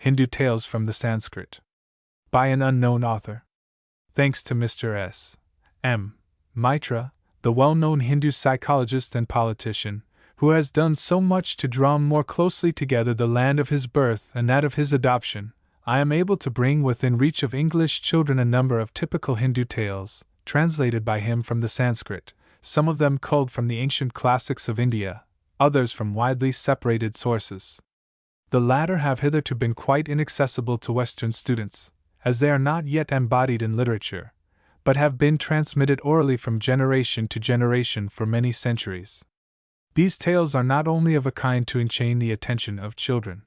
Hindu Tales from the Sanskrit. By an unknown author. Thanks to Mr. S. M. Mitra, the well-known Hindu psychologist and politician, who has done so much to draw more closely together the land of his birth and that of his adoption, I am able to bring within reach of English children a number of typical Hindu tales, translated by him from the Sanskrit, some of them culled from the ancient classics of India, others from widely separated sources. The latter have hitherto been quite inaccessible to Western students, as they are not yet embodied in literature, but have been transmitted orally from generation to generation for many centuries. These tales are not only of a kind to enchain the attention of children.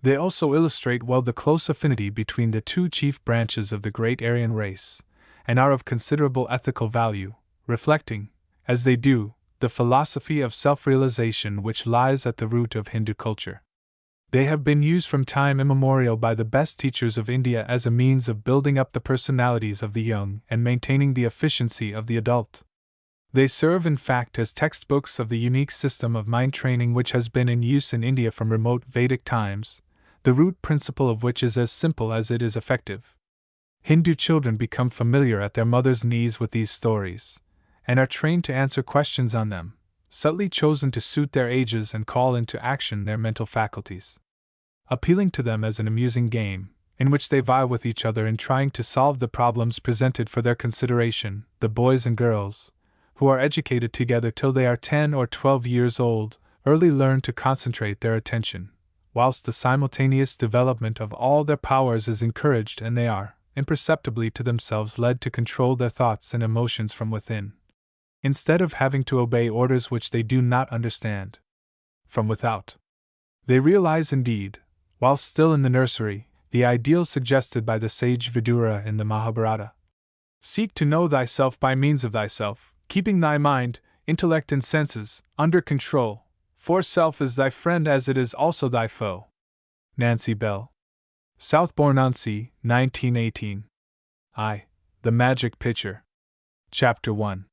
They also illustrate well the close affinity between the two chief branches of the great Aryan race, and are of considerable ethical value, reflecting, as they do, the philosophy of self-realization which lies at the root of Hindu culture. They have been used from time immemorial by the best teachers of India as a means of building up the personalities of the young and maintaining the efficiency of the adult. They serve in fact as textbooks of the unique system of mind training which has been in use in India from remote Vedic times, the root principle of which is as simple as it is effective. Hindu children become familiar at their mother's knees with these stories, and are trained to answer questions on them, subtly chosen to suit their ages and call into action their mental faculties. Appealing to them as an amusing game, in which they vie with each other in trying to solve the problems presented for their consideration, the boys and girls, who are educated together till they are 10 or 12 years old, early learn to concentrate their attention, whilst the simultaneous development of all their powers is encouraged and they are, imperceptibly to themselves, led to control their thoughts and emotions from within, instead of having to obey orders which they do not understand from without. They realize indeed, whilst still in the nursery, the ideal suggested by the sage Vidura in the Mahabharata. Seek to know thyself by means of thyself, keeping thy mind, intellect and senses under control, for self is thy friend as it is also thy foe. Nancy Bell. Southbourne-on-Sea, 1918. The Magic Pitcher. Chapter 1.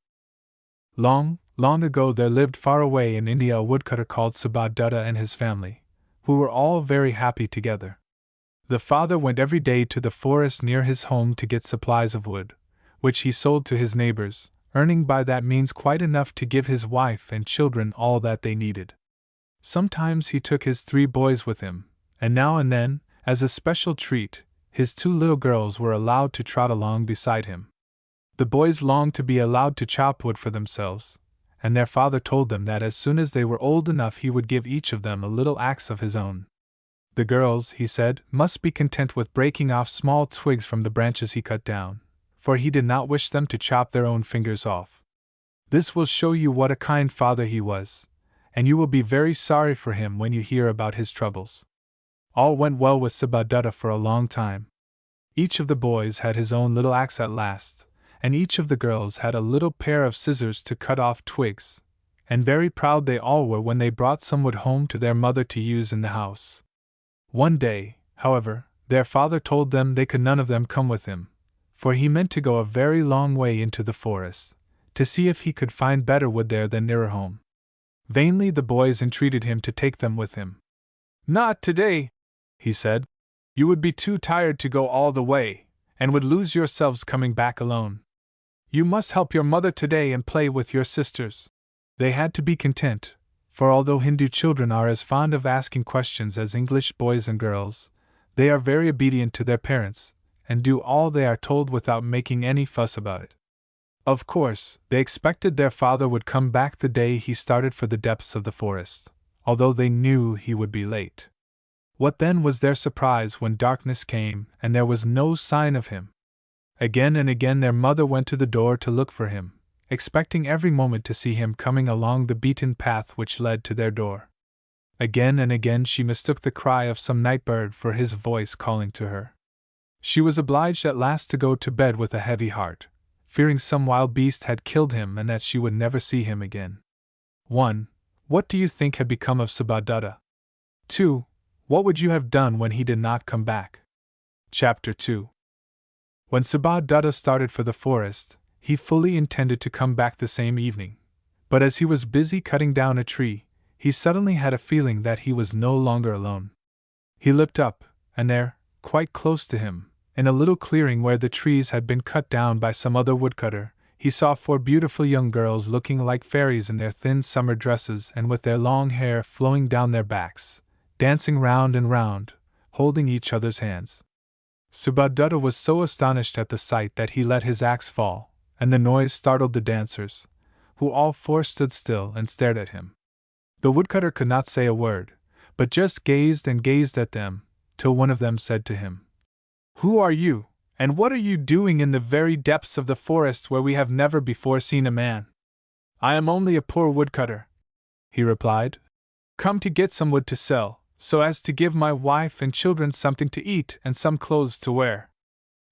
Long, long ago there lived far away in India a woodcutter called Siddha and his family, who were all very happy together. The father went every day to the forest near his home to get supplies of wood, which he sold to his neighbors, earning by that means quite enough to give his wife and children all that they needed. Sometimes he took his 3 boys with him, and now and then, as a special treat, his 2 little girls were allowed to trot along beside him. The boys longed to be allowed to chop wood for themselves, and their father told them that as soon as they were old enough he would give each of them a little axe of his own. The girls, he said, must be content with breaking off small twigs from the branches he cut down, for he did not wish them to chop their own fingers off. This will show you what a kind father he was, and you will be very sorry for him when you hear about his troubles. All went well with Siddha for a long time. Each of the boys had his own little axe at last, and each of the girls had a little pair of scissors to cut off twigs, and very proud they all were when they brought some wood home to their mother to use in the house. One day, however, their father told them they could none of them come with him, for he meant to go a very long way into the forest, to see if he could find better wood there than nearer home. Vainly the boys entreated him to take them with him. "Not today," he said. "You would be too tired to go all the way, and would lose yourselves coming back alone. You must help your mother today and play with your sisters." They had to be content, for although Hindu children are as fond of asking questions as English boys and girls, they are very obedient to their parents, and do all they are told without making any fuss about it. Of course, they expected their father would come back the day he started for the depths of the forest, although they knew he would be late. What then was their surprise when darkness came and there was no sign of him? Again and again their mother went to the door to look for him, expecting every moment to see him coming along the beaten path which led to their door. Again and again she mistook the cry of some night bird for his voice calling to her. She was obliged at last to go to bed with a heavy heart, fearing some wild beast had killed him and that she would never see him again. 1. What do you think had become of Siddha? 2. What would you have done when he did not come back? Chapter 2. When Siddha started for the forest, he fully intended to come back the same evening, but as he was busy cutting down a tree, he suddenly had a feeling that he was no longer alone. He looked up, and there, quite close to him, in a little clearing where the trees had been cut down by some other woodcutter, he saw 4 beautiful young girls looking like fairies in their thin summer dresses and with their long hair flowing down their backs, dancing round and round, holding each other's hands. Subhadutta was so astonished at the sight that he let his axe fall, and the noise startled the dancers, who all 4 stood still and stared at him. The woodcutter could not say a word, but just gazed and gazed at them, till one of them said to him, "Who are you, and what are you doing in the very depths of the forest where we have never before seen a man?" "I am only a poor woodcutter," he replied, "come to get some wood to sell, so as to give my wife and children something to eat and some clothes to wear."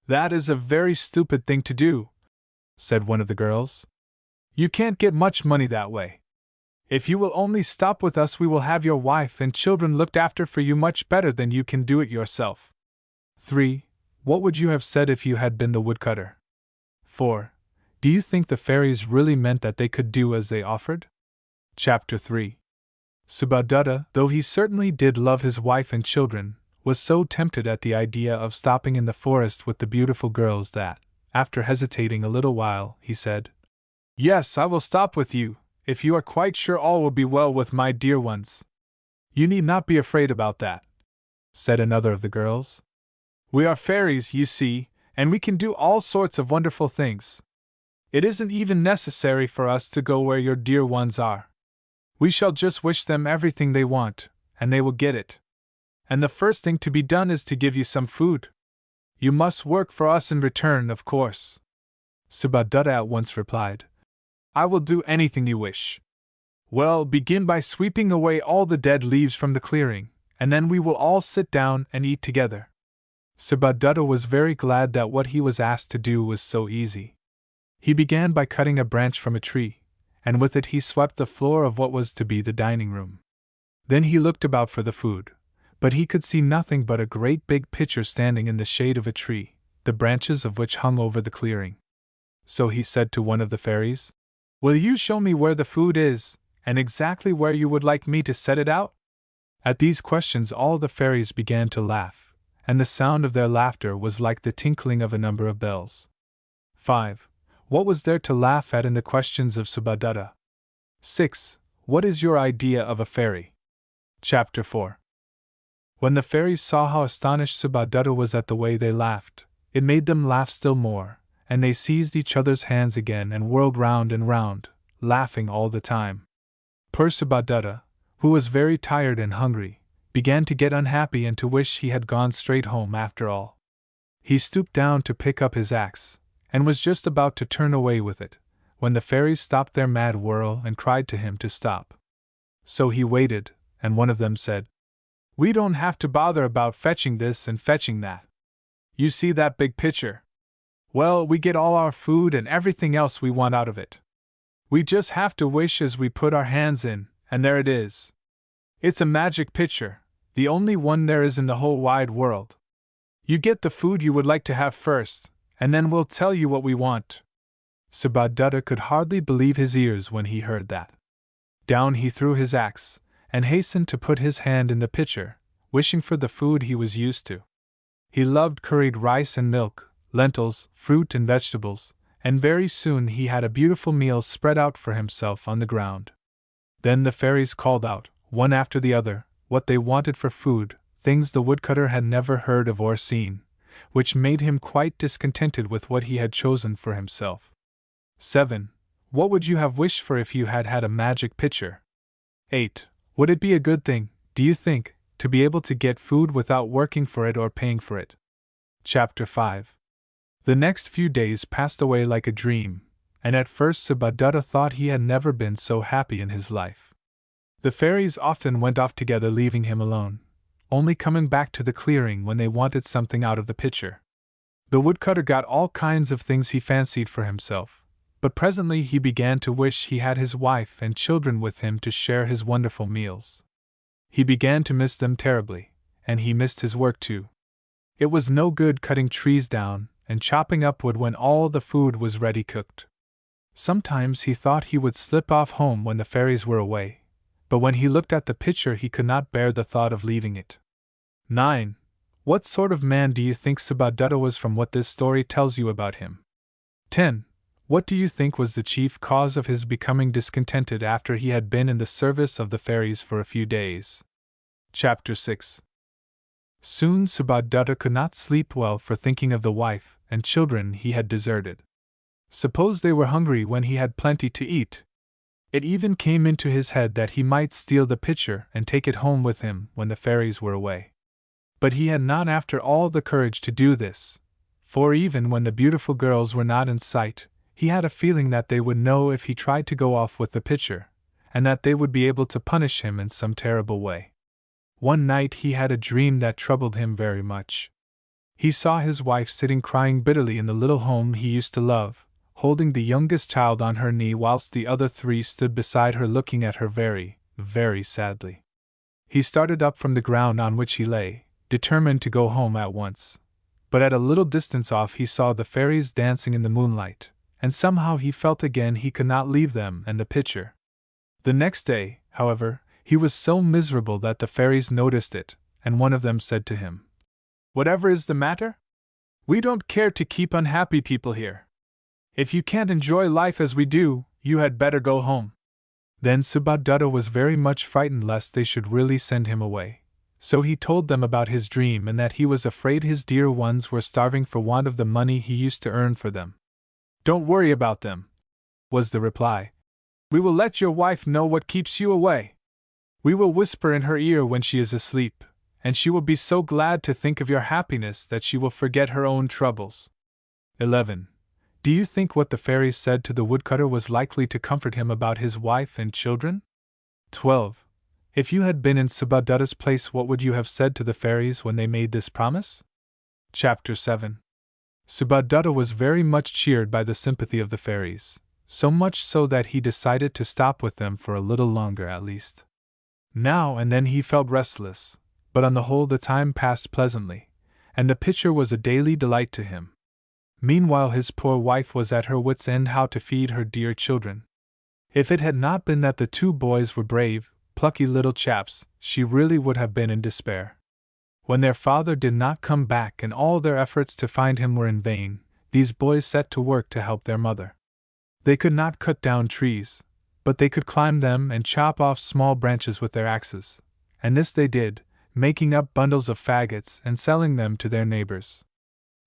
"That is a very stupid thing to do," said one of the girls. "You can't get much money that way. If you will only stop with us, we will have your wife and children looked after for you much better than you can do it yourself." 3. What would you have said if you had been the woodcutter? 4. Do you think the fairies really meant that they could do as they offered? Chapter 3. Subhadutta, though he certainly did love his wife and children, was so tempted at the idea of stopping in the forest with the beautiful girls that, after hesitating a little while, he said, "Yes, I will stop with you, if you are quite sure all will be well with my dear ones." "You need not be afraid about that," said another of the girls. "We are fairies, you see, and we can do all sorts of wonderful things. It isn't even necessary for us to go where your dear ones are. We shall just wish them everything they want, and they will get it. And the first thing to be done is to give you some food. You must work for us in return, of course." Subhadutta at once replied, "I will do anything you wish." "Well, begin by sweeping away all the dead leaves from the clearing, and then we will all sit down and eat together." Subhadutta was very glad that what he was asked to do was so easy. He began by cutting a branch from a tree, and with it he swept the floor of what was to be the dining room. Then he looked about for the food, but he could see nothing but a great big pitcher standing in the shade of a tree, the branches of which hung over the clearing. So he said to one of the fairies, "Will you show me where the food is, and exactly where you would like me to set it out?" At these questions all the fairies began to laugh, and the sound of their laughter was like the tinkling of a number of bells. 5. What was there to laugh at in the questions of Subhadutta? 6. What is your idea of a fairy? Chapter 4. When the fairies saw how astonished Subhadutta was at the way they laughed, it made them laugh still more, and they seized each other's hands again and whirled round and round, laughing all the time. Poor Subhadutta, who was very tired and hungry, began to get unhappy and to wish he had gone straight home after all. He stooped down to pick up his axe, and was just about to turn away with it, when the fairies stopped their mad whirl and cried to him to stop. So he waited, and one of them said, "We don't have to bother about fetching this and fetching that. You see that big pitcher? Well, we get all our food and everything else we want out of it. We just have to wish as we put our hands in, and there it is. It's a magic pitcher, the only one there is in the whole wide world. You get the food you would like to have first, and then we'll tell you what we want." Subhadutta could hardly believe his ears when he heard that. Down he threw his axe, and hastened to put his hand in the pitcher, wishing for the food he was used to. He loved curried rice and milk, lentils, fruit and vegetables, and very soon he had a beautiful meal spread out for himself on the ground. Then the fairies called out, one after the other, what they wanted for food, things the woodcutter had never heard of or seen, which made him quite discontented with what he had chosen for himself. 7. What would you have wished for if you had had a magic pitcher? 8. Would it be a good thing, do you think, to be able to get food without working for it or paying for it? Chapter 5. The next few days passed away like a dream, and at first Subhadutta thought he had never been so happy in his life. The fairies often went off together, leaving him alone, only coming back to the clearing when they wanted something out of the pitcher. The woodcutter got all kinds of things he fancied for himself, but presently he began to wish he had his wife and children with him to share his wonderful meals. He began to miss them terribly, and he missed his work too. It was no good cutting trees down and chopping up wood when all the food was ready cooked. Sometimes he thought he would slip off home when the fairies were away, but when he looked at the pitcher he could not bear the thought of leaving it. 9. What sort of man do you think Subhadutta was from what this story tells you about him? 10. What do you think was the chief cause of his becoming discontented after he had been in the service of the fairies for a few days? Chapter 6. Soon Subhadutta could not sleep well for thinking of the wife and children he had deserted. Suppose they were hungry when he had plenty to eat? It even came into his head that he might steal the pitcher and take it home with him when the fairies were away. But he had not after all the courage to do this, for even when the beautiful girls were not in sight, he had a feeling that they would know if he tried to go off with the pitcher, and that they would be able to punish him in some terrible way. One night he had a dream that troubled him very much. He saw his wife sitting crying bitterly in the little home he used to love, holding the youngest child on her knee whilst the other three stood beside her looking at her very, very sadly. He started up from the ground on which he lay, determined to go home at once. But at a little distance off he saw the fairies dancing in the moonlight, and somehow he felt again he could not leave them and the pitcher. The next day, however, he was so miserable that the fairies noticed it, and one of them said to him, "Whatever is the matter? We don't care to keep unhappy people here. If you can't enjoy life as we do, you had better go home." Then Subhadutta was very much frightened lest they should really send him away. So he told them about his dream and that he was afraid his dear ones were starving for want of the money he used to earn for them. "Don't worry about them," was the reply. "We will let your wife know what keeps you away. We will whisper in her ear when she is asleep, and she will be so glad to think of your happiness that she will forget her own troubles." 11. Do you think what the fairies said to the woodcutter was likely to comfort him about his wife and children? 12. If you had been in Subhadutta's place, what would you have said to the fairies when they made this promise? Chapter 7. Subhadutta was very much cheered by the sympathy of the fairies, so much so that he decided to stop with them for a little longer at least. Now and then he felt restless, but on the whole the time passed pleasantly, and the pitcher was a daily delight to him. Meanwhile his poor wife was at her wits' end how to feed her dear children. If it had not been that the two boys were brave, plucky little chaps, she really would have been in despair. When their father did not come back and all their efforts to find him were in vain, these boys set to work to help their mother. They could not cut down trees, but they could climb them and chop off small branches with their axes, and this they did, making up bundles of faggots and selling them to their neighbors.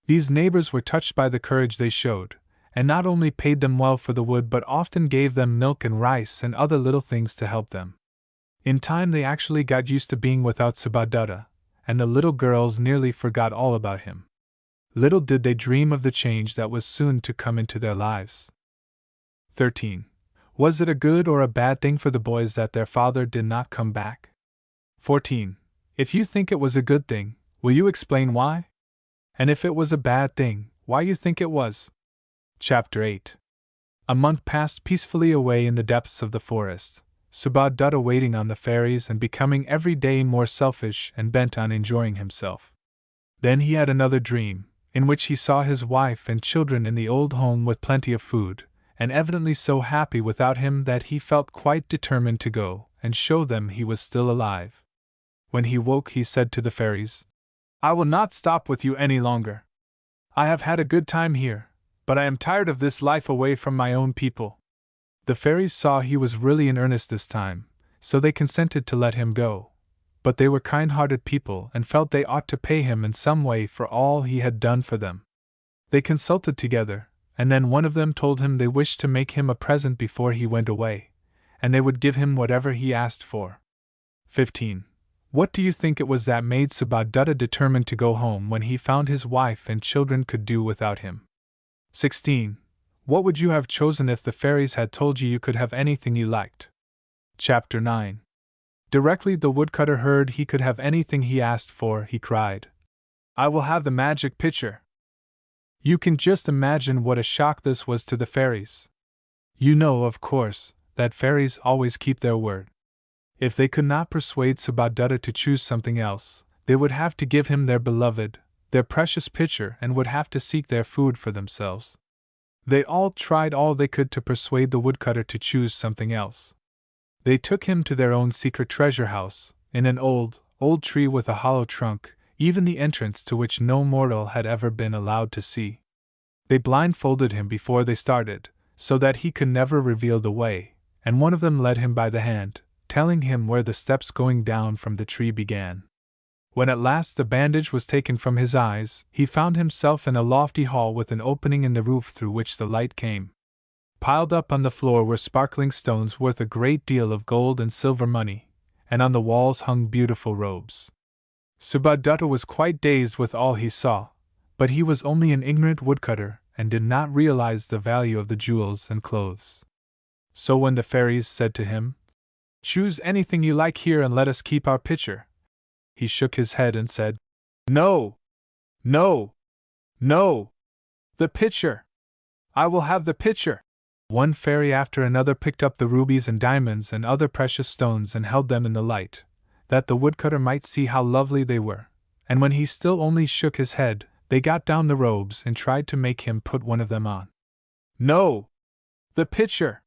These neighbors were touched by the courage they showed, and not only paid them well for the wood but often gave them milk and rice and other little things to help them. In time they actually got used to being without Subhadutta, and the little girls nearly forgot all about him. Little did they dream of the change that was soon to come into their lives. 13. Was it a good or a bad thing for the boys that their father did not come back? 14. If you think it was a good thing, will you explain why? And if it was a bad thing, why you think it was? Chapter 8. A month passed peacefully away in the depths of the forest, Subhadutta waiting on the fairies and becoming every day more selfish and bent on enjoying himself. Then he had another dream, in which he saw his wife and children in the old home with plenty of food, and evidently so happy without him that he felt quite determined to go and show them he was still alive. When he woke he said to the fairies, "I will not stop with you any longer. I have had a good time here, but I am tired of this life away from my own people." The fairies saw he was really in earnest this time, so they consented to let him go, but they were kind-hearted people and felt they ought to pay him in some way for all he had done for them. They consulted together, and then one of them told him they wished to make him a present before he went away, and they would give him whatever he asked for. 15. What do you think it was that made Subhadutta determined to go home when he found his wife and children could do without him? 16. What would you have chosen if the fairies had told you could have anything you liked? Chapter 9. Directly the woodcutter heard he could have anything he asked for, he cried, "I will have the magic pitcher." You can just imagine what a shock this was to the fairies. You know, of course, that fairies always keep their word. If they could not persuade Subhadutta to choose something else, they would have to give him their beloved, their precious pitcher, and would have to seek their food for themselves. They all tried all they could to persuade the woodcutter to choose something else. They took him to their own secret treasure house, in an old tree with a hollow trunk, even the entrance to which no mortal had ever been allowed to see. They blindfolded him before they started, so that he could never reveal the way, and one of them led him by the hand, telling him where the steps going down from the tree began. When at last the bandage was taken from his eyes, he found himself in a lofty hall with an opening in the roof through which the light came. Piled up on the floor were sparkling stones worth a great deal of gold and silver money, and on the walls hung beautiful robes. Subhadatta was quite dazed with all he saw, but he was only an ignorant woodcutter and did not realize the value of the jewels and clothes. So when the fairies said to him, "Choose anything you like here and let us keep our pitcher," he shook his head and said, "No! No! No! The pitcher! I will have the pitcher!" One fairy after another picked up the rubies and diamonds and other precious stones and held them in the light, that the woodcutter might see how lovely they were, and when he still only shook his head, they got down the robes and tried to make him put one of them on. "No! The pitcher!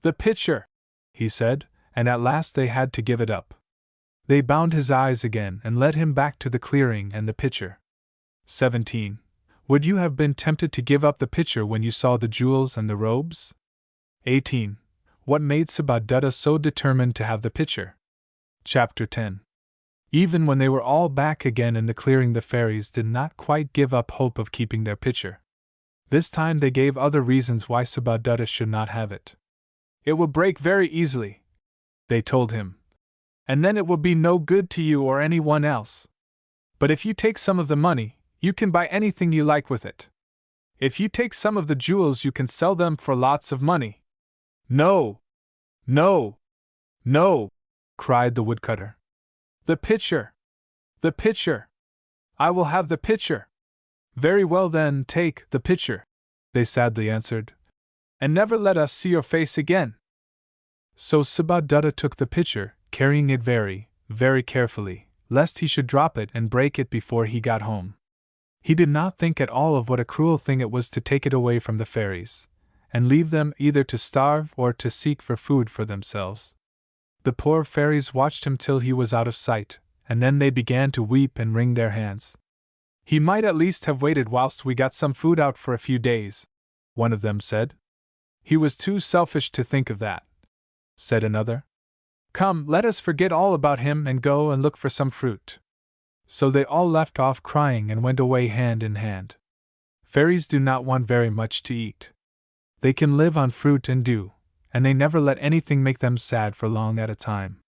The pitcher!" he said, and at last they had to give it up. They bound his eyes again and led him back to the clearing and the pitcher. 17. Would you have been tempted to give up the pitcher when you saw the jewels and the robes? 18. What made Subhadatta so determined to have the pitcher? Chapter 10. Even when they were all back again in the clearing, the fairies did not quite give up hope of keeping their pitcher. This time they gave other reasons why Subhadatta should not have it. "It will break very easily," they told him, "and then it will be no good to you or anyone else. But if you take some of the money, you can buy anything you like with it. If you take some of the jewels, you can sell them for lots of money." "No! No! No!" cried the woodcutter. "The pitcher! The pitcher! I will have the pitcher!" "Very well then, take the pitcher," they sadly answered, "and never let us see your face again." So Subhadatta took the pitcher, carrying it very, very carefully, lest he should drop it and break it before he got home. He did not think at all of what a cruel thing it was to take it away from the fairies, and leave them either to starve or to seek for food for themselves. The poor fairies watched him till he was out of sight, and then they began to weep and wring their hands. "He might at least have waited whilst we got some food out for a few days," one of them said. "He was too selfish to think of that," said another. "Come, let us forget all about him and go and look for some fruit." So they all left off crying and went away hand in hand. Fairies do not want very much to eat. They can live on fruit and dew, and they never let anything make them sad for long at a time.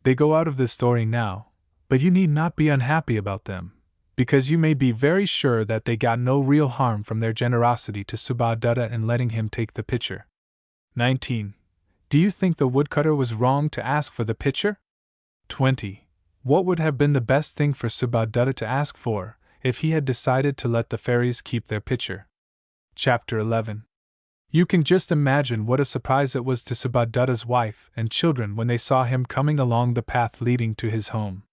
They go out of this story now, but you need not be unhappy about them, because you may be very sure that they got no real harm from their generosity to Subhadatta in letting him take the pitcher. 19. Do you think the woodcutter was wrong to ask for the pitcher? 20. What would have been the best thing for Subhadatta to ask for, if he had decided to let the fairies keep their pitcher? Chapter 11. You can just imagine what a surprise it was to Subhadatta's wife and children when they saw him coming along the path leading to his home.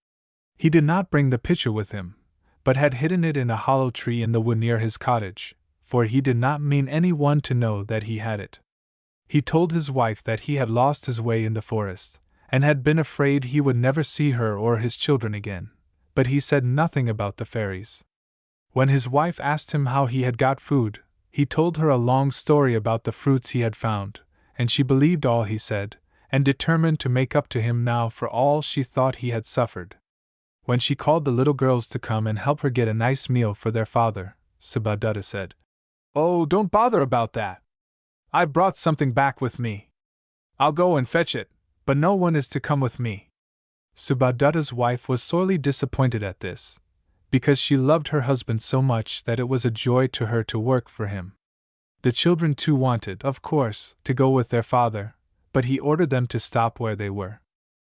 He did not bring the pitcher with him, but had hidden it in a hollow tree in the wood near his cottage, for he did not mean any one to know that he had it. He told his wife that he had lost his way in the forest, and had been afraid he would never see her or his children again, but he said nothing about the fairies. When his wife asked him how he had got food, he told her a long story about the fruits he had found, and she believed all he said, and determined to make up to him now for all she thought he had suffered. When she called the little girls to come and help her get a nice meal for their father, Subhadatta said, "Oh, don't bother about that. I've brought something back with me. I'll go and fetch it, but no one is to come with me." Subhadatta's wife was sorely disappointed at this, because she loved her husband so much that it was a joy to her to work for him. The children too wanted, of course, to go with their father, but he ordered them to stop where they were.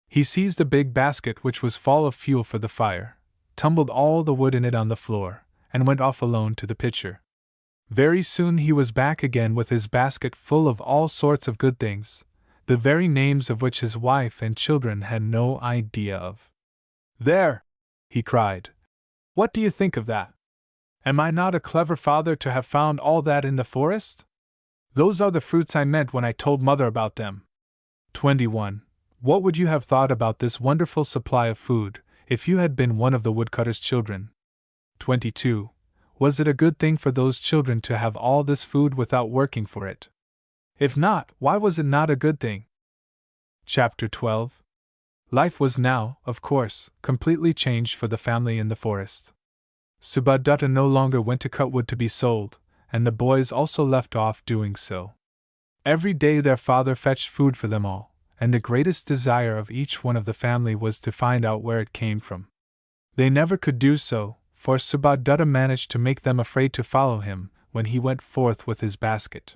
He seized a big basket which was full of fuel for the fire, tumbled all the wood in it on the floor, and went off alone to the pitcher. Very soon he was back again with his basket full of all sorts of good things, the very names of which his wife and children had no idea of. "There!" he cried. "What do you think of that? Am I not a clever father to have found all that in the forest? Those are the fruits I meant when I told Mother about them." 21. What would you have thought about this wonderful supply of food, if you had been one of the woodcutter's children. 22. Was it a good thing for those children to have all this food without working for it? If not, why was it not a good thing? Chapter 12. Life was now, of course, completely changed for the family in the forest. Subhadatta no longer went to cut wood to be sold, and the boys also left off doing so. Every day their father fetched food for them all, and the greatest desire of each one of the family was to find out where it came from. They never could do so, for Subhadatta managed to make them afraid to follow him when he went forth with his basket.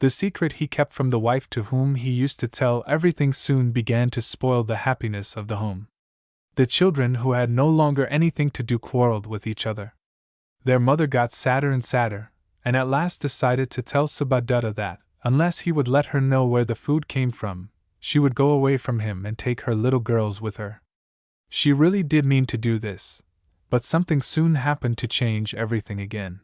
The secret he kept from the wife to whom he used to tell everything soon began to spoil the happiness of the home. The children who had no longer anything to do quarreled with each other. Their mother got sadder and sadder, and at last decided to tell Subhadatta that, unless he would let her know where the food came from, she would go away from him and take her little girls with her. She really did mean to do this, but something soon happened to change everything again.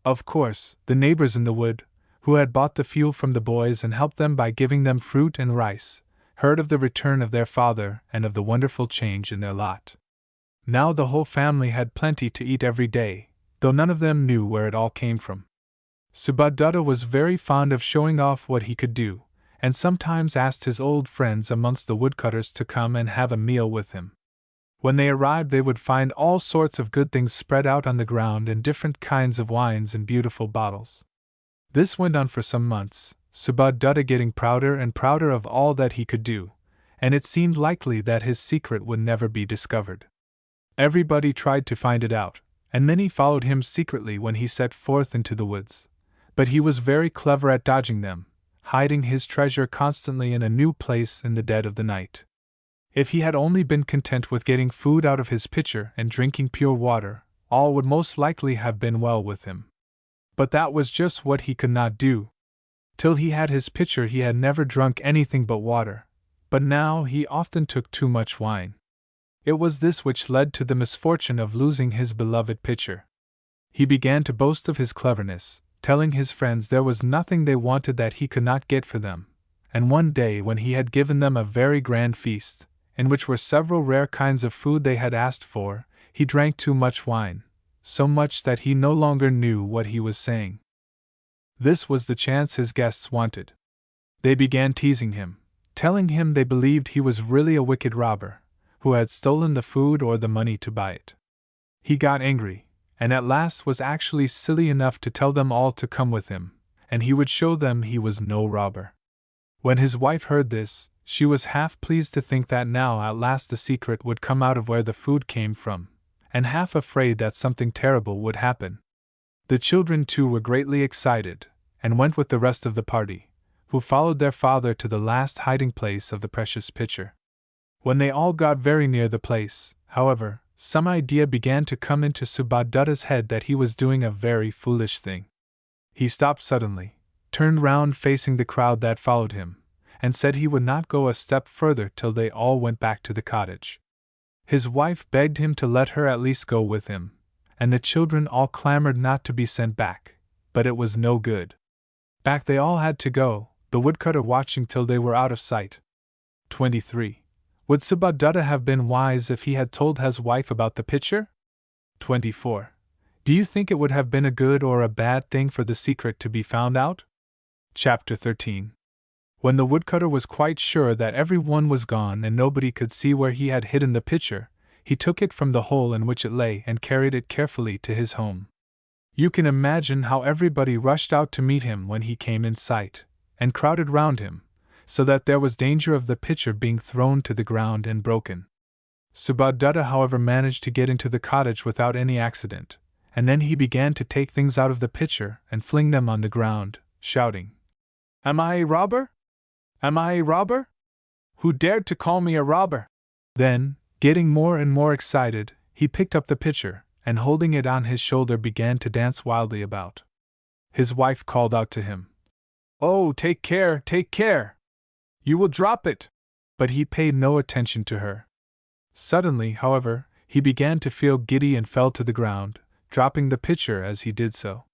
Of course, the neighbors in the wood, who had bought the fuel from the boys and helped them by giving them fruit and rice, heard of the return of their father and of the wonderful change in their lot. Now the whole family had plenty to eat every day, though none of them knew where it all came from. Subhadatta was very fond of showing off what he could do, and sometimes asked his old friends amongst the woodcutters to come and have a meal with him. When they arrived, they would find all sorts of good things spread out on the ground and different kinds of wines in beautiful bottles. This went on for some months, Subhadatta getting prouder and prouder of all that he could do, and it seemed likely that his secret would never be discovered. Everybody tried to find it out, and many followed him secretly when he set forth into the woods, but he was very clever at dodging them, hiding his treasure constantly in a new place in the dead of the night. If he had only been content with getting food out of his pitcher and drinking pure water, all would most likely have been well with him. But that was just what he could not do. Till he had his pitcher he had never drunk anything but water, but now he often took too much wine. It was this which led to the misfortune of losing his beloved pitcher. He began to boast of his cleverness, telling his friends there was nothing they wanted that he could not get for them, and one day when he had given them a very grand feast, in which were several rare kinds of food they had asked for, he drank too much wine, so much that he no longer knew what he was saying. This was the chance his guests wanted. They began teasing him, telling him they believed he was really a wicked robber, who had stolen the food or the money to buy it. He got angry, and at last was actually silly enough to tell them all to come with him, and he would show them he was no robber. When his wife heard this, she was half pleased to think that now at last the secret would come out of where the food came from, and half afraid that something terrible would happen. The children too were greatly excited, and went with the rest of the party, who followed their father to the last hiding place of the precious pitcher. When they all got very near the place, however, some idea began to come into Subhadatta's head that he was doing a very foolish thing. He stopped suddenly, turned round facing the crowd that followed him, and said he would not go a step further till they all went back to the cottage. His wife begged him to let her at least go with him, and the children all clamored not to be sent back, but it was no good. Back they all had to go, the woodcutter watching till they were out of sight. 23. Would Subhadatta have been wise if he had told his wife about the pitcher? 24. Do you think it would have been a good or a bad thing for the secret to be found out? Chapter 13. When the woodcutter was quite sure that every one was gone and nobody could see where he had hidden the pitcher, he took it from the hole in which it lay and carried it carefully to his home. You can imagine how everybody rushed out to meet him when he came in sight, and crowded round him, so that there was danger of the pitcher being thrown to the ground and broken. Subhadatta, however, managed to get into the cottage without any accident, and then he began to take things out of the pitcher and fling them on the ground, shouting, "Am I a robber? Am I a robber? Who dared to call me a robber?" Then, getting more and more excited, he picked up the pitcher, and holding it on his shoulder began to dance wildly about. His wife called out to him, "Oh, take care, take care! You will drop it!" But he paid no attention to her. Suddenly, however, he began to feel giddy and fell to the ground, dropping the pitcher as he did so.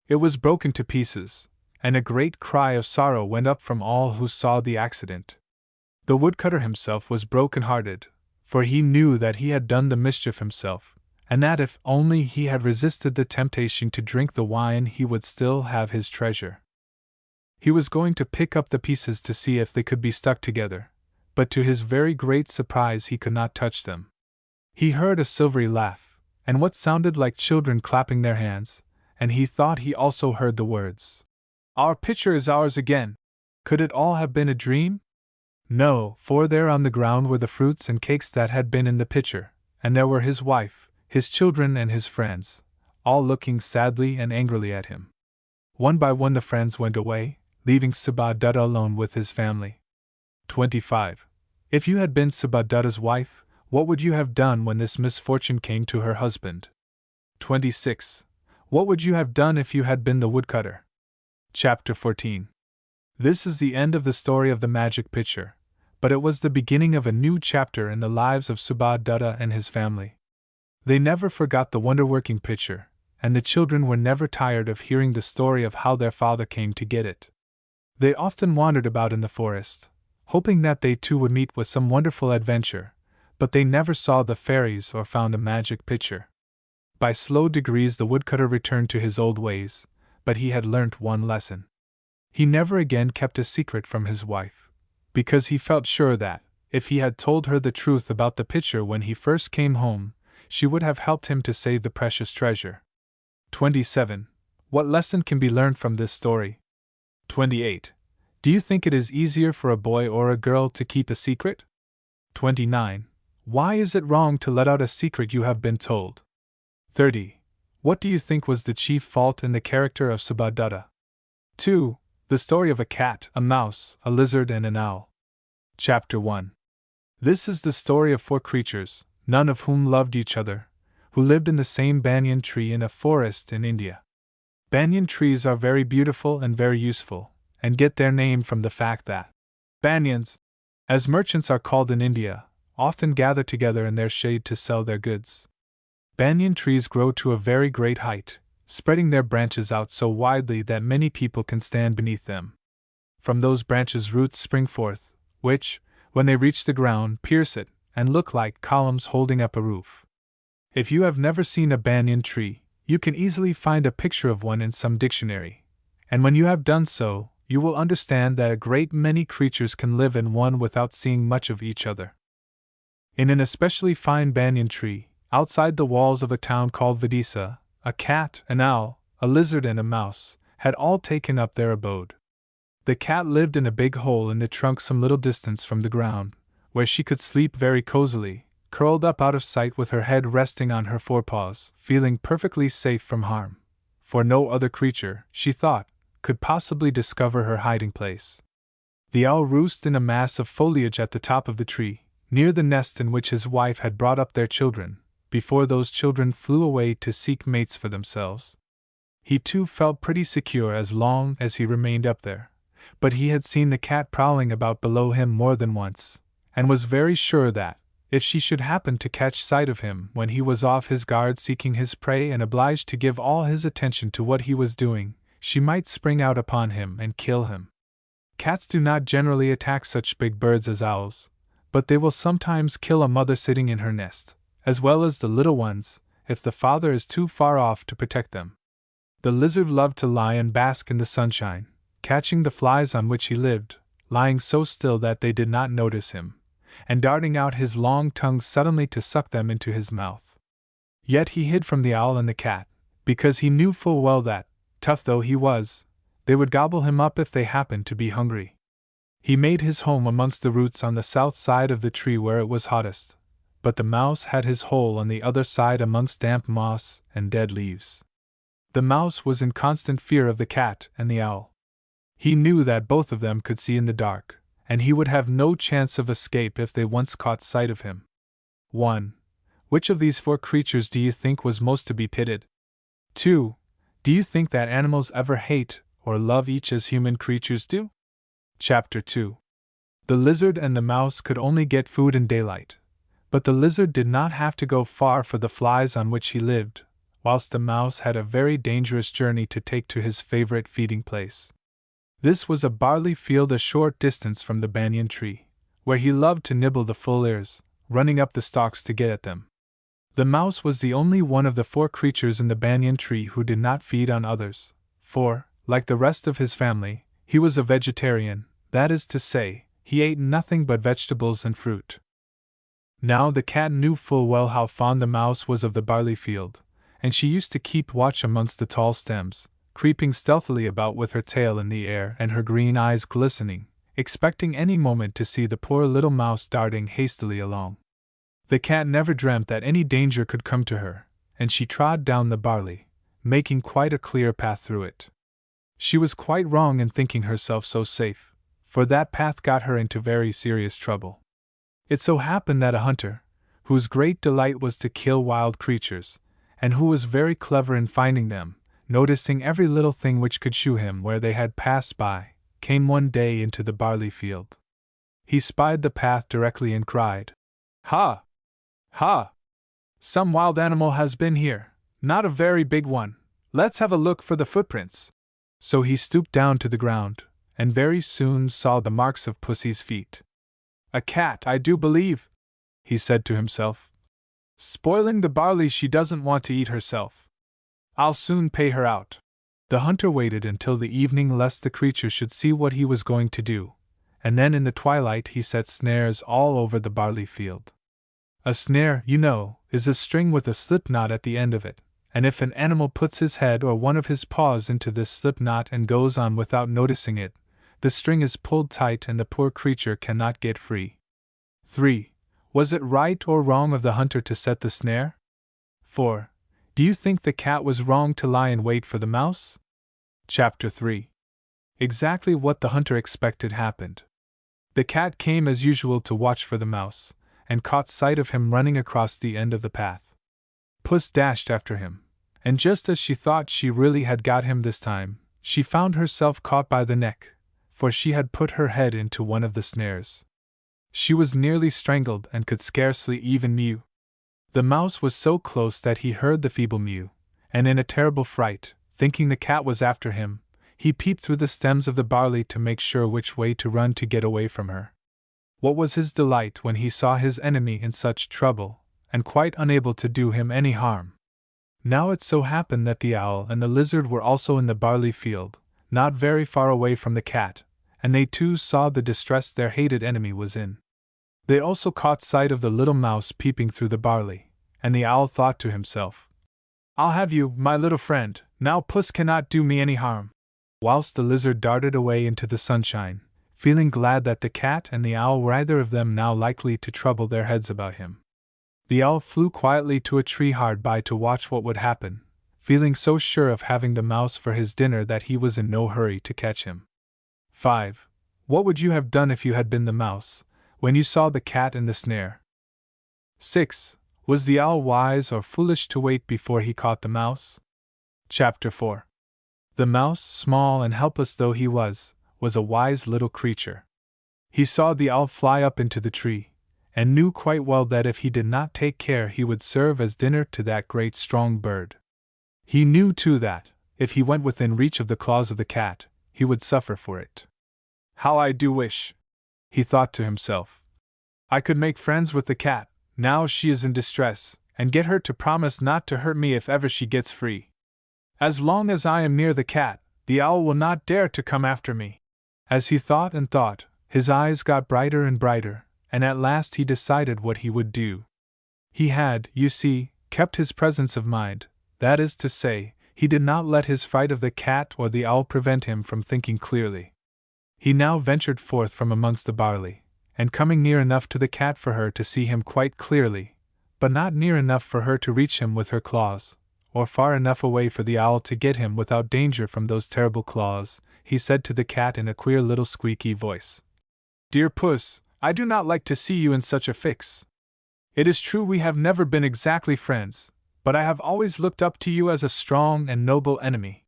It was broken to pieces, and a great cry of sorrow went up from all who saw the accident. The woodcutter himself was broken-hearted, for he knew that he had done the mischief himself, and that if only he had resisted the temptation to drink the wine he would still have his treasure. He was going to pick up the pieces to see if they could be stuck together, but to his very great surprise he could not touch them. He heard a silvery laugh, and what sounded like children clapping their hands, and he thought he also heard the words, "Our pitcher is ours again." Could it all have been a dream? No, for there on the ground were the fruits and cakes that had been in the pitcher, and there were his wife, his children and his friends, all looking sadly and angrily at him. One by one the friends went away, leaving Subhadatta alone with his family. 25. If you had been Subhadatta's wife, what would you have done when this misfortune came to her husband? 26. What would you have done if you had been the woodcutter? Chapter 14. This is the end of the story of the magic pitcher, but it was the beginning of a new chapter in the lives of Subhadatta and his family. They never forgot the wonder-working pitcher, and the children were never tired of hearing the story of how their father came to get it. They often wandered about in the forest, hoping that they too would meet with some wonderful adventure, but they never saw the fairies or found the magic pitcher. By slow degrees the woodcutter returned to his old ways, but he had learnt one lesson. He never again kept a secret from his wife, because he felt sure that, if he had told her the truth about the pitcher when he first came home, she would have helped him to save the precious treasure. 27. What lesson can be learned from this story? 28. Do you think it is easier for a boy or a girl to keep a secret? 29. Why is it wrong to let out a secret you have been told? 30. What do you think was the chief fault in the character of Subhadatta? 2. The story of a cat, a mouse, a lizard, and an owl. Chapter 1. This is the story of 4 creatures, none of whom loved each other, who lived in the same banyan tree in a forest in India. Banyan trees are very beautiful and very useful, and get their name from the fact that banyans, as merchants are called in India, often gather together in their shade to sell their goods. Banyan trees grow to a very great height, spreading their branches out so widely that many people can stand beneath them. From those branches roots spring forth, which, when they reach the ground, pierce it, and look like columns holding up a roof. If you have never seen a banyan tree, you can easily find a picture of one in some dictionary, and when you have done so, you will understand that a great many creatures can live in one without seeing much of each other. In an especially fine banyan tree, outside the walls of a town called Vidisa, a cat, an owl, a lizard, and a mouse had all taken up their abode. The cat lived in a big hole in the trunk some little distance from the ground, where she could sleep very cozily, curled up out of sight with her head resting on her forepaws, feeling perfectly safe from harm, for no other creature, she thought, could possibly discover her hiding place. The owl roosted in a mass of foliage at the top of the tree, near the nest in which his wife had brought up their children, before those children flew away to seek mates for themselves. He too felt pretty secure as long as he remained up there, but he had seen the cat prowling about below him more than once, and was very sure that, if she should happen to catch sight of him when he was off his guard seeking his prey and obliged to give all his attention to what he was doing, she might spring out upon him and kill him. Cats do not generally attack such big birds as owls, but they will sometimes kill a mother sitting in her nest, as well as the little ones, if the father is too far off to protect them. The lizard loved to lie and bask in the sunshine, catching the flies on which he lived, lying so still that they did not notice him, and darting out his long tongue suddenly to suck them into his mouth. Yet he hid from the owl and the cat, because he knew full well that, tough though he was, they would gobble him up if they happened to be hungry. He made his home amongst the roots on the south side of the tree where it was hottest, but the mouse had his hole on the other side amongst damp moss and dead leaves. The mouse was in constant fear of the cat and the owl. He knew that both of them could see in the dark, and he would have no chance of escape if they once caught sight of him. 1. Which of these 4 creatures do you think was most to be pitied? 2. Do you think that animals ever hate or love each as human creatures do? Chapter 2. The lizard and the mouse could only get food in daylight, but the lizard did not have to go far for the flies on which he lived, whilst the mouse had a very dangerous journey to take to his favorite feeding place. This was a barley field a short distance from the banyan tree, where he loved to nibble the full ears, running up the stalks to get at them. The mouse was the only one of the 4 creatures in the banyan tree who did not feed on others, for, like the rest of his family, he was a vegetarian, that is to say, he ate nothing but vegetables and fruit. Now the cat knew full well how fond the mouse was of the barley field, and she used to keep watch amongst the tall stems, creeping stealthily about with her tail in the air and her green eyes glistening, expecting any moment to see the poor little mouse darting hastily along. The cat never dreamt that any danger could come to her, and she trod down the barley, making quite a clear path through it. She was quite wrong in thinking herself so safe, for that path got her into very serious trouble. It so happened that a hunter, whose great delight was to kill wild creatures, and who was very clever in finding them, noticing every little thing which could shew him where they had passed by, came one day into the barley field. He spied the path directly and cried, "Ha! Ha! Some wild animal has been here, not a very big one. Let's have a look for the footprints." So he stooped down to the ground, and very soon saw the marks of Pussy's feet. "A cat, I do believe," he said to himself. "Spoiling the barley she doesn't want to eat herself. I'll soon pay her out." The hunter waited until the evening lest the creature should see what he was going to do, and then in the twilight he set snares all over the barley field. A snare, you know, is a string with a slip knot at the end of it, and if an animal puts his head or one of his paws into this slip knot and goes on without noticing it, the string is pulled tight and the poor creature cannot get free. 3. Was it right or wrong of the hunter to set the snare? 4. Do you think the cat was wrong to lie in wait for the mouse? Chapter 3. Exactly what the hunter expected happened. The cat came as usual to watch for the mouse, and caught sight of him running across the end of the path. Puss dashed after him, and just as she thought she really had got him this time, she found herself caught by the neck, for she had put her head into one of the snares. She was nearly strangled and could scarcely even mew. The mouse was so close that he heard the feeble mew, and in a terrible fright, thinking the cat was after him, he peeped through the stems of the barley to make sure which way to run to get away from her. What was his delight when he saw his enemy in such trouble, and quite unable to do him any harm. Now it so happened that the owl and the lizard were also in the barley field, not very far away from the cat, and they too saw the distress their hated enemy was in. They also caught sight of the little mouse peeping through the barley, and the owl thought to himself, "I'll have you, my little friend, now Puss cannot do me any harm," whilst the lizard darted away into the sunshine, feeling glad that the cat and the owl were either of them now likely to trouble their heads about him. The owl flew quietly to a tree hard by to watch what would happen, feeling so sure of having the mouse for his dinner that he was in no hurry to catch him. 5. What would you have done if you had been the mouse, when you saw the cat in the snare? 6. Was the owl wise or foolish to wait before he caught the mouse? Chapter 4. The mouse, small and helpless though he was a wise little creature. He saw the owl fly up into the tree, and knew quite well that if he did not take care he would serve as dinner to that great strong bird. He knew too that, if he went within reach of the claws of the cat, he would suffer for it. "How I do wish," he thought to himself, "I could make friends with the cat, now she is in distress, and get her to promise not to hurt me if ever she gets free. As long as I am near the cat, the owl will not dare to come after me." As he thought and thought, his eyes got brighter and brighter, and at last he decided what he would do. He had, you see, kept his presence of mind, that is to say, he did not let his fright of the cat or the owl prevent him from thinking clearly. He now ventured forth from amongst the barley, and coming near enough to the cat for her to see him quite clearly, but not near enough for her to reach him with her claws, or far enough away for the owl to get him without danger from those terrible claws, he said to the cat in a queer little squeaky voice, "Dear Puss, I do not like to see you in such a fix. It is true we have never been exactly friends, but I have always looked up to you as a strong and noble enemy.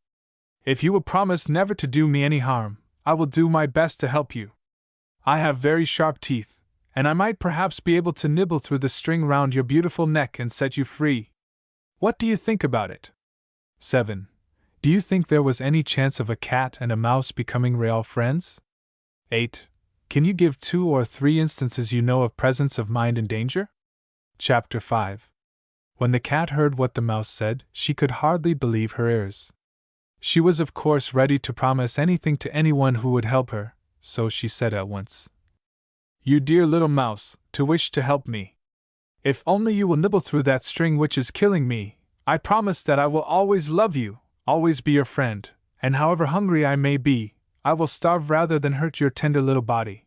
If you will promise never to do me any harm, I will do my best to help you. I have very sharp teeth, and I might perhaps be able to nibble through the string round your beautiful neck and set you free. What do you think about it?" 7. Do you think there was any chance of a cat and a mouse becoming real friends? 8. Can you give 2 or 3 instances you know of presence of mind in danger? Chapter 5. When the cat heard what the mouse said, she could hardly believe her ears. She was of course ready to promise anything to anyone who would help her, so she said at once, "You dear little mouse, to wish to help me. If only you will nibble through that string which is killing me, I promise that I will always love you, always be your friend, and however hungry I may be, I will starve rather than hurt your tender little body."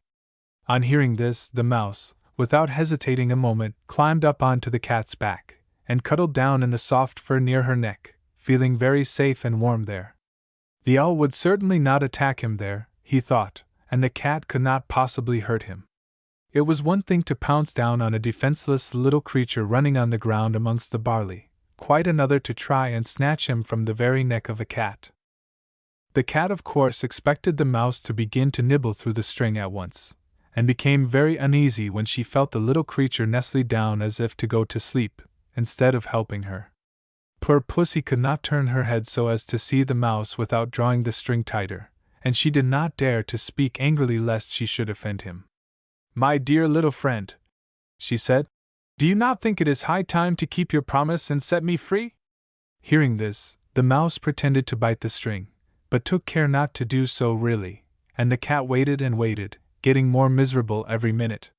On hearing this, the mouse, without hesitating a moment, climbed up onto the cat's back, and cuddled down in the soft fur near her neck, feeling very safe and warm there. The owl would certainly not attack him there, he thought, and the cat could not possibly hurt him. It was one thing to pounce down on a defenseless little creature running on the ground amongst the barley, quite another to try and snatch him from the very neck of a cat. The cat of course expected the mouse to begin to nibble through the string at once, and became very uneasy when she felt the little creature nestle down as if to go to sleep, instead of helping her. Poor pussy could not turn her head so as to see the mouse without drawing the string tighter, and she did not dare to speak angrily lest she should offend him. "My dear little friend," she said, "do you not think it is high time to keep your promise and set me free?" Hearing this, the mouse pretended to bite the string, but took care not to do so really, and the cat waited and waited, getting more miserable every minute.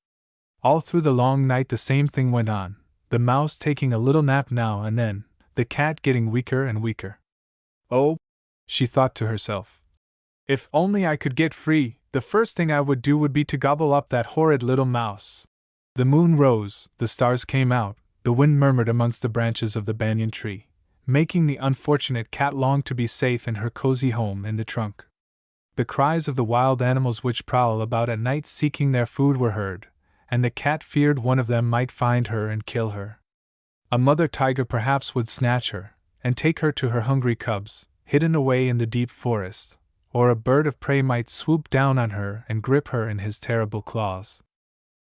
All through the long night the same thing went on, the mouse taking a little nap now and then, the cat getting weaker and weaker. "Oh," she thought to herself, "if only I could get free, the first thing I would do would be to gobble up that horrid little mouse." The moon rose, the stars came out, the wind murmured amongst the branches of the banyan tree, making the unfortunate cat long to be safe in her cozy home in the trunk. The cries of the wild animals which prowl about at night seeking their food were heard, and the cat feared one of them might find her and kill her. A mother tiger perhaps would snatch her, and take her to her hungry cubs, hidden away in the deep forest, or a bird of prey might swoop down on her and grip her in his terrible claws.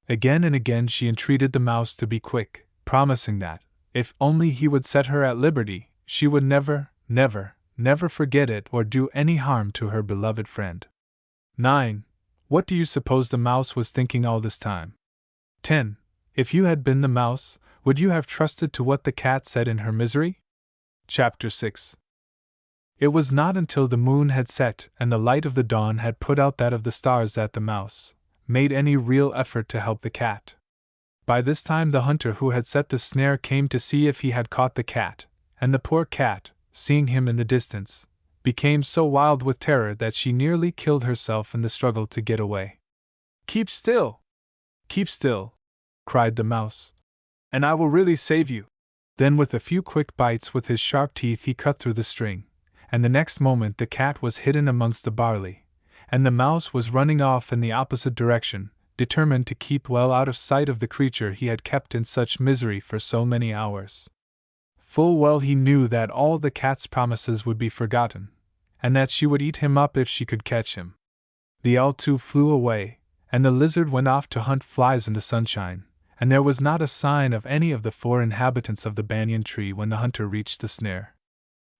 Again and again she entreated the mouse to be quick, promising that, if only he would set her at liberty, she would never, never, never forget it or do any harm to her beloved friend. 9. What do you suppose the mouse was thinking all this time? 10. If you had been the mouse, would you have trusted to what the cat said in her misery? Chapter 6. It was not until the moon had set and the light of the dawn had put out that of the stars that the mouse made any real effort to help the cat. By this time the hunter who had set the snare came to see if he had caught the cat, and the poor cat, seeing him in the distance, became so wild with terror that she nearly killed herself in the struggle to get away. "Keep still! Keep still!" cried the mouse, "and I will really save you." Then with a few quick bites with his sharp teeth he cut through the string, and the next moment the cat was hidden amongst the barley, and the mouse was running off in the opposite direction, determined to keep well out of sight of the creature he had kept in such misery for so many hours. Full well he knew that all the cat's promises would be forgotten, and that she would eat him up if she could catch him. The owl too flew away, and the lizard went off to hunt flies in the sunshine, and there was not a sign of any of the 4 inhabitants of the banyan tree when the hunter reached the snare.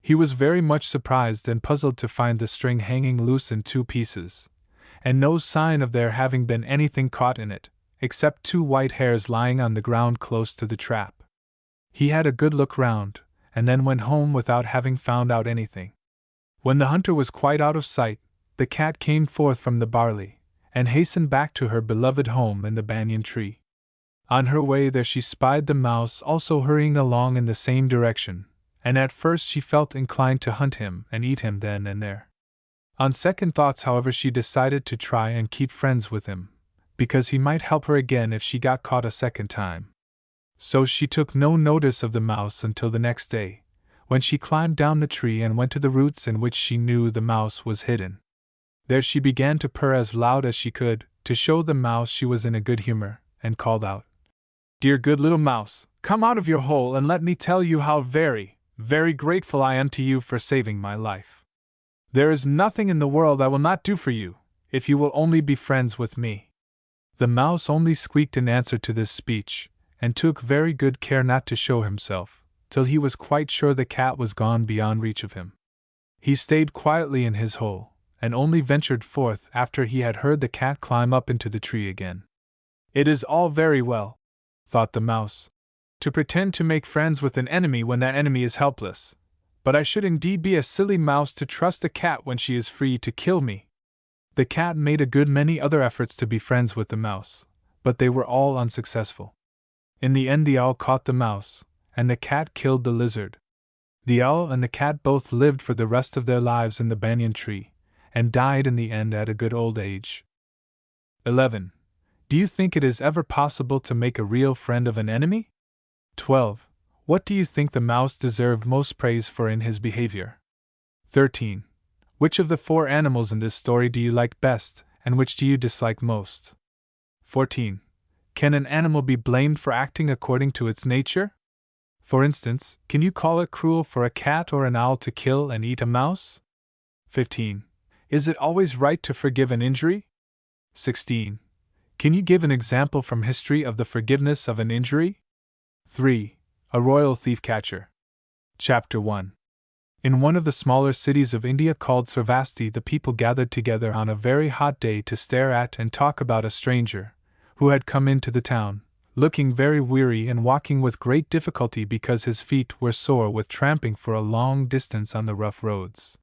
He was very much surprised and puzzled to find the string hanging loose in 2 pieces, and no sign of there having been anything caught in it, except 2 white hairs lying on the ground close to the trap. He had a good look round, and then went home without having found out anything. When the hunter was quite out of sight, the cat came forth from the barley, and hastened back to her beloved home in the banyan tree. On her way there she spied the mouse also hurrying along in the same direction, and at first she felt inclined to hunt him and eat him then and there. On second thoughts, however, she decided to try and keep friends with him, because he might help her again if she got caught a second time. So she took no notice of the mouse until the next day, when she climbed down the tree and went to the roots in which she knew the mouse was hidden. There she began to purr as loud as she could, to show the mouse she was in a good humor, and called out, "Dear good little mouse, come out of your hole and let me tell you how very, very grateful I am to you for saving my life. There is nothing in the world I will not do for you, if you will only be friends with me." The mouse only squeaked in answer to this speech, and took very good care not to show himself, till he was quite sure the cat was gone beyond reach of him. He stayed quietly in his hole, and only ventured forth after he had heard the cat climb up into the tree again. It is all very well, thought the mouse, to pretend to make friends with an enemy when that enemy is helpless, but I should indeed be a silly mouse to trust a cat when she is free to kill me. The cat made a good many other efforts to be friends with the mouse, but they were all unsuccessful. In the end the owl caught the mouse, and the cat killed the lizard. The owl and the cat both lived for the rest of their lives in the banyan tree, and died in the end at a good old age. 11. Do you think it is ever possible to make a real friend of an enemy? 12. What do you think the mouse deserved most praise for in his behavior? 13. Which of the 4 animals in this story do you like best, and which do you dislike most? 14. Can an animal be blamed for acting according to its nature? For instance, can you call it cruel for a cat or an owl to kill and eat a mouse? 15. Is it always right to forgive an injury? 16. Can you give an example from history of the forgiveness of an injury? 3. A royal thief catcher. Chapter 1. In one of the smaller cities of India called Sarvasti, the people gathered together on a very hot day to stare at and talk about a stranger, who had come into the town, looking very weary and walking with great difficulty because his feet were sore with tramping for a long distance on the rough roads.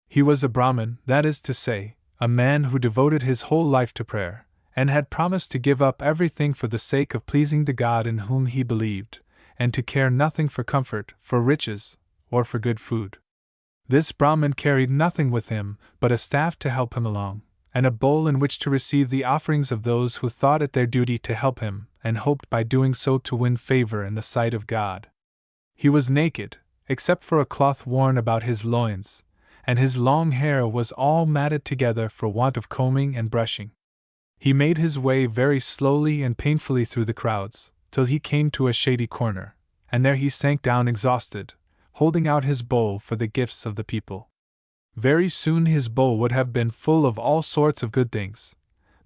He was a Brahmin, that is to say, a man who devoted his whole life to prayer, and had promised to give up everything for the sake of pleasing the God in whom he believed, and to care nothing for comfort, for riches, or for good food. This Brahmin carried nothing with him but a staff to help him along, and a bowl in which to receive the offerings of those who thought it their duty to help him, and hoped by doing so to win favor in the sight of God. He was naked, except for a cloth worn about his loins, and his long hair was all matted together for want of combing and brushing. He made his way very slowly and painfully through the crowds, till he came to a shady corner, and there he sank down exhausted, holding out his bowl for the gifts of the people. Very soon his bowl would have been full of all sorts of good things,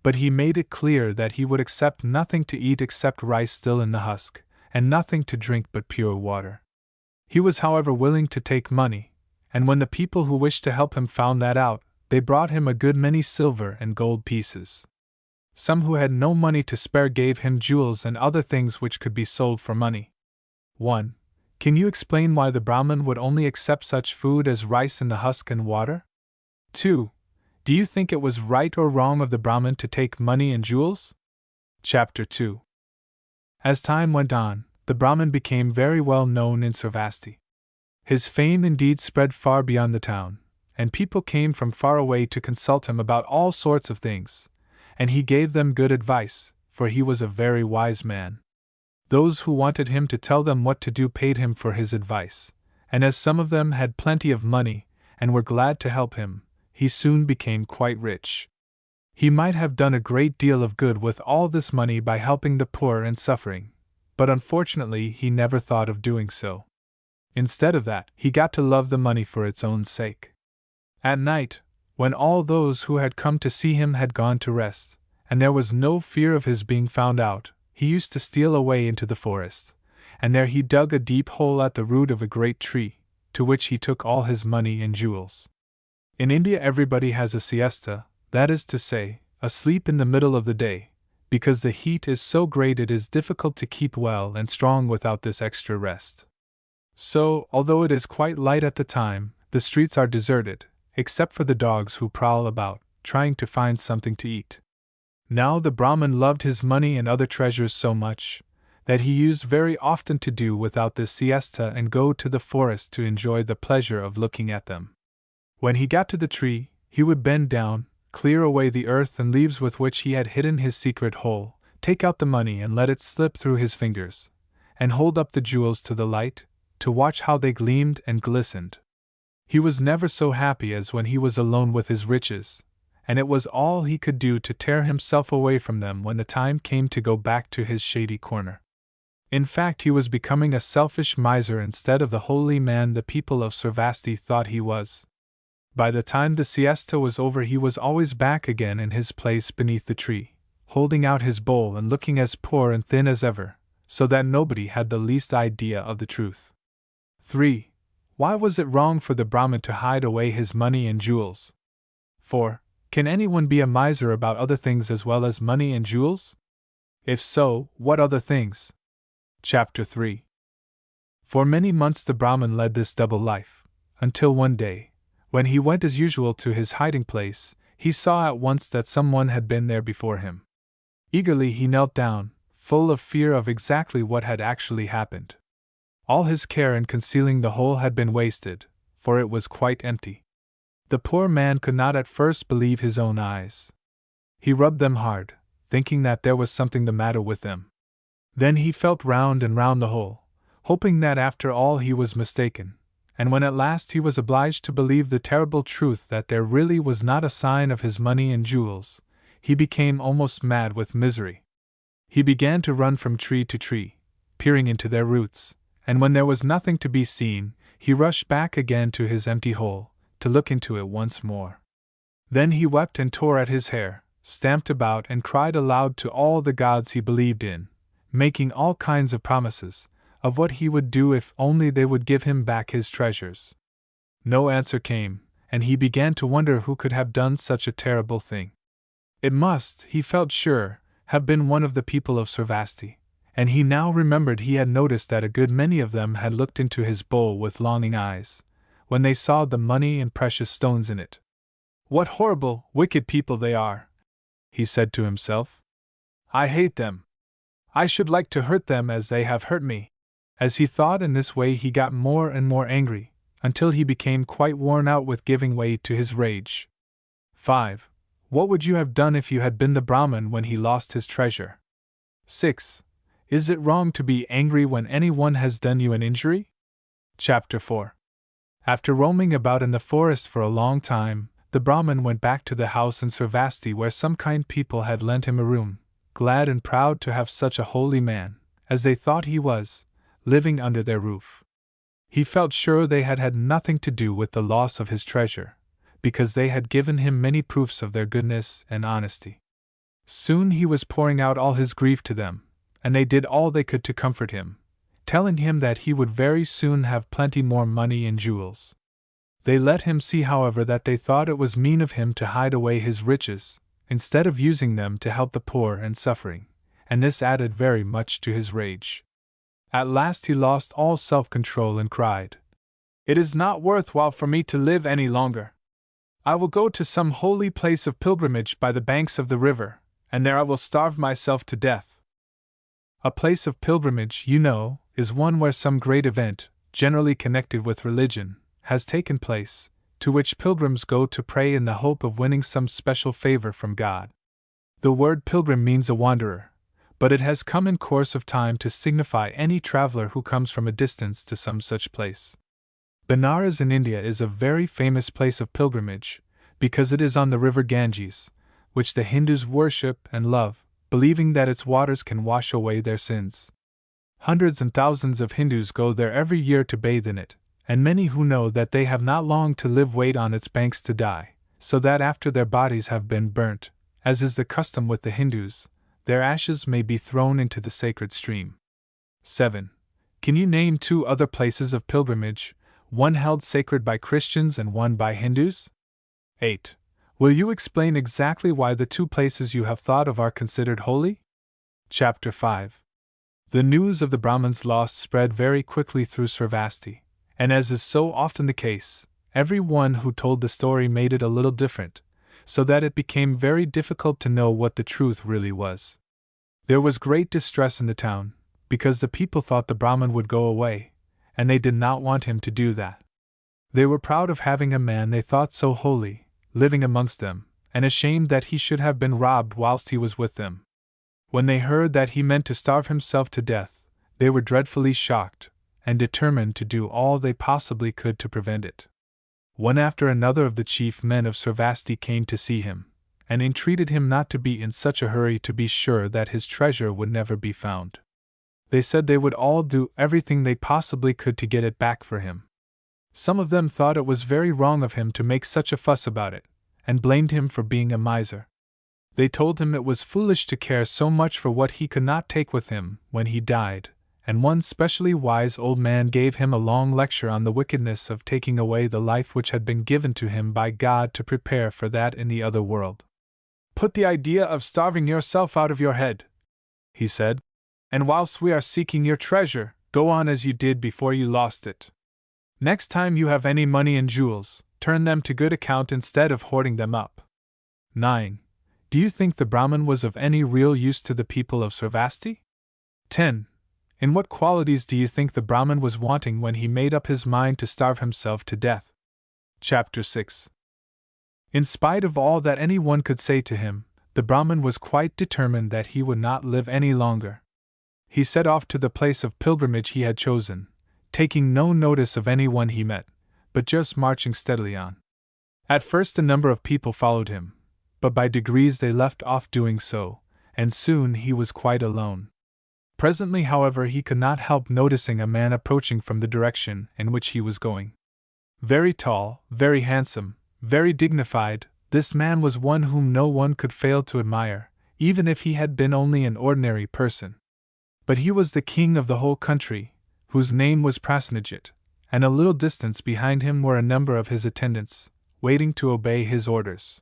but he made it clear that he would accept nothing to eat except rice still in the husk, and nothing to drink but pure water. He was, however, willing to take money, and when the people who wished to help him found that out, they brought him a good many silver and gold pieces. Some who had no money to spare gave him jewels and other things which could be sold for money. 1. Can you explain why the Brahmin would only accept such food as rice in the husk and water? 2. Do you think it was right or wrong of the Brahmin to take money and jewels? Chapter 2. As time went on, the Brahmin became very well known in Sarvasti. His fame indeed spread far beyond the town, and people came from far away to consult him about all sorts of things, and he gave them good advice, for he was a very wise man. Those who wanted him to tell them what to do paid him for his advice, and as some of them had plenty of money, and were glad to help him, he soon became quite rich. He might have done a great deal of good with all this money by helping the poor and suffering, but unfortunately he never thought of doing so. Instead of that, he got to love the money for its own sake. At night, when all those who had come to see him had gone to rest, and there was no fear of his being found out, he used to steal away into the forest, and there he dug a deep hole at the root of a great tree, to which he took all his money and jewels. In India everybody has a siesta, that is to say, a sleep in the middle of the day, because the heat is so great it is difficult to keep well and strong without this extra rest. So, although it is quite light at the time, the streets are deserted, except for the dogs who prowl about, trying to find something to eat. Now the Brahmin loved his money and other treasures so much, that he used very often to do without this siesta and go to the forest to enjoy the pleasure of looking at them. When he got to the tree, he would bend down, clear away the earth and leaves with which he had hidden his secret hole, take out the money and let it slip through his fingers, and hold up the jewels to the light, to watch how they gleamed and glistened. He was never so happy as when he was alone with his riches, and it was all he could do to tear himself away from them when the time came to go back to his shady corner. In fact, he was becoming a selfish miser instead of the holy man the people of Sarvasti thought he was. By the time the siesta was over, he was always back again in his place beneath the tree, holding out his bowl and looking as poor and thin as ever, so that nobody had the least idea of the truth. 3. Why was it wrong for the Brahmin to hide away his money and jewels? For, can anyone be a miser about other things as well as money and jewels? If so, what other things? Chapter 3. For many months the Brahmin led this double life, until one day, when he went as usual to his hiding place, he saw at once that someone had been there before him. Eagerly he knelt down, full of fear of exactly what had actually happened. All his care in concealing the hole had been wasted, for it was quite empty. The poor man could not at first believe his own eyes. He rubbed them hard, thinking that there was something the matter with them. Then he felt round and round the hole, hoping that after all he was mistaken, and when at last he was obliged to believe the terrible truth that there really was not a sign of his money and jewels, he became almost mad with misery. He began to run from tree to tree, peering into their roots, and when there was nothing to be seen, he rushed back again to his empty hole, to look into it once more. Then he wept and tore at his hair, stamped about and cried aloud to all the gods he believed in, making all kinds of promises, of what he would do if only they would give him back his treasures. No answer came, and he began to wonder who could have done such a terrible thing. It must, he felt sure, have been one of the people of Sarvasti, and he now remembered he had noticed that a good many of them had looked into his bowl with longing eyes, when they saw the money and precious stones in it. What horrible, wicked people they are, he said to himself. I hate them. I should like to hurt them as they have hurt me. As he thought in this way he got more and more angry, until he became quite worn out with giving way to his rage. 5. What would you have done if you had been the Brahmin when he lost his treasure? 6. Is it wrong to be angry when anyone has done you an injury? Chapter 4. After roaming about in the forest for a long time, the Brahmin went back to the house in Sarvasti where some kind people had lent him a room, glad and proud to have such a holy man, as they thought he was, living under their roof. He felt sure they had had nothing to do with the loss of his treasure, because they had given him many proofs of their goodness and honesty. Soon he was pouring out all his grief to them, and they did all they could to comfort him, telling him that he would very soon have plenty more money and jewels. They let him see, however, that they thought it was mean of him to hide away his riches, instead of using them to help the poor and suffering, and this added very much to his rage. At last he lost all self-control and cried, "It is not worthwhile for me to live any longer. I will go to some holy place of pilgrimage by the banks of the river, and there I will starve myself to death." A place of pilgrimage, you know, is one where some great event, generally connected with religion, has taken place, to which pilgrims go to pray in the hope of winning some special favor from God. The word pilgrim means a wanderer, but it has come in course of time to signify any traveler who comes from a distance to some such place. Benares in India is a very famous place of pilgrimage, because it is on the river Ganges, which the Hindus worship and love, believing that its waters can wash away their sins. Hundreds and thousands of Hindus go there every year to bathe in it, and many who know that they have not long to live wait on its banks to die, so that after their bodies have been burnt, as is the custom with the Hindus, their ashes may be thrown into the sacred stream. 7. Can you name 2 other places of pilgrimage, one held sacred by Christians and one by Hindus? 8. Will you explain exactly why the 2 places you have thought of are considered holy? Chapter 5. The news of the Brahmin's loss spread very quickly through Sarvasti, and as is so often the case, every one who told the story made it a little different, so that it became very difficult to know what the truth really was. There was great distress in the town, because the people thought the Brahmin would go away, and they did not want him to do that. They were proud of having a man they thought so holy living amongst them, and ashamed that he should have been robbed whilst he was with them. When they heard that he meant to starve himself to death, they were dreadfully shocked, and determined to do all they possibly could to prevent it. One after another of the chief men of Sarvasti came to see him, and entreated him not to be in such a hurry to be sure that his treasure would never be found. They said they would all do everything they possibly could to get it back for him. Some of them thought it was very wrong of him to make such a fuss about it, and blamed him for being a miser. They told him it was foolish to care so much for what he could not take with him when he died, and one specially wise old man gave him a long lecture on the wickedness of taking away the life which had been given to him by God to prepare for that in the other world. "Put the idea of starving yourself out of your head," he said, "and whilst we are seeking your treasure, go on as you did before you lost it. Next time you have any money and jewels, turn them to good account instead of hoarding them up." 9. Do you think the Brahmin was of any real use to the people of Sarvasti? 10. In what qualities do you think the Brahmin was wanting when he made up his mind to starve himself to death? Chapter 6. In spite of all that anyone could say to him, the Brahmin was quite determined that he would not live any longer. He set off to the place of pilgrimage he had chosen, taking no notice of anyone he met, but just marching steadily on. At first a number of people followed him, but by degrees they left off doing so, and soon he was quite alone. Presently, however, he could not help noticing a man approaching from the direction in which he was going. Very tall, very handsome, very dignified, this man was one whom no one could fail to admire, even if he had been only an ordinary person. But he was the king of the whole country, whose name was Prasnajit, and a little distance behind him were a number of his attendants, waiting to obey his orders.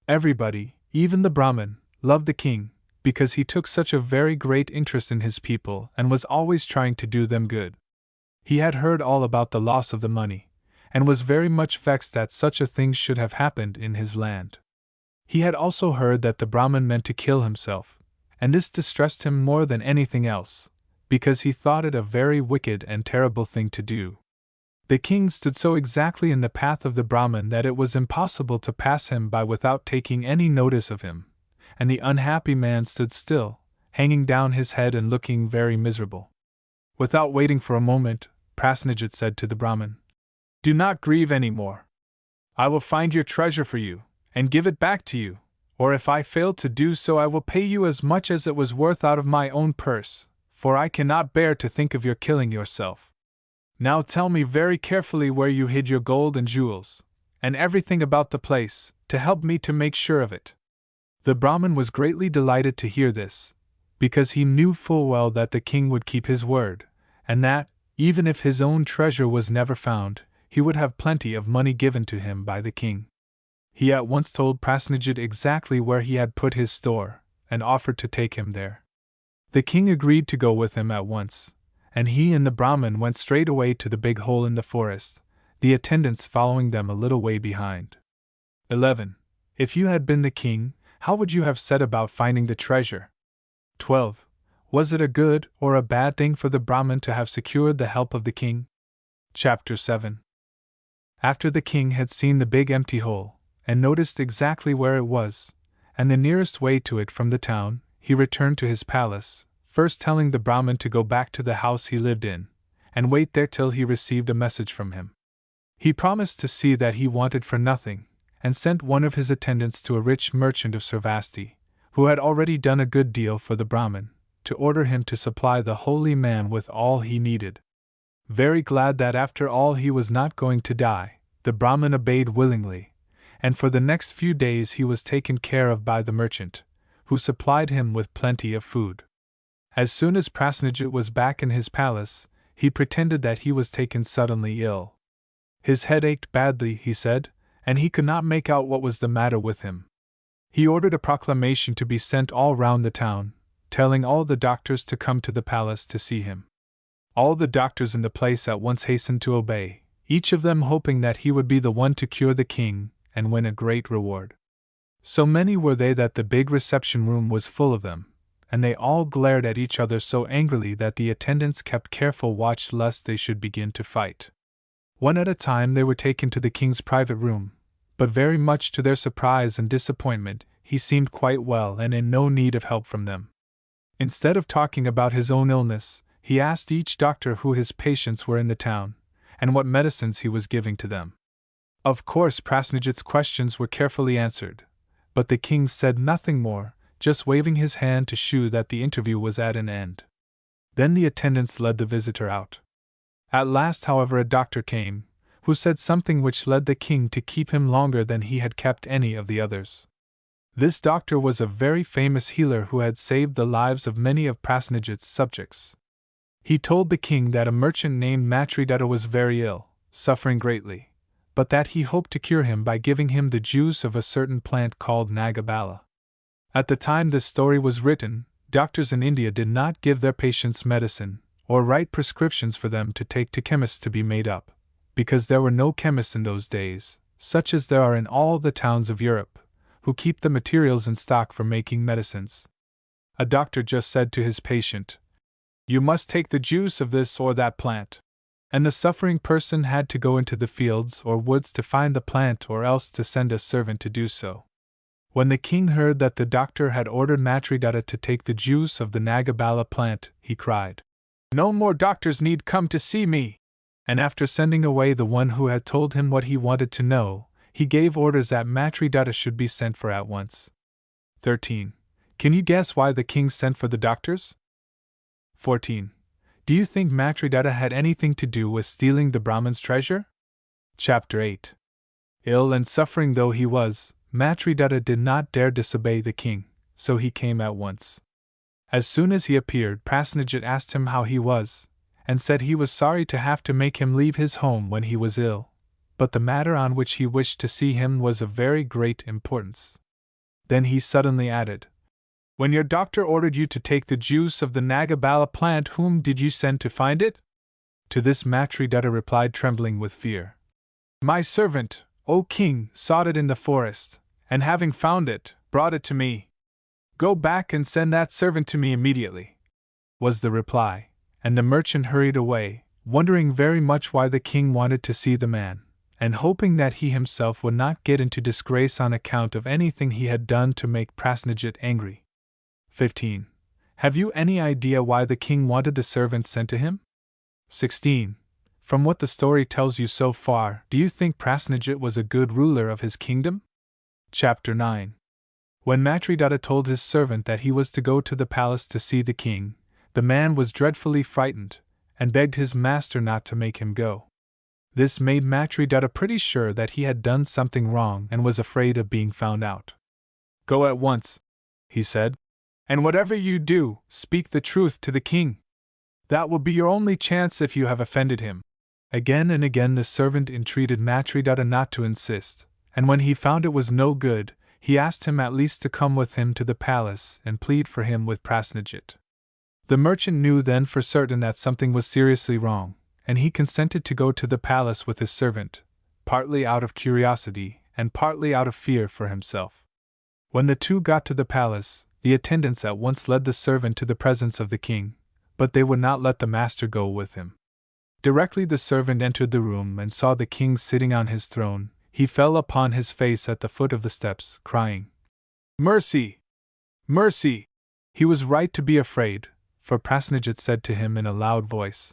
Everybody, even the Brahmin, loved the king, because he took such a very great interest in his people and was always trying to do them good. He had heard all about the loss of the money, and was very much vexed that such a thing should have happened in his land. He had also heard that the Brahmin meant to kill himself, and this distressed him more than anything else, because he thought it a very wicked and terrible thing to do. The king stood so exactly in the path of the Brahmin that it was impossible to pass him by without taking any notice of him, and the unhappy man stood still, hanging down his head and looking very miserable. Without waiting for a moment, Prasnajit said to the Brahmin, "Do not grieve any more. I will find your treasure for you, and give it back to you, or if I fail to do so I will pay you as much as it was worth out of my own purse, for I cannot bear to think of your killing yourself. Now tell me very carefully where you hid your gold and jewels, and everything about the place, to help me to make sure of it." The Brahmin was greatly delighted to hear this, because he knew full well that the king would keep his word, and that, even if his own treasure was never found, he would have plenty of money given to him by the king. He at once told Prasnajit exactly where he had put his store, and offered to take him there. The king agreed to go with him at once, and he and the Brahmin went straight away to the big hole in the forest, the attendants following them a little way behind. 11. If you had been the king, how would you have set about finding the treasure? 12. Was it a good or a bad thing for the Brahmin to have secured the help of the king? Chapter 7. After the king had seen the big empty hole, and noticed exactly where it was, and the nearest way to it from the town, he returned to his palace, first telling the Brahmin to go back to the house he lived in, and wait there till he received a message from him. He promised to see that he wanted for nothing, and sent one of his attendants to a rich merchant of Sarvasti, who had already done a good deal for the Brahmin, to order him to supply the holy man with all he needed. Very glad that after all he was not going to die, the Brahmin obeyed willingly, and for the next few days he was taken care of by the merchant, who supplied him with plenty of food. As soon as Prasnajit was back in his palace, he pretended that he was taken suddenly ill. His head ached badly, he said, and he could not make out what was the matter with him. He ordered a proclamation to be sent all round the town, telling all the doctors to come to the palace to see him. All the doctors in the place at once hastened to obey, each of them hoping that he would be the one to cure the king and win a great reward. So many were they that the big reception room was full of them, and they all glared at each other so angrily that the attendants kept careful watch lest they should begin to fight. One at a time they were taken to the king's private room, but very much to their surprise and disappointment, he seemed quite well and in no need of help from them. Instead of talking about his own illness, he asked each doctor who his patients were in the town, and what medicines he was giving to them. Of course Prasnajit's questions were carefully answered, but the king said nothing more, just waving his hand to shew that the interview was at an end. Then the attendants led the visitor out. At last, however, a doctor came, who said something which led the king to keep him longer than he had kept any of the others. This doctor was a very famous healer who had saved the lives of many of Prasnajit's subjects. He told the king that a merchant named Matridatta was very ill, suffering greatly, but that he hoped to cure him by giving him the juice of a certain plant called Nagabala. At the time this story was written, doctors in India did not give their patients medicine, or write prescriptions for them to take to chemists to be made up, because there were no chemists in those days, such as there are in all the towns of Europe, who keep the materials in stock for making medicines. A doctor just said to his patient, "You must take the juice of this or that plant," and the suffering person had to go into the fields or woods to find the plant or else to send a servant to do so. When the king heard that the doctor had ordered Matridatta to take the juice of the Nagabala plant, he cried, "No more doctors need come to see me!" And after sending away the one who had told him what he wanted to know, he gave orders that Matridatta should be sent for at once. 13. Can you guess why the king sent for the doctors? 14. Do you think Matridatta had anything to do with stealing the Brahman's treasure? Chapter 8. Ill and suffering though he was, Matridatta did not dare disobey the king, so he came at once. As soon as he appeared, Prasnajit asked him how he was, and said he was sorry to have to make him leave his home when he was ill, but the matter on which he wished to see him was of very great importance. Then he suddenly added, "When your doctor ordered you to take the juice of the Nagabala plant, whom did you send to find it?" To this Matridatta replied, trembling with fear, "My servant, O king, sought it in the forest, and having found it, brought it to me." "Go back and send that servant to me immediately," was the reply, and the merchant hurried away, wondering very much why the king wanted to see the man, and hoping that he himself would not get into disgrace on account of anything he had done to make Prasnajit angry. 15. Have you any idea why the king wanted the servant sent to him? 16. From what the story tells you so far, do you think Prasnajit was a good ruler of his kingdom? Chapter 9. When Matridatta told his servant that he was to go to the palace to see the king, the man was dreadfully frightened, and begged his master not to make him go. This made Matridatta pretty sure that he had done something wrong and was afraid of being found out. "Go at once," he said, "and whatever you do, speak the truth to the king. That will be your only chance if you have offended him." Again and again the servant entreated Matridatta not to insist, and when he found it was no good, he asked him at least to come with him to the palace and plead for him with Prasnajit. The merchant knew then for certain that something was seriously wrong, and he consented to go to the palace with his servant, partly out of curiosity and partly out of fear for himself. When the two got to the palace, the attendants at once led the servant to the presence of the king, but they would not let the master go with him. Directly the servant entered the room and saw the king sitting on his throne, he fell upon his face at the foot of the steps, crying, "Mercy! Mercy!" He was right to be afraid, for Prasnajit said to him in a loud voice,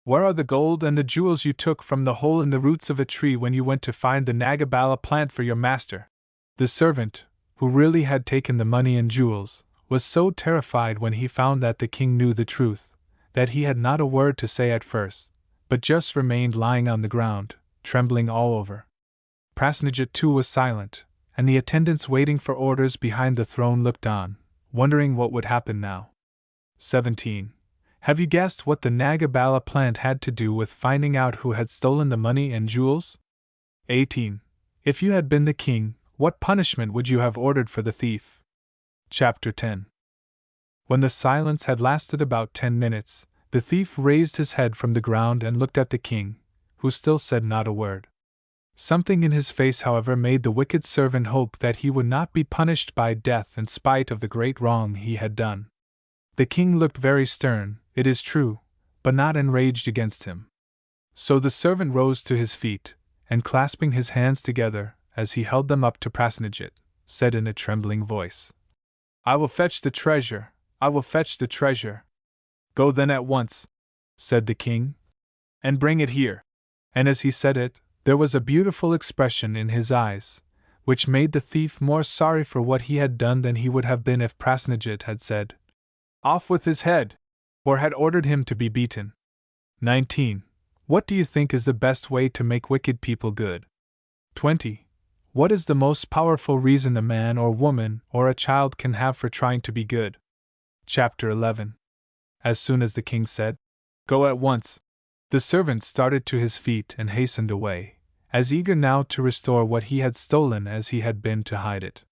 "Where are the gold and the jewels you took from the hole in the roots of a tree when you went to find the Nagabala plant for your master?" The servant, who really had taken the money and jewels, was so terrified when he found that the king knew the truth, that he had not a word to say at first, but just remained lying on the ground, trembling all over. Prasnajit too was silent, and the attendants waiting for orders behind the throne looked on, wondering what would happen now. 17. Have you guessed what the Nagabala plant had to do with finding out who had stolen the money and jewels? 18. If you had been the king, what punishment would you have ordered for the thief? Chapter 10. When the silence had lasted about 10 minutes, the thief raised his head from the ground and looked at the king, who still said not a word. Something in his face, however, made the wicked servant hope that he would not be punished by death in spite of the great wrong he had done. The king looked very stern, it is true, but not enraged against him. So the servant rose to his feet, and clasping his hands together, as he held them up to Prasnajit, said in a trembling voice, "I will fetch the treasure, I will fetch the treasure." "Go then at once," said the king, "and bring it here." And as he said it, there was a beautiful expression in his eyes, which made the thief more sorry for what he had done than he would have been if Prasnajit had said, "Off with his head," or had ordered him to be beaten. 19. What do you think is the best way to make wicked people good? 20. What is the most powerful reason a man or woman or a child can have for trying to be good? Chapter 11. As soon as the king said, Go at once. The servant started to his feet and hastened away, as eager now to restore what he had stolen as he had been to hide it.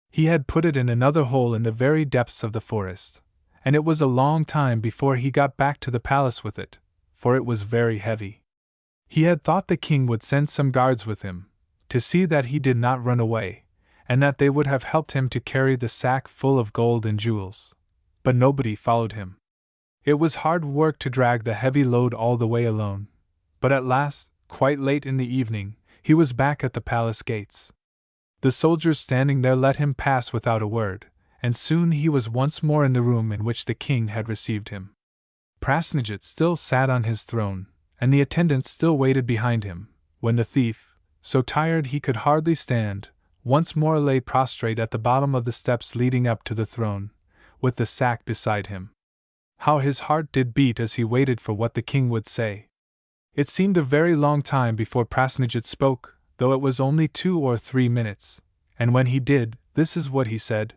He had put it in another hole in the very depths of the forest, and it was a long time before he got back to the palace with it, for it was very heavy. He had thought the king would send some guards with him, to see that he did not run away, and that they would have helped him to carry the sack full of gold and jewels. But nobody followed him. It was hard work to drag the heavy load all the way alone, but at last, quite late in the evening, he was back at the palace gates. The soldiers standing there let him pass without a word, and soon he was once more in the room in which the king had received him. Prasnajit still sat on his throne, and the attendants still waited behind him, when the thief, so tired he could hardly stand, once more lay prostrate at the bottom of the steps leading up to the throne, with the sack beside him. How his heart did beat as he waited for what the king would say. It seemed a very long time before Prasnajit spoke, though it was only 2 or 3 minutes, and when he did, this is what he said: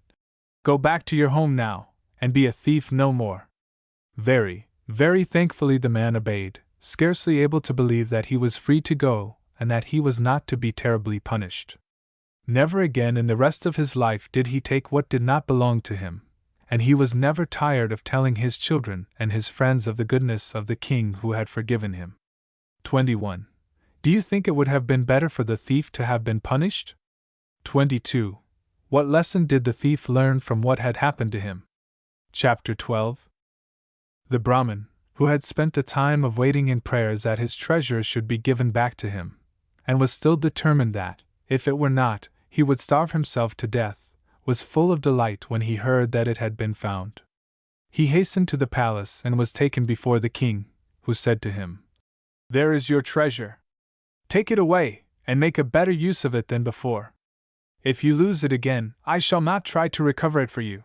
"Go back to your home now, and be a thief no more." Very, very thankfully the man obeyed, scarcely able to believe that he was free to go, and that he was not to be terribly punished. Never again in the rest of his life did he take what did not belong to him, and he was never tired of telling his children and his friends of the goodness of the king who had forgiven him. 21. Do you think it would have been better for the thief to have been punished? 22. What lesson did the thief learn from what had happened to him? Chapter 12. The Brahmin, who had spent the time of waiting in prayers that his treasure should be given back to him, and was still determined that, if it were not, he would starve himself to death, was full of delight when he heard that it had been found. He hastened to the palace and was taken before the king, who said to him, "There is your treasure. Take it away, and make a better use of it than before. If you lose it again, I shall not try to recover it for you."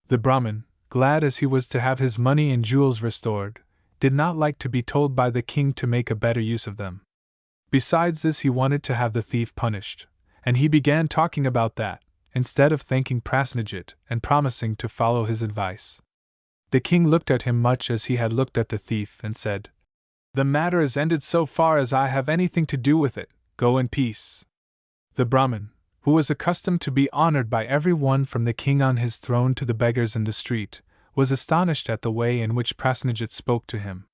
The Brahmin, glad as he was to have his money and jewels restored, did not like to be told by the king to make a better use of them. Besides this, he wanted to have the thief punished, and he began talking about that, instead of thanking Prasnajit and promising to follow his advice. The king looked at him much as he had looked at the thief and said, "The matter is ended so far as I have anything to do with it. Go in peace." The Brahmin, who was accustomed to be honored by every one from the king on his throne to the beggars in the street, was astonished at the way in which Prasnajit spoke to him.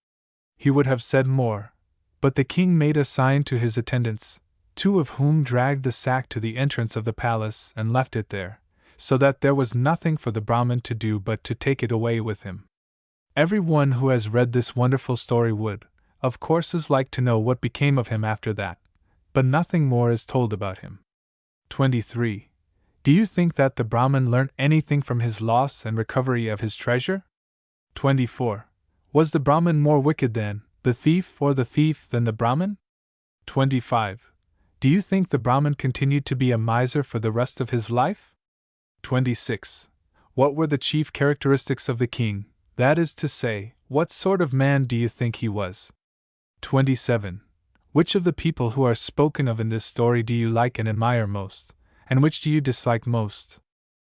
He would have said more, but the king made a sign to his attendants, 2 of whom dragged the sack to the entrance of the palace and left it there, so that there was nothing for the Brahmin to do but to take it away with him. Every one who has read this wonderful story would, of course, like to know what became of him after that, but nothing more is told about him. 23. Do you think that the Brahmin learnt anything from his loss and recovery of his treasure? 24. Was the Brahmin more wicked than the thief, or the thief than the Brahmin? 25. Do you think the Brahmin continued to be a miser for the rest of his life? 26. What were the chief characteristics of the king, that is to say, what sort of man do you think he was? 27. Which of the people who are spoken of in this story do you like and admire most, and which do you dislike most?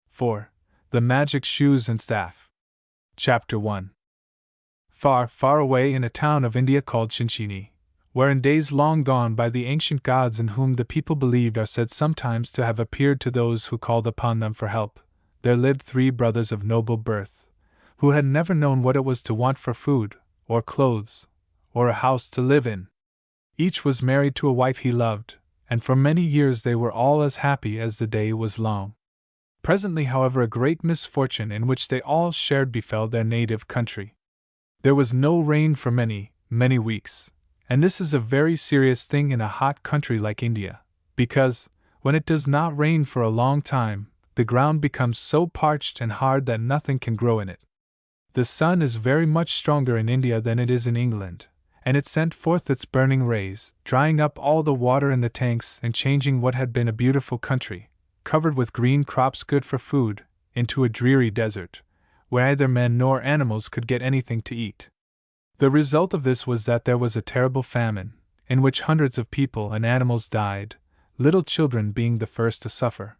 4. The magic shoes and staff. Chapter 1. Far, far away in a town of India called Chinchini, where in days long gone by the ancient gods in whom the people believed are said sometimes to have appeared to those who called upon them for help, there lived 3 brothers of noble birth, who had never known what it was to want for food, or clothes, or a house to live in. Each was married to a wife he loved, and for many years they were all as happy as the day was long. Presently, however, a great misfortune in which they all shared befell their native country. There was no rain for many, many weeks, and this is a very serious thing in a hot country like India, because, when it does not rain for a long time, the ground becomes so parched and hard that nothing can grow in it. The sun is very much stronger in India than it is in England, and it sent forth its burning rays, drying up all the water in the tanks and changing what had been a beautiful country, covered with green crops good for food, into a dreary desert, where neither men nor animals could get anything to eat. The result of this was that there was a terrible famine, in which hundreds of people and animals died, little children being the first to suffer.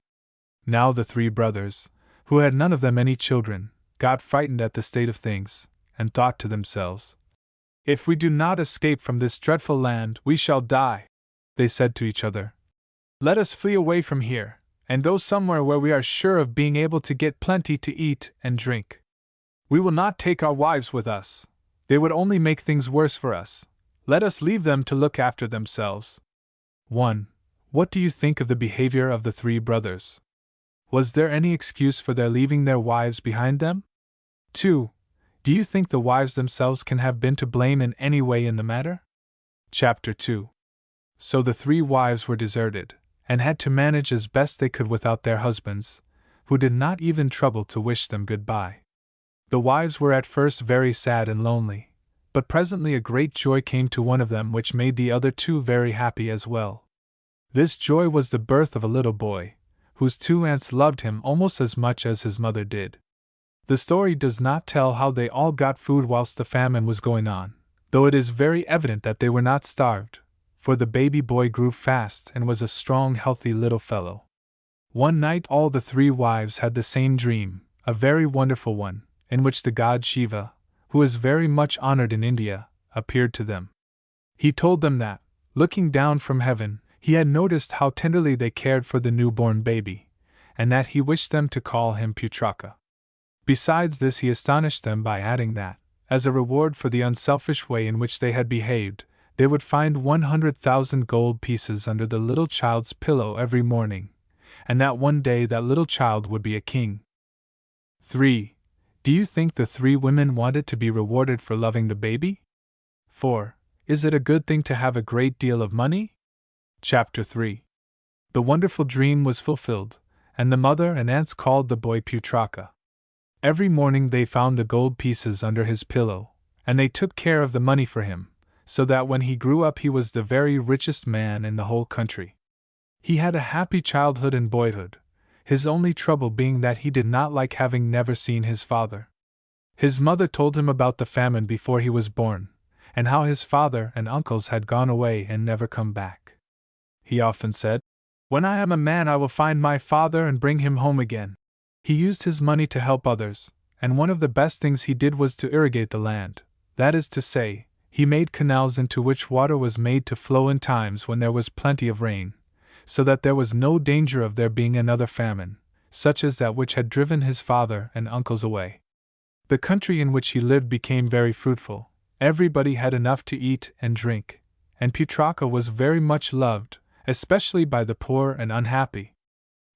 Now the 3 brothers, who had none of them any children, got frightened at the state of things, and thought to themselves, "If we do not escape from this dreadful land, we shall die," they said to each other. "Let us flee away from here, and go somewhere where we are sure of being able to get plenty to eat and drink. We will not take our wives with us. They would only make things worse for us. Let us leave them to look after themselves." 1. What do you think of the behavior of the three brothers? Was there any excuse for their leaving their wives behind them? 2. Do you think the wives themselves can have been to blame in any way in the matter? Chapter 2. So the three wives were deserted, and had to manage as best they could without their husbands, who did not even trouble to wish them goodbye. The wives were at first very sad and lonely, but presently a great joy came to one of them which made the other two very happy as well. This joy was the birth of a little boy, whose two aunts loved him almost as much as his mother did. The story does not tell how they all got food whilst the famine was going on, though it is very evident that they were not starved, for the baby boy grew fast and was a strong, healthy little fellow. One night all the three wives had the same dream, a very wonderful one, in which the god Shiva, who is very much honored in India, appeared to them. He told them that, looking down from heaven, he had noticed how tenderly they cared for the newborn baby, and that he wished them to call him Putraka. Besides this, he astonished them by adding that, as a reward for the unselfish way in which they had behaved, they would find 100,000 gold pieces under the little child's pillow every morning, and that one day that little child would be a king. 3. Do you think the three women wanted to be rewarded for loving the baby? 4. Is it a good thing to have a great deal of money? Chapter 3. The wonderful dream was fulfilled, and the mother and aunts called the boy Putraka. Every morning they found the gold pieces under his pillow, and they took care of the money for him, so that when he grew up he was the very richest man in the whole country. He had a happy childhood and boyhood, his only trouble being that he did not like having never seen his father. His mother told him about the famine before he was born, and how his father and uncles had gone away and never come back. He often said, "When I am a man I will find my father and bring him home again." He used his money to help others, and one of the best things he did was to irrigate the land, that is to say, he made canals into which water was made to flow in times when there was plenty of rain, so that there was no danger of there being another famine, such as that which had driven his father and uncles away. The country in which he lived became very fruitful, everybody had enough to eat and drink, and Putraka was very much loved, especially by the poor and unhappy.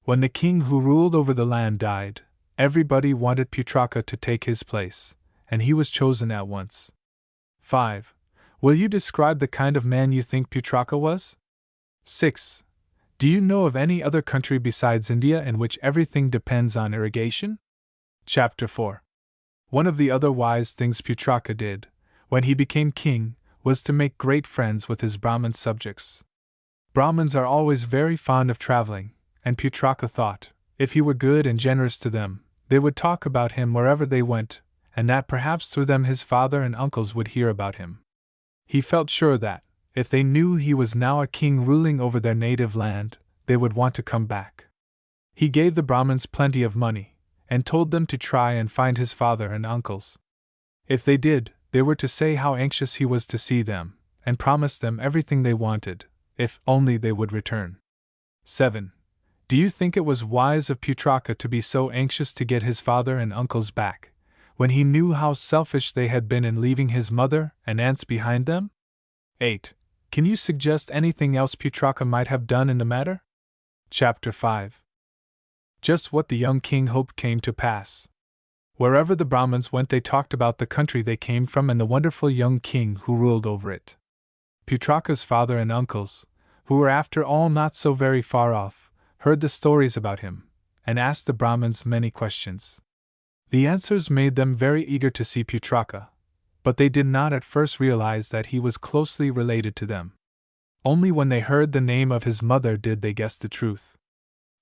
When the king who ruled over the land died, everybody wanted Putraka to take his place, and he was chosen at once. 5. Will you describe the kind of man you think Putraka was? 6. Do you know of any other country besides India in which everything depends on irrigation? Chapter 4. One of the other wise things Putraka did, when he became king, was to make great friends with his Brahmin subjects. Brahmins are always very fond of traveling, and Putraka thought, if he were good and generous to them, they would talk about him wherever they went, and that perhaps through them his father and uncles would hear about him. He felt sure that, if they knew he was now a king ruling over their native land, they would want to come back. He gave the Brahmins plenty of money, and told them to try and find his father and uncles. If they did, they were to say how anxious he was to see them, and promise them everything they wanted, if only they would return. 7. Do you think it was wise of Putraka to be so anxious to get his father and uncles back, when he knew how selfish they had been in leaving his mother and aunts behind them? 8. Can you suggest anything else Putraka might have done in the matter? Chapter 5. Just what the young king hoped came to pass. Wherever the Brahmins went they talked about the country they came from and the wonderful young king who ruled over it. Putraka's father and uncles, who were after all not so very far off, heard the stories about him, and asked the Brahmins many questions. The answers made them very eager to see Putraka, but they did not at first realize that he was closely related to them. Only when they heard the name of his mother did they guess the truth.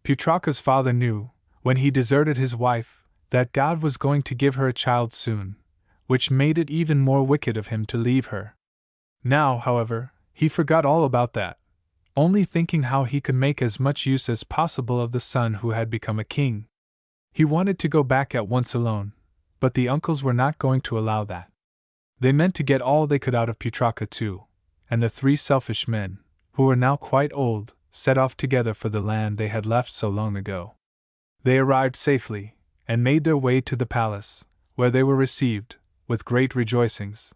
Putraka's father knew, when he deserted his wife, that God was going to give her a child soon, which made it even more wicked of him to leave her. Now, however, he forgot all about that, only thinking how he could make as much use as possible of the son who had become a king. He wanted to go back at once alone, but the uncles were not going to allow that. They meant to get all they could out of Putraka too, and the three selfish men, who were now quite old, set off together for the land they had left so long ago. They arrived safely, and made their way to the palace, where they were received with great rejoicings.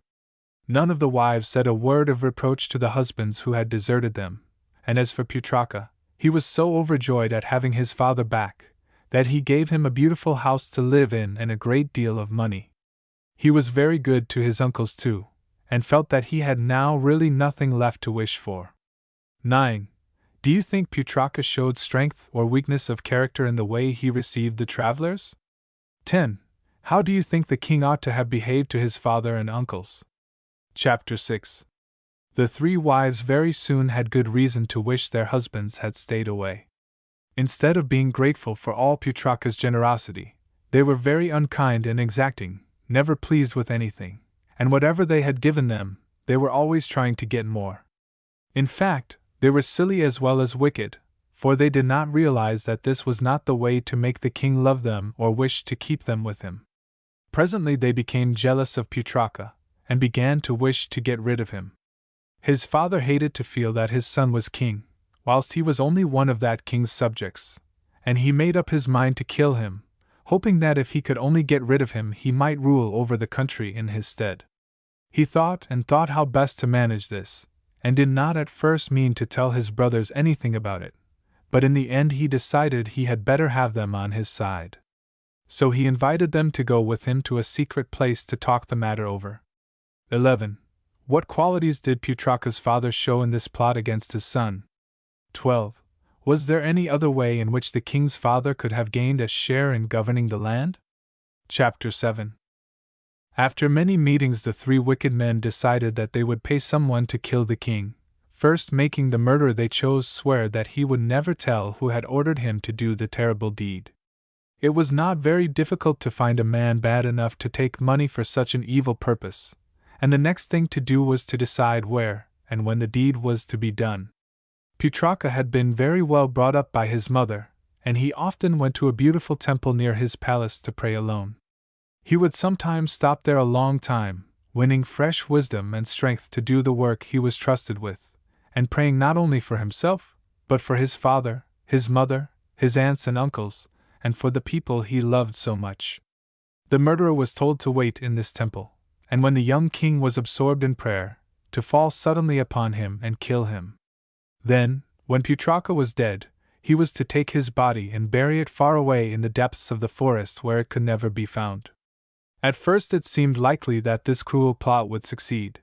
None of the wives said a word of reproach to the husbands who had deserted them, and as for Putraka, he was so overjoyed at having his father back, that he gave him a beautiful house to live in and a great deal of money. He was very good to his uncles too, and felt that he had now really nothing left to wish for. 9. Do you think Putraka showed strength or weakness of character in the way he received the travelers? 10. How do you think the king ought to have behaved to his father and uncles? Chapter 6. The three wives very soon had good reason to wish their husbands had stayed away. Instead of being grateful for all Putraka's generosity, they were very unkind and exacting, never pleased with anything, and whatever they had given them, they were always trying to get more. In fact, they were silly as well as wicked, for they did not realize that this was not the way to make the king love them or wish to keep them with him. Presently they became jealous of Putraka, and began to wish to get rid of him. His father hated to feel that his son was king, whilst he was only one of that king's subjects, and he made up his mind to kill him, hoping that if he could only get rid of him he might rule over the country in his stead. He thought and thought how best to manage this, and did not at first mean to tell his brothers anything about it, but in the end he decided he had better have them on his side. So he invited them to go with him to a secret place to talk the matter over. 11. What qualities did Putraka's father show in this plot against his son? 12. Was there any other way in which the king's father could have gained a share in governing the land? Chapter 7. After many meetings the three wicked men decided that they would pay someone to kill the king, first making the murderer they chose swear that he would never tell who had ordered him to do the terrible deed. It was not very difficult to find a man bad enough to take money for such an evil purpose, and the next thing to do was to decide where and when the deed was to be done. Putraka had been very well brought up by his mother, and he often went to a beautiful temple near his palace to pray alone. He would sometimes stop there a long time, winning fresh wisdom and strength to do the work he was trusted with, and praying not only for himself, but for his father, his mother, his aunts and uncles, and for the people he loved so much. The murderer was told to wait in this temple, and when the young king was absorbed in prayer, to fall suddenly upon him and kill him. Then, when Putraka was dead, he was to take his body and bury it far away in the depths of the forest where it could never be found. At first it seemed likely that this cruel plot would succeed.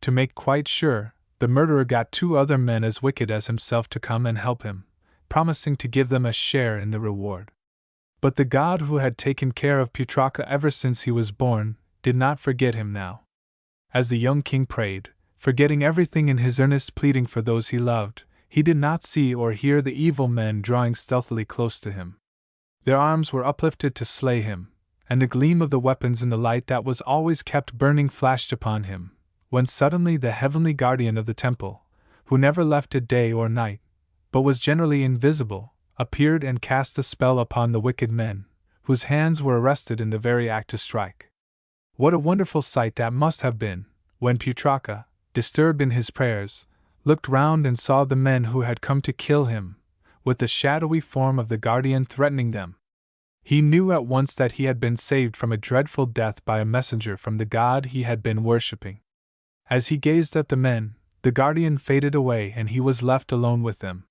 To make quite sure, the murderer got two other men as wicked as himself to come and help him, promising to give them a share in the reward. But the God who had taken care of Putraka ever since he was born did not forget him now. As the young king prayed, forgetting everything in his earnest pleading for those he loved, he did not see or hear the evil men drawing stealthily close to him. Their arms were uplifted to slay him, and the gleam of the weapons in the light that was always kept burning flashed upon him, when suddenly the heavenly guardian of the temple, who never left it day or night, but was generally invisible, appeared and cast a spell upon the wicked men, whose hands were arrested in the very act to strike. What a wonderful sight that must have been, when Putraka, disturbed in his prayers, looked round and saw the men who had come to kill him, with the shadowy form of the guardian threatening them. He knew at once that he had been saved from a dreadful death by a messenger from the god he had been worshipping. As he gazed at the men, the guardian faded away and he was left alone with them.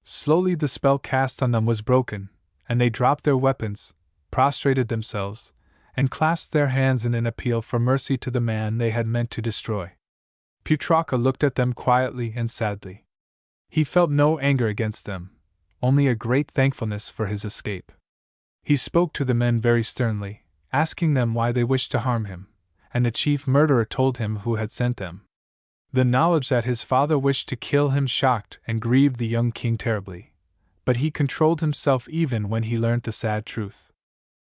Slowly the spell cast on them was broken, and they dropped their weapons, prostrated themselves, and clasped their hands in an appeal for mercy to the man they had meant to destroy. Putraka looked at them quietly and sadly. He felt no anger against them, only a great thankfulness for his escape. He spoke to the men very sternly, asking them why they wished to harm him, and the chief murderer told him who had sent them. The knowledge that his father wished to kill him shocked and grieved the young king terribly, but he controlled himself even when he learnt the sad truth.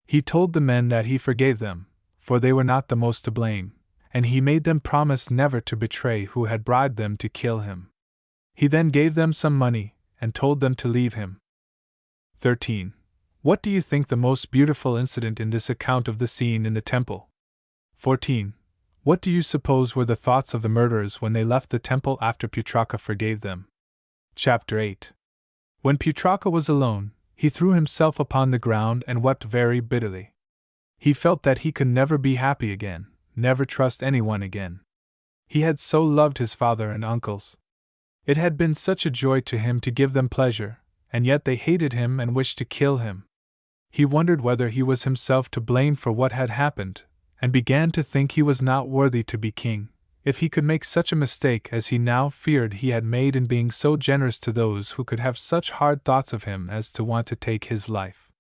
He told the men that he forgave them, for they were not the most to blame, and he made them promise never to betray who had bribed them to kill him. He then gave them some money, and told them to leave him. 13. What do you think the most beautiful incident in this account of the scene in the temple? 14. What do you suppose were the thoughts of the murderers when they left the temple after Putraka forgave them? Chapter 8. When Putraka was alone, he threw himself upon the ground and wept very bitterly. He felt that he could never be happy again, never trust anyone again. He had so loved his father and uncles. It had been such a joy to him to give them pleasure, and yet they hated him and wished to kill him. He wondered whether he was himself to blame for what had happened, and began to think he was not worthy to be king, if he could make such a mistake as he now feared he had made in being so generous to those who could have such hard thoughts of him as to want to take his life.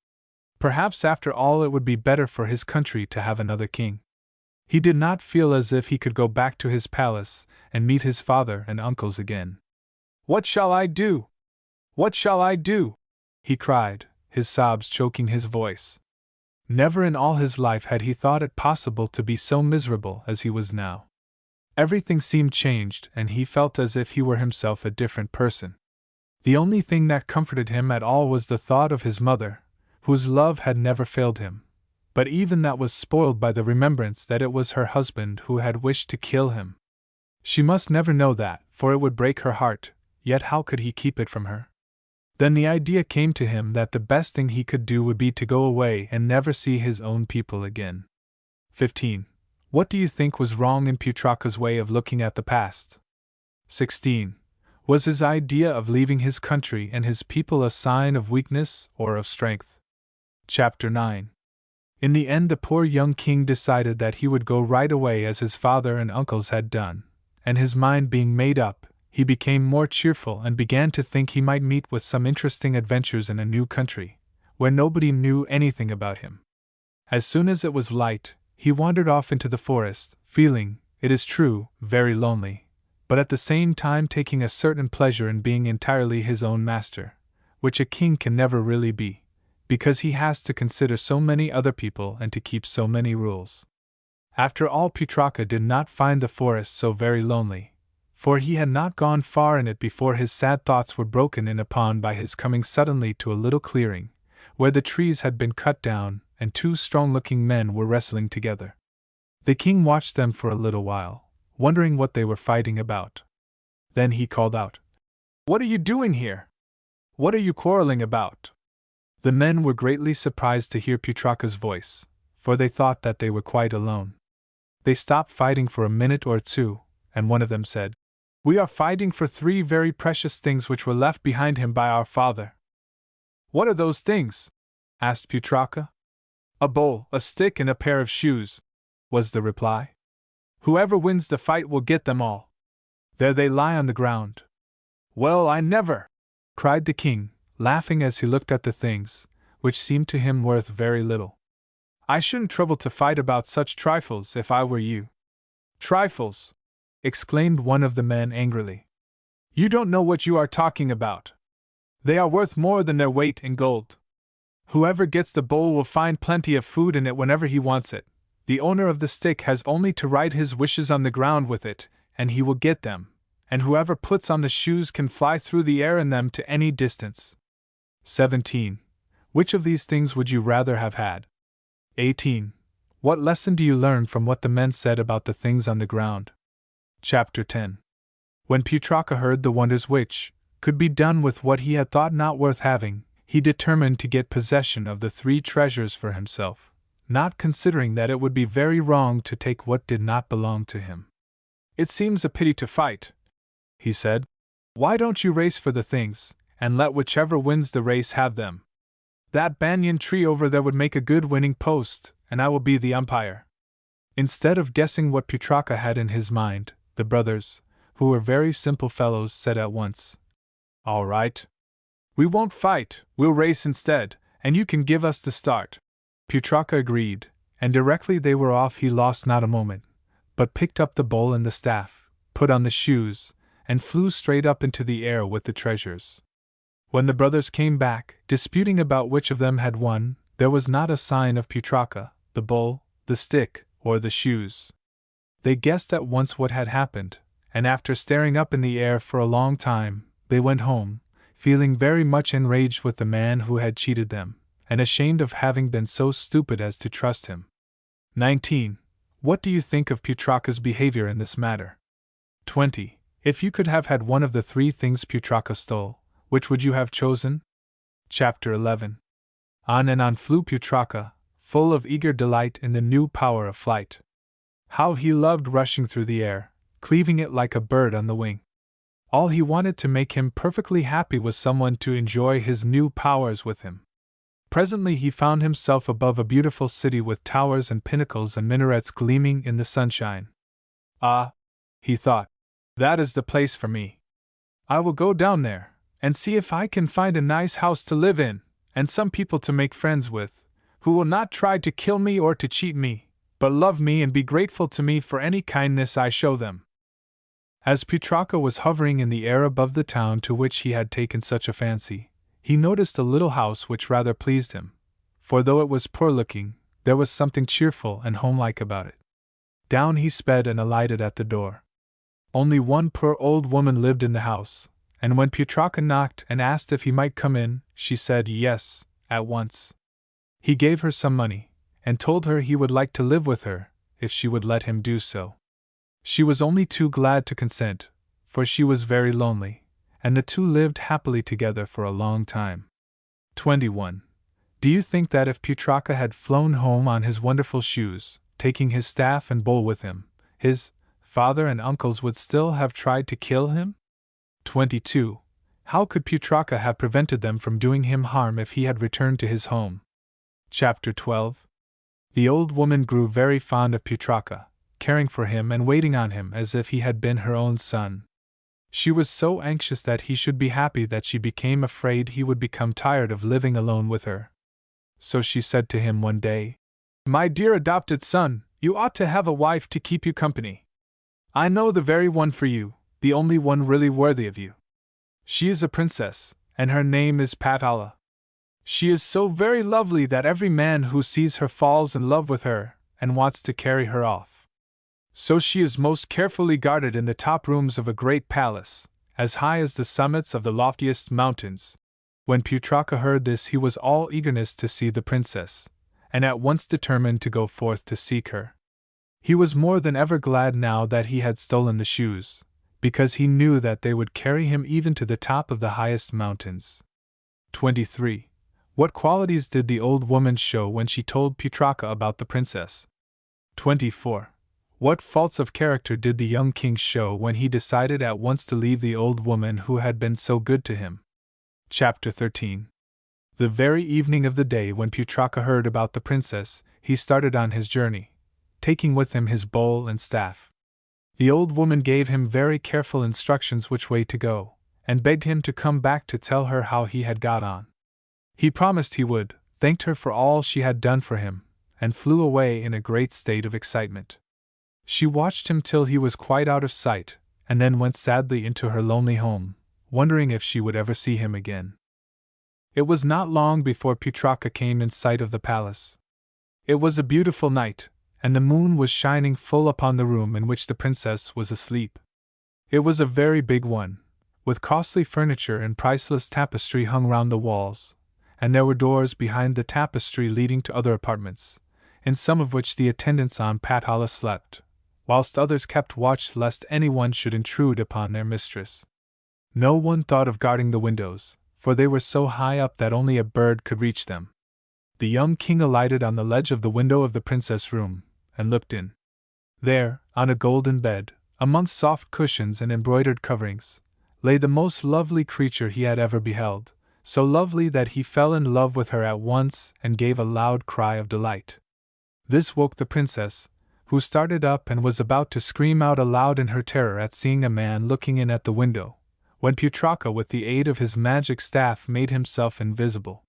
Perhaps after all it would be better for his country to have another king. He did not feel as if he could go back to his palace and meet his father and uncles again. "What shall I do? What shall I do?" he cried, his sobs choking his voice. Never in all his life had he thought it possible to be so miserable as he was now. Everything seemed changed, and he felt as if he were himself a different person. The only thing that comforted him at all was the thought of his mother, whose love had never failed him, but even that was spoiled by the remembrance that it was her husband who had wished to kill him. She must never know that, for it would break her heart, yet how could he keep it from her? Then the idea came to him that the best thing he could do would be to go away and never see his own people again. 15. What do you think was wrong in Putraka's way of looking at the past? 16. Was his idea of leaving his country and his people a sign of weakness or of strength? Chapter 9. In the end the poor young king decided that he would go right away as his father and uncles had done, and his mind being made up, he became more cheerful and began to think he might meet with some interesting adventures in a new country, where nobody knew anything about him. As soon as it was light, he wandered off into the forest, feeling, it is true, very lonely, but at the same time taking a certain pleasure in being entirely his own master, which a king can never really be, because he has to consider so many other people and to keep so many rules. After all, Putraka did not find the forest so very lonely, for he had not gone far in it before his sad thoughts were broken in upon by his coming suddenly to a little clearing, where the trees had been cut down and two strong-looking men were wrestling together. The king watched them for a little while, wondering what they were fighting about. Then he called out, "What are you doing here? What are you quarreling about?" The men were greatly surprised to hear Putraka's voice, for they thought that they were quite alone. They stopped fighting for a minute or two, and one of them said, "We are fighting for 3 very precious things which were left behind him by our father." "What are those things?" asked Putraka. "A bowl, a stick, and a pair of shoes," was the reply. "Whoever wins the fight will get them all. There they lie on the ground." "Well, I never!" cried the king, laughing as he looked at the things, which seemed to him worth very little. "I shouldn't trouble to fight about such trifles if I were you." "Trifles!" exclaimed one of the men angrily. "You don't know what you are talking about. They are worth more than their weight in gold. Whoever gets the bowl will find plenty of food in it whenever he wants it. The owner of the stick has only to write his wishes on the ground with it, and he will get them, and whoever puts on the shoes can fly through the air in them to any distance." 17. Which of these things would you rather have had? 18. What lesson do you learn from what the men said about the things on the ground? Chapter 10. When Putraka heard the wonders which could be done with what he had thought not worth having, he determined to get possession of the 3 treasures for himself, not considering that it would be very wrong to take what did not belong to him. "It seems a pity to fight," he said. "Why don't you race for the things, and let whichever wins the race have them? That banyan tree over there would make a good winning post, and I will be the umpire." Instead of guessing what Putraka had in his mind, the brothers, who were very simple fellows, said at once, "All right. We won't fight, we'll race instead, and you can give us the start." Putraka agreed, and directly they were off he lost not a moment, but picked up the bowl and the staff, put on the shoes, and flew straight up into the air with the treasures. When the brothers came back, disputing about which of them had won, there was not a sign of Putraka, the bowl, the stick, or the shoes. They guessed at once what had happened, and after staring up in the air for a long time, they went home, feeling very much enraged with the man who had cheated them, and ashamed of having been so stupid as to trust him. 19. What do you think of Putraka's behavior in this matter? 20. If you could have had one of the 3 things Putraka stole, which would you have chosen? Chapter 11. On and on flew Putraka, full of eager delight in the new power of flight. How he loved rushing through the air, cleaving it like a bird on the wing. All he wanted to make him perfectly happy was someone to enjoy his new powers with him. Presently he found himself above a beautiful city with towers and pinnacles and minarets gleaming in the sunshine. Ah, he thought, that is the place for me. I will go down there, and see if I can find a nice house to live in, and some people to make friends with, who will not try to kill me or to cheat me, but love me and be grateful to me for any kindness I show them. As Putraka was hovering in the air above the town to which he had taken such a fancy, he noticed a little house which rather pleased him, for though it was poor-looking, there was something cheerful and homelike about it. Down he sped and alighted at the door. Only one poor old woman lived in the house, and when Putraka knocked and asked if he might come in, she said yes, at once. He gave her some money, and told her he would like to live with her, if she would let him do so. She was only too glad to consent, for she was very lonely, and the two lived happily together for a long time. 21. Do you think that if Putraka had flown home on his wonderful shoes, taking his staff and bowl with him, his father and uncles would still have tried to kill him? 22. How could Putraka have prevented them from doing him harm if he had returned to his home? Chapter 12. The old woman grew very fond of Putraka, caring for him and waiting on him as if he had been her own son. She was so anxious that he should be happy that she became afraid he would become tired of living alone with her. So she said to him one day, "My dear adopted son, you ought to have a wife to keep you company. I know the very one for you, the only one really worthy of you. She is a princess, and her name is Patala. She is so very lovely that every man who sees her falls in love with her, and wants to carry her off. So she is most carefully guarded in the top rooms of a great palace, as high as the summits of the loftiest mountains." When Putraka heard this, he was all eagerness to see the princess, and at once determined to go forth to seek her. He was more than ever glad now that he had stolen the shoes, because he knew that they would carry him even to the top of the highest mountains. 23. What qualities did the old woman show when she told Putraka about the princess? 24. What faults of character did the young king show when he decided at once to leave the old woman who had been so good to him? Chapter 13. The very evening of the day when Putraka heard about the princess, he started on his journey, taking with him his bowl and staff. The old woman gave him very careful instructions which way to go, and begged him to come back to tell her how he had got on. He promised he would, thanked her for all she had done for him, and flew away in a great state of excitement. She watched him till he was quite out of sight, and then went sadly into her lonely home, wondering if she would ever see him again. It was not long before Putraka came in sight of the palace. It was a beautiful night, and the moon was shining full upon the room in which the princess was asleep. It was a very big one, with costly furniture and priceless tapestry hung round the walls, and there were doors behind the tapestry leading to other apartments, in some of which the attendants on Patala slept, whilst others kept watch lest anyone should intrude upon their mistress. No one thought of guarding the windows, for they were so high up that only a bird could reach them. The young king alighted on the ledge of the window of the princess' room, and looked in. There, on a golden bed, amongst soft cushions and embroidered coverings, lay the most lovely creature he had ever beheld, so lovely that he fell in love with her at once and gave a loud cry of delight. This woke the princess, who started up and was about to scream out aloud in her terror at seeing a man looking in at the window, when Putraka with the aid of his magic staff made himself invisible.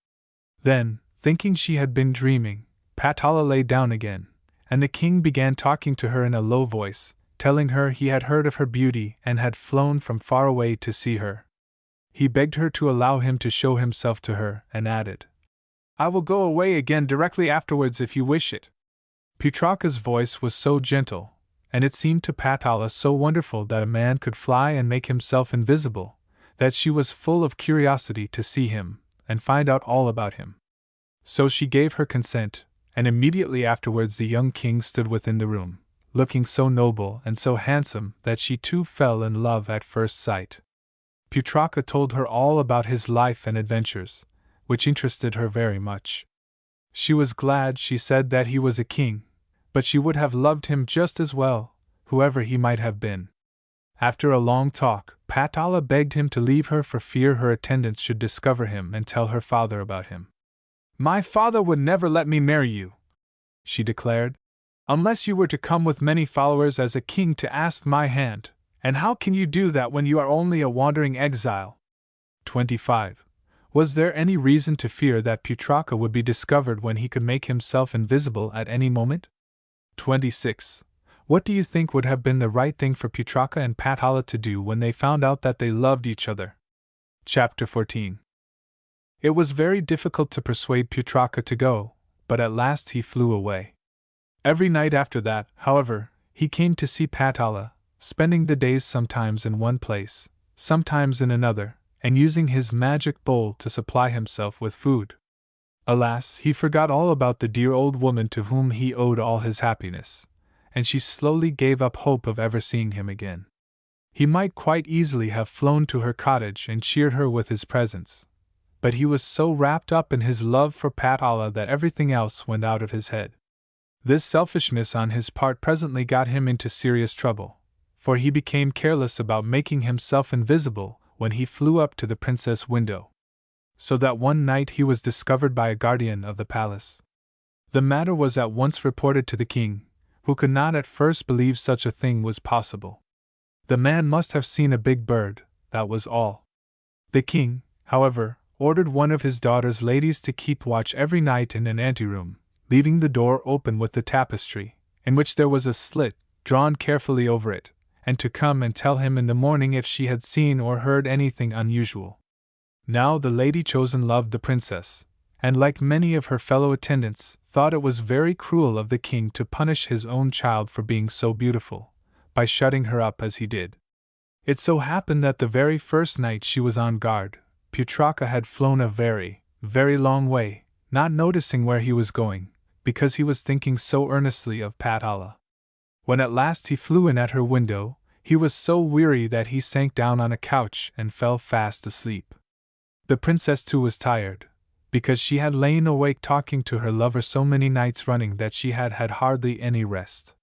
Then, thinking she had been dreaming, Patala lay down again, and the king began talking to her in a low voice, telling her he had heard of her beauty and had flown from far away to see her. He begged her to allow him to show himself to her, and added, "I will go away again directly afterwards if you wish it." Putraka's voice was so gentle, and it seemed to Patala so wonderful that a man could fly and make himself invisible, that she was full of curiosity to see him, and find out all about him. So she gave her consent, and immediately afterwards the young king stood within the room, looking so noble and so handsome that she too fell in love at first sight. Putraka told her all about his life and adventures, which interested her very much. She was glad, she said, that he was a king, but she would have loved him just as well, whoever he might have been. After a long talk, Patala begged him to leave her for fear her attendants should discover him and tell her father about him. "My father would never let me marry you," she declared, "unless you were to come with many followers as a king to ask my hand, and how can you do that when you are only a wandering exile?" 25. Was there any reason to fear that Putraka would be discovered when he could make himself invisible at any moment? 26. What do you think would have been the right thing for Putraka and Patala to do when they found out that they loved each other? Chapter 14. It was very difficult to persuade Putraka to go, but at last he flew away. Every night after that, however, he came to see Patala, spending the days sometimes in one place, sometimes in another, and using his magic bowl to supply himself with food. Alas, he forgot all about the dear old woman to whom he owed all his happiness, and she slowly gave up hope of ever seeing him again. He might quite easily have flown to her cottage and cheered her with his presence, but he was so wrapped up in his love for Patala that everything else went out of his head. This selfishness on his part presently got him into serious trouble, for he became careless about making himself invisible when he flew up to the princess' window. So that one night he was discovered by a guardian of the palace. The matter was at once reported to the king, who could not at first believe such a thing was possible. The man must have seen a big bird, that was all. The king, however, ordered one of his daughter's ladies to keep watch every night in an anteroom, leaving the door open with the tapestry, in which there was a slit, drawn carefully over it, and to come and tell him in the morning if she had seen or heard anything unusual. Now the lady chosen loved the princess, and like many of her fellow attendants, thought it was very cruel of the king to punish his own child for being so beautiful, by shutting her up as he did. It so happened that the very first night she was on guard, Putraka had flown a very, very long way, not noticing where he was going, because he was thinking so earnestly of Patala. When at last he flew in at her window, he was so weary that he sank down on a couch and fell fast asleep. The princess too was tired, because she had lain awake talking to her lover so many nights running that she had had hardly any rest.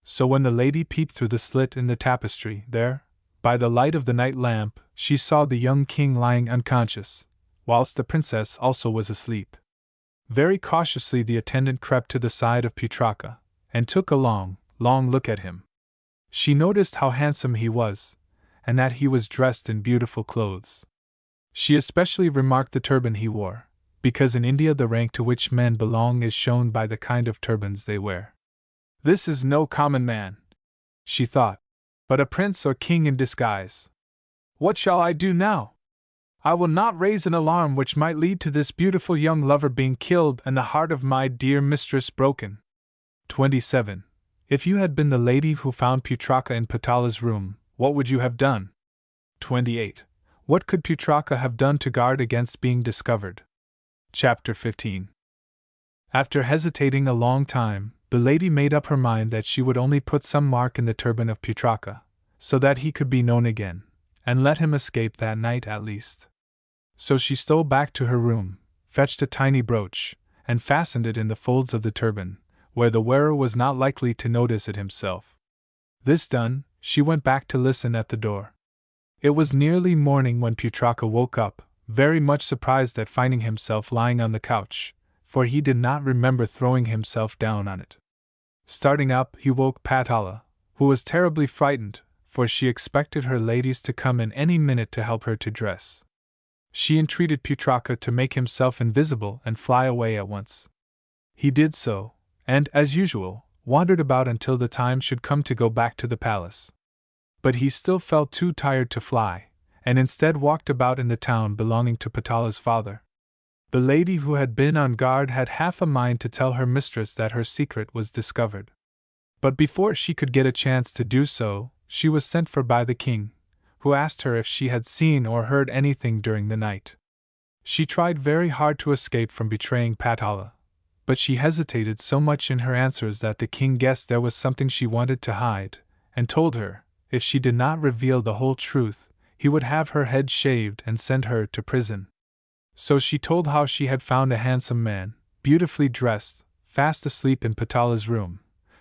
So when the lady peeped through the slit in the tapestry, there, by the light of the night lamp, she saw the young king lying unconscious, whilst the princess also was asleep. Very cautiously the attendant crept to the side of Putraka, and took a long, long look at him. She noticed how handsome he was, and that he was dressed in beautiful clothes. She especially remarked the turban he wore, because in India the rank to which men belong is shown by the kind of turbans they wear. "This is no common man," she thought, "but a prince or king in disguise. What shall I do now? I will not raise an alarm which might lead to this beautiful young lover being killed and the heart of my dear mistress broken." 27. If you had been the lady who found Putraka in Patala's room, what would you have done? 28. What could Putraka have done to guard against being discovered? Chapter 15. After hesitating a long time, the lady made up her mind that she would only put some mark in the turban of Putraka, so that he could be known again, and let him escape that night at least. So she stole back to her room, fetched a tiny brooch, and fastened it in the folds of the turban, where the wearer was not likely to notice it himself. This done, she went back to listen at the door. It was nearly morning when Putraka woke up, very much surprised at finding himself lying on the couch, for he did not remember throwing himself down on it. Starting up, he woke Patala, who was terribly frightened, for she expected her ladies to come in any minute to help her to dress. She entreated Putraka to make himself invisible and fly away at once. He did so, and, as usual, wandered about until the time should come to go back to the palace. But he still felt too tired to fly, and instead walked about in the town belonging to Patala's father. The lady who had been on guard had half a mind to tell her mistress that her secret was discovered. But before she could get a chance to do so, she was sent for by the king, who asked her if she had seen or heard anything during the night. She tried very hard to escape from betraying Patala, but she hesitated so much in her answers that the king guessed there was something she wanted to hide, and told her, if she did not reveal the whole truth, he would have her head shaved and send her to prison. So she told how she had found a handsome man, beautifully dressed, fast asleep in Patala's room,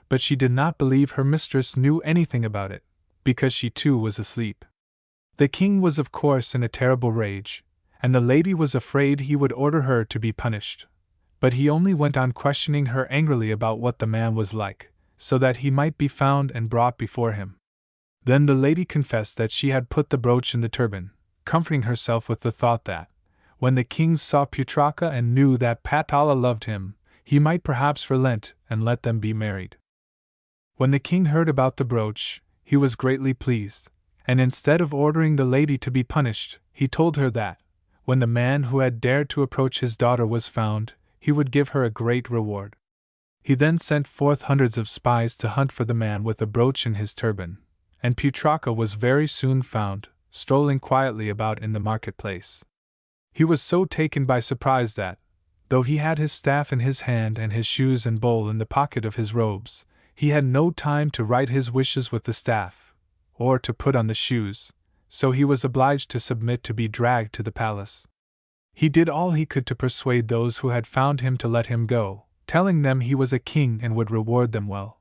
but she did not believe her mistress knew anything about it, because she too was asleep. The king was of course in a terrible rage, and the lady was afraid he would order her to be punished. But he only went on questioning her angrily about what the man was like, so that he might be found and brought before him. Then the lady confessed that she had put the brooch in the turban, comforting herself with the thought that, when the king saw Putraka and knew that Patala loved him, he might perhaps relent and let them be married. When the king heard about the brooch, he was greatly pleased, and instead of ordering the lady to be punished, he told her that, when the man who had dared to approach his daughter was found, he would give her a great reward. He then sent forth hundreds of spies to hunt for the man with the brooch in his turban, and Putraka was very soon found, strolling quietly about in the marketplace. He was so taken by surprise that, though he had his staff in his hand and his shoes and bowl in the pocket of his robes, he had no time to write his wishes with the staff, or to put on the shoes, so he was obliged to submit to be dragged to the palace. He did all he could to persuade those who had found him to let him go, telling them he was a king and would reward them well.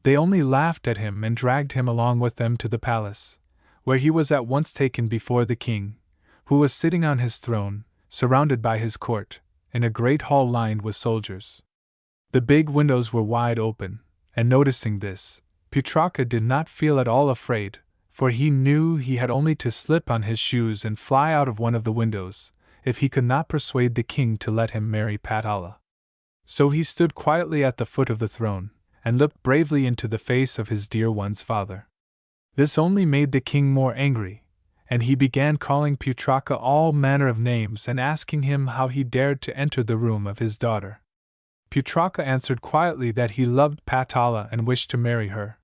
They only laughed at him and dragged him along with them to the palace, where he was at once taken before the king, who was sitting on his throne, surrounded by his court, in a great hall lined with soldiers. The big windows were wide open, and noticing this, Putraka did not feel at all afraid, for he knew he had only to slip on his shoes and fly out of one of the windows, if he could not persuade the king to let him marry Patala. So he stood quietly at the foot of the throne, and looked bravely into the face of his dear one's father. This only made the king more angry, and he began calling Putraka all manner of names and asking him how he dared to enter the room of his daughter. Putraka answered quietly that he loved Patala and wished to marry her.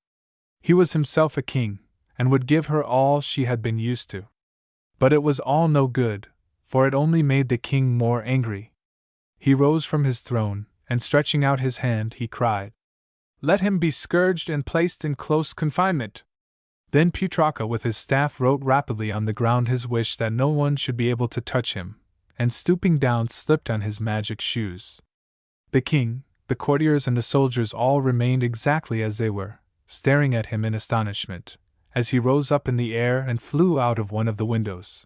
He was himself a king, and would give her all she had been used to. But it was all no good, for it only made the king more angry. He rose from his throne, and stretching out his hand, he cried, "Let him be scourged and placed in close confinement." Then Putraka with his staff wrote rapidly on the ground his wish that no one should be able to touch him, and stooping down slipped on his magic shoes. The king, the courtiers and the soldiers all remained exactly as they were, staring at him in astonishment, as he rose up in the air and flew out of one of the windows.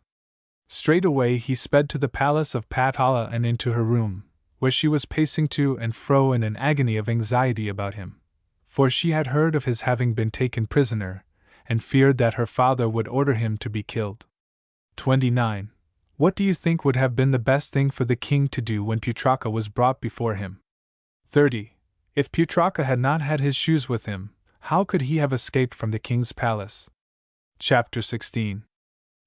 Straightway he sped to the palace of Patala and into her room, where she was pacing to and fro in an agony of anxiety about him, for she had heard of his having been taken prisoner, and feared that her father would order him to be killed. 29. What do you think would have been the best thing for the king to do when Putraka was brought before him? 30. If Putraka had not had his shoes with him, how could he have escaped from the king's palace? Chapter 16.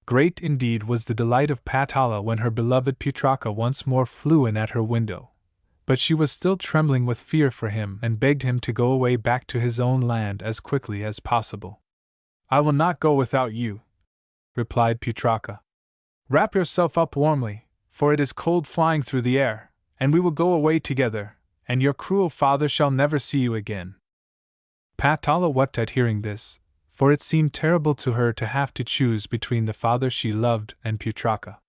Great indeed was the delight of Patala when her beloved Putraka once more flew in at her window, but she was still trembling with fear for him and begged him to go away back to his own land as quickly as possible. "I will not go without you," replied Putraka. "Wrap yourself up warmly, for it is cold flying through the air, and we will go away together, and your cruel father shall never see you again." Patala wept at hearing this, for it seemed terrible to her to have to choose between the father she loved and Putraka.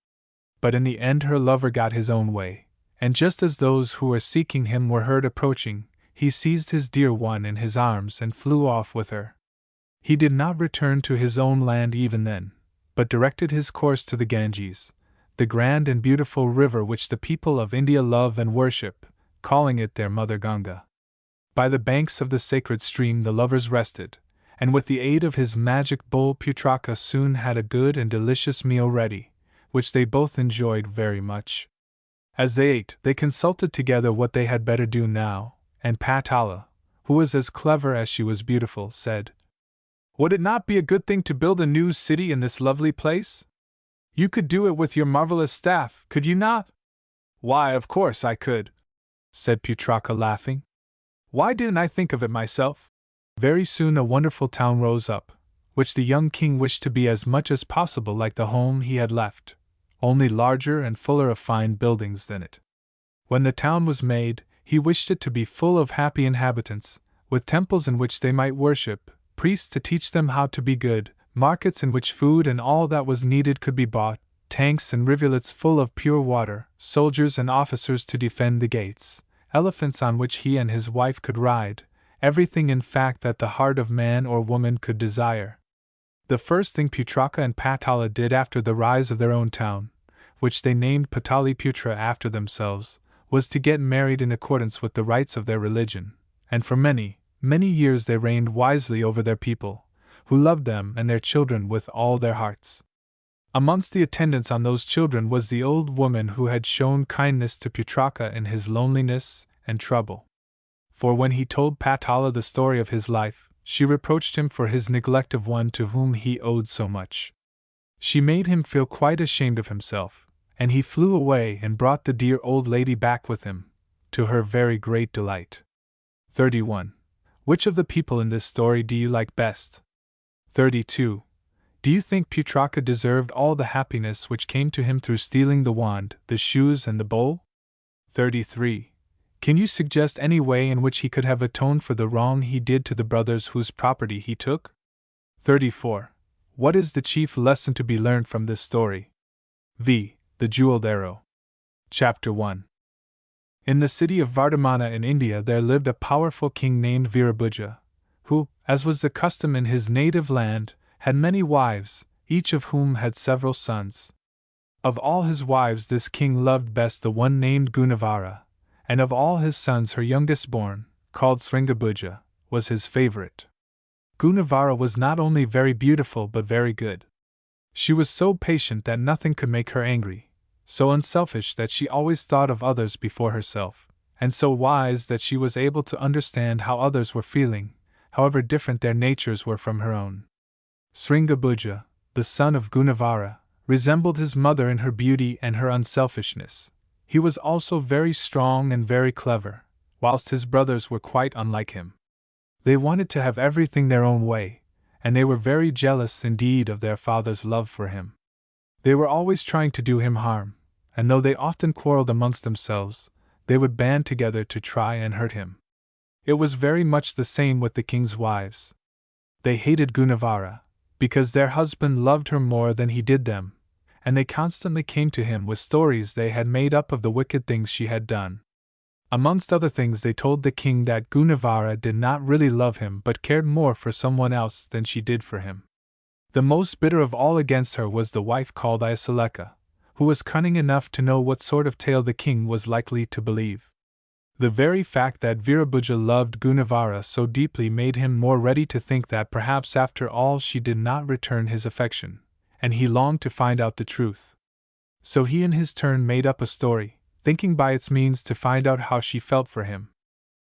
But in the end her lover got his own way, and just as those who were seeking him were heard approaching, he seized his dear one in his arms and flew off with her. He did not return to his own land even then, but directed his course to the Ganges, the grand and beautiful river which the people of India love and worship, calling it their mother Ganga. By the banks of the sacred stream the lovers rested, and with the aid of his magic bowl Putraka soon had a good and delicious meal ready, which they both enjoyed very much. As they ate, they consulted together what they had better do now, and Patala, who was as clever as she was beautiful, said, "Would it not be a good thing to build a new city in this lovely place? You could do it with your marvelous staff, could you not?" "Why, of course I could," said Putraka laughing. "Why didn't I think of it myself?" Very soon a wonderful town rose up, which the young king wished to be as much as possible like the home he had left, only larger and fuller of fine buildings than it. When the town was made, He wished it to be full of happy inhabitants, with temples in which they might worship, priests to teach them how to be good, markets in which food and all that was needed could be bought, tanks and rivulets full of pure water, soldiers and officers to defend the gates, elephants on which he and his wife could ride, everything in fact that the heart of man or woman could desire. The first thing Putraka and Patala did after the rise of their own town, which they named Pataliputra after themselves, was to get married in accordance with the rites of their religion, and for many, many years they reigned wisely over their people, who loved them and their children with all their hearts. Amongst the attendants on those children was the old woman who had shown kindness to Putraka in his loneliness and trouble. For when he told Patala the story of his life, she reproached him for his neglect of one to whom he owed so much. She made him feel quite ashamed of himself, and he flew away and brought the dear old lady back with him, to her very great delight. 31. Which of the people in this story do you like best? 32. Do you think Putraka deserved all the happiness which came to him through stealing the wand, the shoes, and the bowl? 33. Can you suggest any way in which he could have atoned for the wrong he did to the brothers whose property he took? 34. What is the chief lesson to be learned from this story? V. The Jeweled Arrow. Chapter 1. In the city of Vardhamana in India there lived a powerful king named Virabhuja, who, as was the custom in his native land, had many wives, each of whom had several sons. Of all his wives this king loved best the one named Gunavara, and of all his sons her youngest born, called Sringabhuja, was his favorite. Gunavara was not only very beautiful but very good. She was so patient that nothing could make her angry, so unselfish that she always thought of others before herself, and so wise that she was able to understand how others were feeling, however different their natures were from her own. Sringabhuja, the son of Gunavara, resembled his mother in her beauty and her unselfishness. He was also very strong and very clever, whilst his brothers were quite unlike him. They wanted to have everything their own way, and they were very jealous indeed of their father's love for him. They were always trying to do him harm, and though they often quarreled amongst themselves, they would band together to try and hurt him. It was very much the same with the king's wives. They hated Gunavara, because their husband loved her more than he did them, and they constantly came to him with stories they had made up of the wicked things she had done. Amongst other things they told the king that Gunavara did not really love him but cared more for someone else than she did for him. The most bitter of all against her was the wife called Ayasaleka, who was cunning enough to know what sort of tale the king was likely to believe. The very fact that Virabhuja loved Gunavara so deeply made him more ready to think that perhaps after all she did not return his affection, and he longed to find out the truth. So he in his turn made up a story, thinking by its means to find out how she felt for him.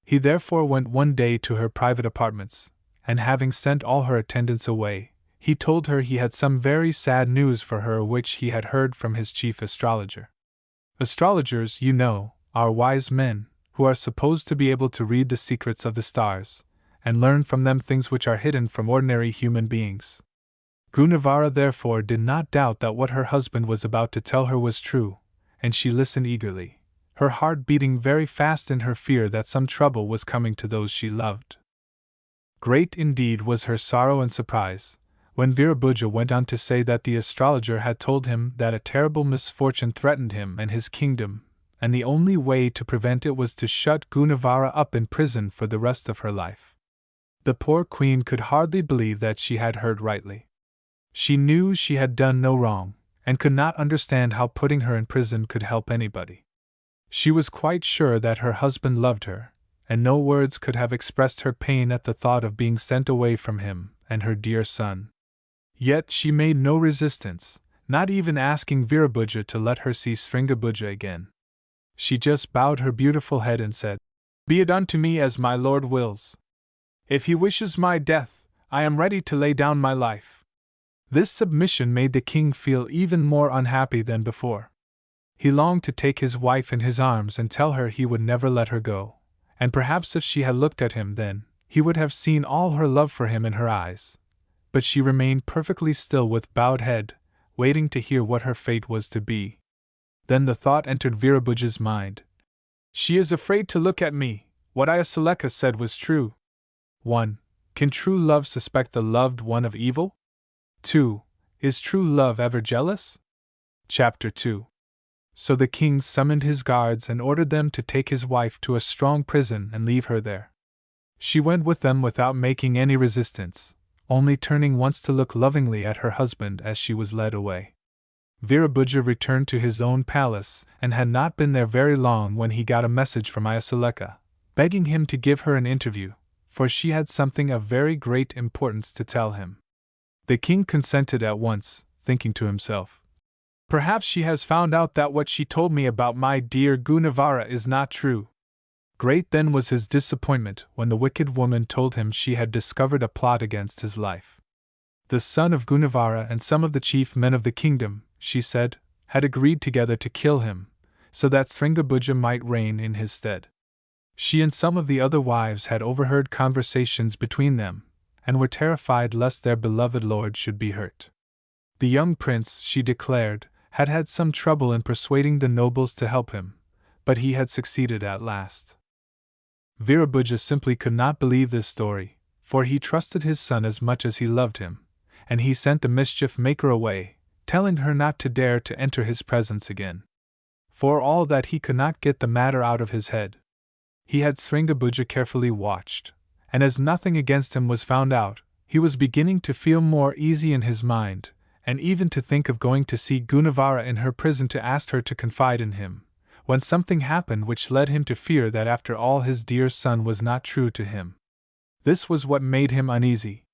He therefore went one day to her private apartments, and having sent all her attendants away, he told her he had some very sad news for her which he had heard from his chief astrologer. Astrologers, you know, are wise men, who are supposed to be able to read the secrets of the stars, and learn from them things which are hidden from ordinary human beings. Gunavara therefore did not doubt that what her husband was about to tell her was true, and she listened eagerly, her heart beating very fast in her fear that some trouble was coming to those she loved. Great indeed was her sorrow and surprise, when Virabhuja went on to say that the astrologer had told him that a terrible misfortune threatened him and his kingdom, and the only way to prevent it was to shut Gunavara up in prison for the rest of her life. The poor queen could hardly believe that she had heard rightly. She knew she had done no wrong, and could not understand how putting her in prison could help anybody. She was quite sure that her husband loved her, and no words could have expressed her pain at the thought of being sent away from him and her dear son. Yet she made no resistance, not even asking Virabhuja to let her see Sringabhuja again. She just bowed her beautiful head and said, "Be it unto me as my lord wills. If he wishes my death, I am ready to lay down my life." This submission made the king feel even more unhappy than before. He longed to take his wife in his arms and tell her he would never let her go, and perhaps if she had looked at him then, he would have seen all her love for him in her eyes. But she remained perfectly still with bowed head, waiting to hear what her fate was to be. Then the thought entered Virabhuja's mind, She is afraid to look at me. What Ayaseleka said was true. 1. Can true love suspect the loved one of evil? 2. Is true love ever jealous? Chapter 2. So the king summoned his guards and ordered them to take his wife to a strong prison and leave her there. She went with them without making any resistance, only turning once to look lovingly at her husband as she was led away. Virabhuja returned to his own palace and had not been there very long when he got a message from Ayaseleka, begging him to give her an interview, for she had something of very great importance to tell him. The king consented at once, thinking to himself, "Perhaps she has found out that what she told me about my dear Gunavara is not true." Great then was his disappointment when the wicked woman told him she had discovered a plot against his life. The son of Gunavara and some of the chief men of the kingdom, she said, had agreed together to kill him, so that Sringabhuja might reign in his stead. She and some of the other wives had overheard conversations between them, and were terrified lest their beloved lord should be hurt. The young prince, she declared, had had some trouble in persuading the nobles to help him, but he had succeeded at last. Virabhuja simply could not believe this story, for he trusted his son as much as he loved him, and he sent the mischief maker away, telling her not to dare to enter his presence again. For all that he could not get the matter out of his head. He had Sringabhuja carefully watched, and as nothing against him was found out, he was beginning to feel more easy in his mind, and even to think of going to see Gunavara in her prison to ask her to confide in him, when something happened which led him to fear that after all his dear son was not true to him. This was what made him uneasy.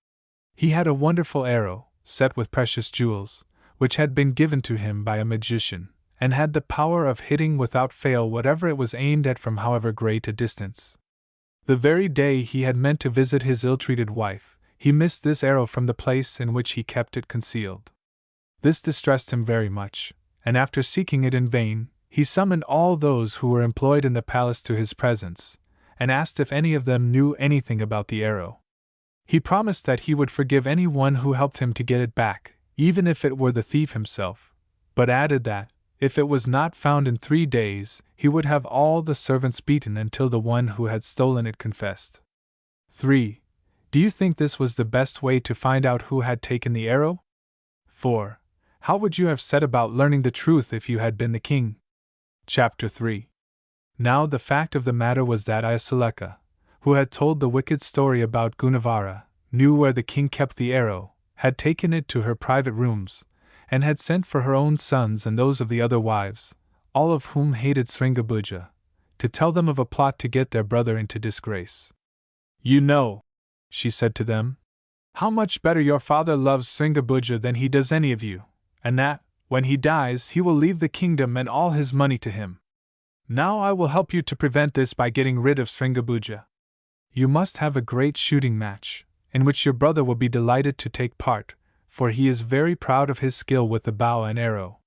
He had a wonderful arrow, set with precious jewels, which had been given to him by a magician, and had the power of hitting without fail whatever it was aimed at from however great a distance. The very day he had meant to visit his ill-treated wife, he missed this arrow from the place in which he kept it concealed. This distressed him very much, and after seeking it in vain, he summoned all those who were employed in the palace to his presence, and asked if any of them knew anything about the arrow. He promised that he would forgive any one who helped him to get it back, even if it were the thief himself, but added that, if it was not found in 3 days, he would have all the servants beaten until the one who had stolen it confessed. 3. Do you think this was the best way to find out who had taken the arrow? 4. How would you have set about learning the truth if you had been the king? Chapter 3. Now the fact of the matter was that Ayaseleka, who had told the wicked story about Gunavara, knew where the king kept the arrow, had taken it to her private rooms, and had sent for her own sons and those of the other wives, all of whom hated Sringabhuja, to tell them of a plot to get their brother into disgrace. "You know," she said to them, "how much better your father loves Sringabhuja than he does any of you, and that, when he dies, he will leave the kingdom and all his money to him. Now I will help you to prevent this by getting rid of Sringabhuja. You must have a great shooting match, in which your brother will be delighted to take part, for he is very proud of his skill with the bow and arrow.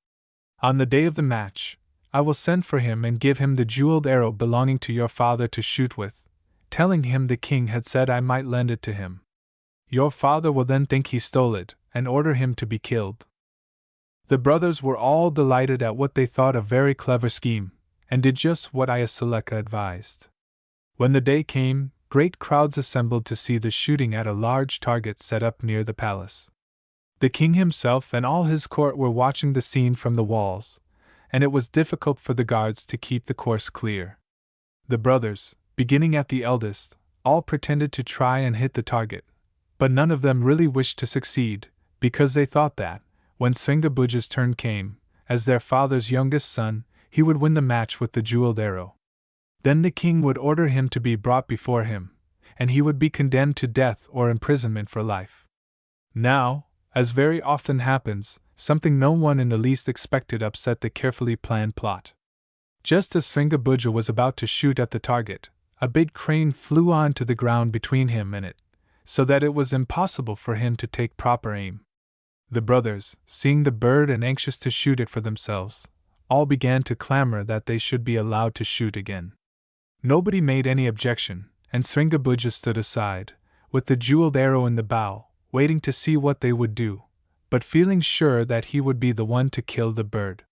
On the day of the match, I will send for him and give him the jeweled arrow belonging to your father to shoot with, telling him the king had said I might lend it to him. Your father will then think he stole it, and order him to be killed." The brothers were all delighted at what they thought a very clever scheme, and did just what Ayaseleka advised. When the day came, great crowds assembled to see the shooting at a large target set up near the palace. The king himself and all his court were watching the scene from the walls, and it was difficult for the guards to keep the course clear. The brothers, beginning at the eldest, all pretended to try and hit the target, but none of them really wished to succeed, because they thought that, when Sringabhuja's turn came, as their father's youngest son, he would win the match with the jeweled arrow. Then the king would order him to be brought before him, and he would be condemned to death or imprisonment for life. Now, as very often happens, something no one in the least expected upset the carefully planned plot. Just as Sringabhuja was about to shoot at the target, a big crane flew on to the ground between him and it, so that it was impossible for him to take proper aim. The brothers, seeing the bird and anxious to shoot it for themselves, all began to clamor that they should be allowed to shoot again. Nobody made any objection, and Sringabhuja stood aside, with the jeweled arrow in the bow, waiting to see what they would do, but feeling sure that he would be the one to kill the bird.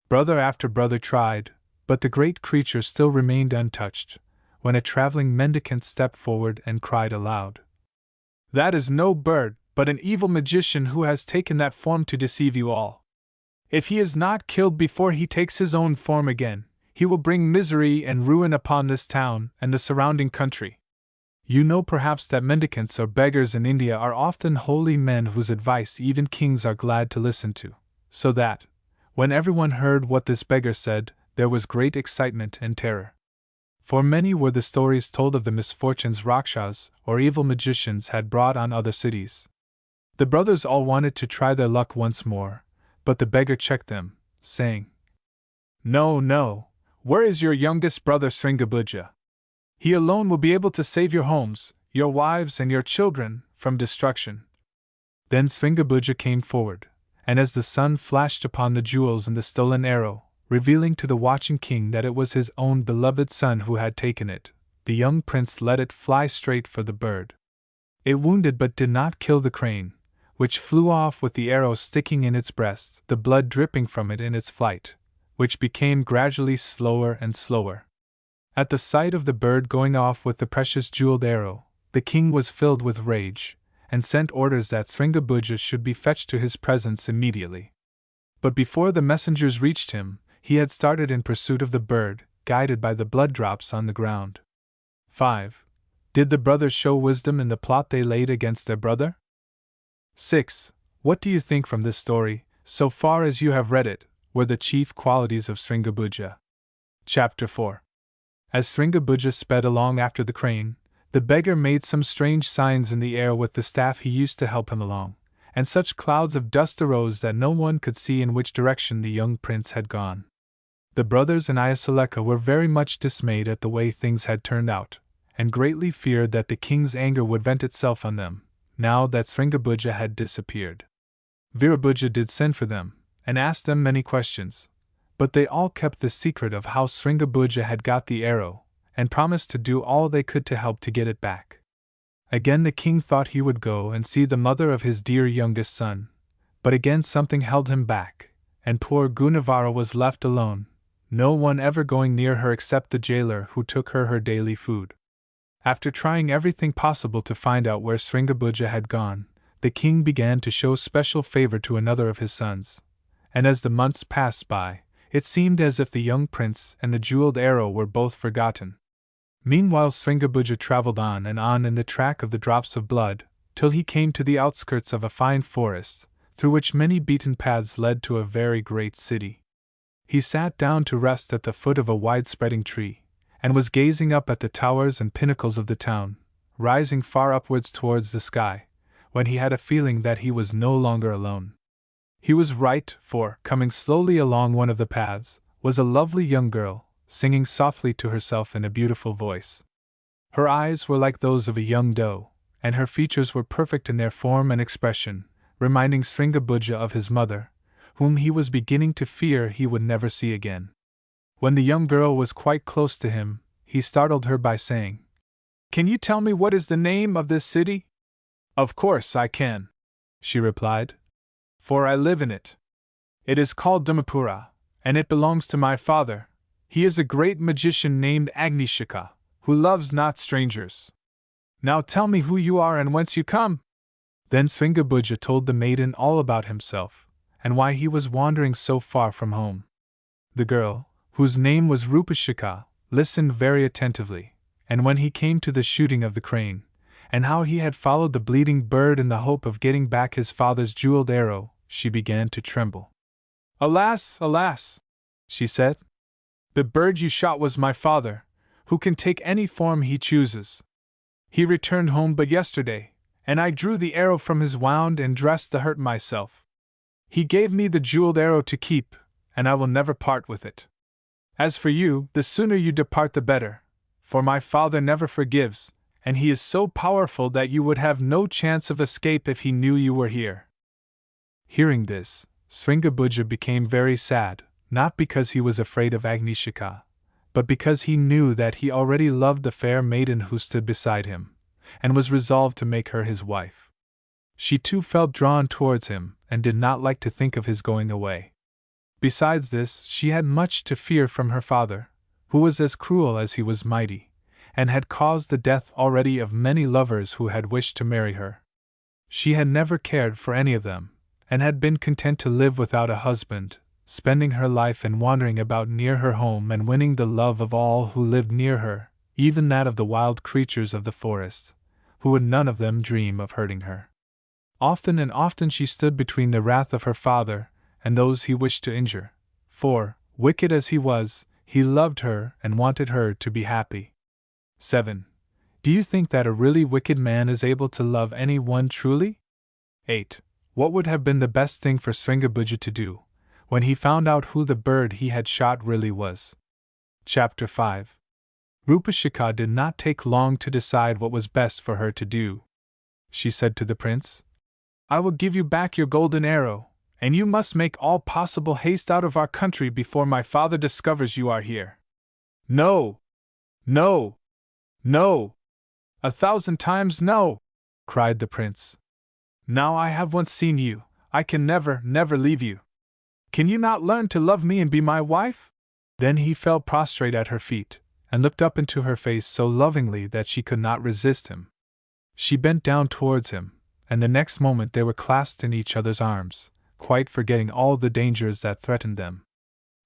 Brother after brother tried, but the great creature still remained untouched, when a traveling mendicant stepped forward and cried aloud. "That is no bird, but an evil magician who has taken that form to deceive you all. If he is not killed before he takes his own form again, he will bring misery and ruin upon this town and the surrounding country." You know perhaps that mendicants or beggars in India are often holy men whose advice even kings are glad to listen to, so that, when everyone heard what this beggar said, there was great excitement and terror. For many were the stories told of the misfortunes Rakshas, or evil magicians, had brought on other cities. The brothers all wanted to try their luck once more, but the beggar checked them, saying, "No, no, where is your youngest brother Sringabhuja? He alone will be able to save your homes, your wives and your children, from destruction." Then Sringabhuja came forward, and as the sun flashed upon the jewels and the stolen arrow, revealing to the watching king that it was his own beloved son who had taken it, the young prince let it fly straight for the bird. It wounded but did not kill the crane, which flew off with the arrow sticking in its breast, the blood dripping from it in its flight, which became gradually slower and slower. At the sight of the bird going off with the precious jeweled arrow, the king was filled with rage, and sent orders that Sringabhuja should be fetched to his presence immediately. But before the messengers reached him, he had started in pursuit of the bird, guided by the blood drops on the ground. 5. Did the brothers show wisdom in the plot they laid against their brother? 6. What do you think from this story, so far as you have read it, were the chief qualities of Sringabhuja? Chapter 4. As Sringabhuja sped along after the crane, the beggar made some strange signs in the air with the staff he used to help him along, and such clouds of dust arose that no one could see in which direction the young prince had gone. The brothers and Ayasaleka were very much dismayed at the way things had turned out, and greatly feared that the king's anger would vent itself on them, now that Sringabhuja had disappeared. Virabhuja did send for them, and asked them many questions, but they all kept the secret of how Sringabhuja had got the arrow, and promised to do all they could to help to get it back. Again the king thought he would go and see the mother of his dear youngest son, but again something held him back, and poor Gunavara was left alone, no one ever going near her except the jailer who took her daily food. After trying everything possible to find out where Sringabhuja had gone, the king began to show special favor to another of his sons, and as the months passed by, it seemed as if the young prince and the jeweled arrow were both forgotten. Meanwhile Sringabhuja traveled on and on in the track of the drops of blood, till he came to the outskirts of a fine forest, through which many beaten paths led to a very great city. He sat down to rest at the foot of a wide-spreading tree, and was gazing up at the towers and pinnacles of the town, rising far upwards towards the sky, when he had a feeling that he was no longer alone. He was right, for, coming slowly along one of the paths, was a lovely young girl, singing softly to herself in a beautiful voice. Her eyes were like those of a young doe, and her features were perfect in their form and expression, reminding Sringabhuja of his mother, whom he was beginning to fear he would never see again. When the young girl was quite close to him, he startled her by saying, "Can you tell me what is the name of this city?" "Of course I can," she replied, "for I live in it. It is called Dhammapura, and it belongs to my father. He is a great magician named Agnishika, who loves not strangers. Now tell me who you are and whence you come." Then Sringabhuja told the maiden all about himself, and why he was wandering so far from home. The girl, whose name was Rupashika, listened very attentively, and when he came to the shooting of the crane, and how he had followed the bleeding bird in the hope of getting back his father's jeweled arrow, she began to tremble. "Alas, alas," she said. "The bird you shot was my father, who can take any form he chooses. He returned home but yesterday, and I drew the arrow from his wound and dressed the hurt myself. He gave me the jeweled arrow to keep, and I will never part with it. As for you, the sooner you depart the better, for my father never forgives, and he is so powerful that you would have no chance of escape if he knew you were here." Hearing this, Sringabhuja became very sad, not because he was afraid of Agnishika, but because he knew that he already loved the fair maiden who stood beside him, and was resolved to make her his wife. She too felt drawn towards him, and did not like to think of his going away. Besides this, she had much to fear from her father, who was as cruel as he was mighty, and had caused the death already of many lovers who had wished to marry her. She had never cared for any of them, and had been content to live without a husband, spending her life in wandering about near her home and winning the love of all who lived near her, even that of the wild creatures of the forest, who would none of them dream of hurting her. Often and often she stood between the wrath of her father and those he wished to injure, for, wicked as he was, he loved her and wanted her to be happy. 7. Do you think that a really wicked man is able to love any one truly? 8. What would have been the best thing for Sringabhuja to do, when he found out who the bird he had shot really was? Chapter 5. Rupashika did not take long to decide what was best for her to do. She said to the prince, "I will give you back your golden arrow, and you must make all possible haste out of our country before my father discovers you are here." "No! No! No! 1,000 times no!" cried the prince. "Now I have once seen you, I can never, never leave you. Can you not learn to love me and be my wife?" Then he fell prostrate at her feet, and looked up into her face so lovingly that she could not resist him. She bent down towards him, and the next moment they were clasped in each other's arms, quite forgetting all the dangers that threatened them.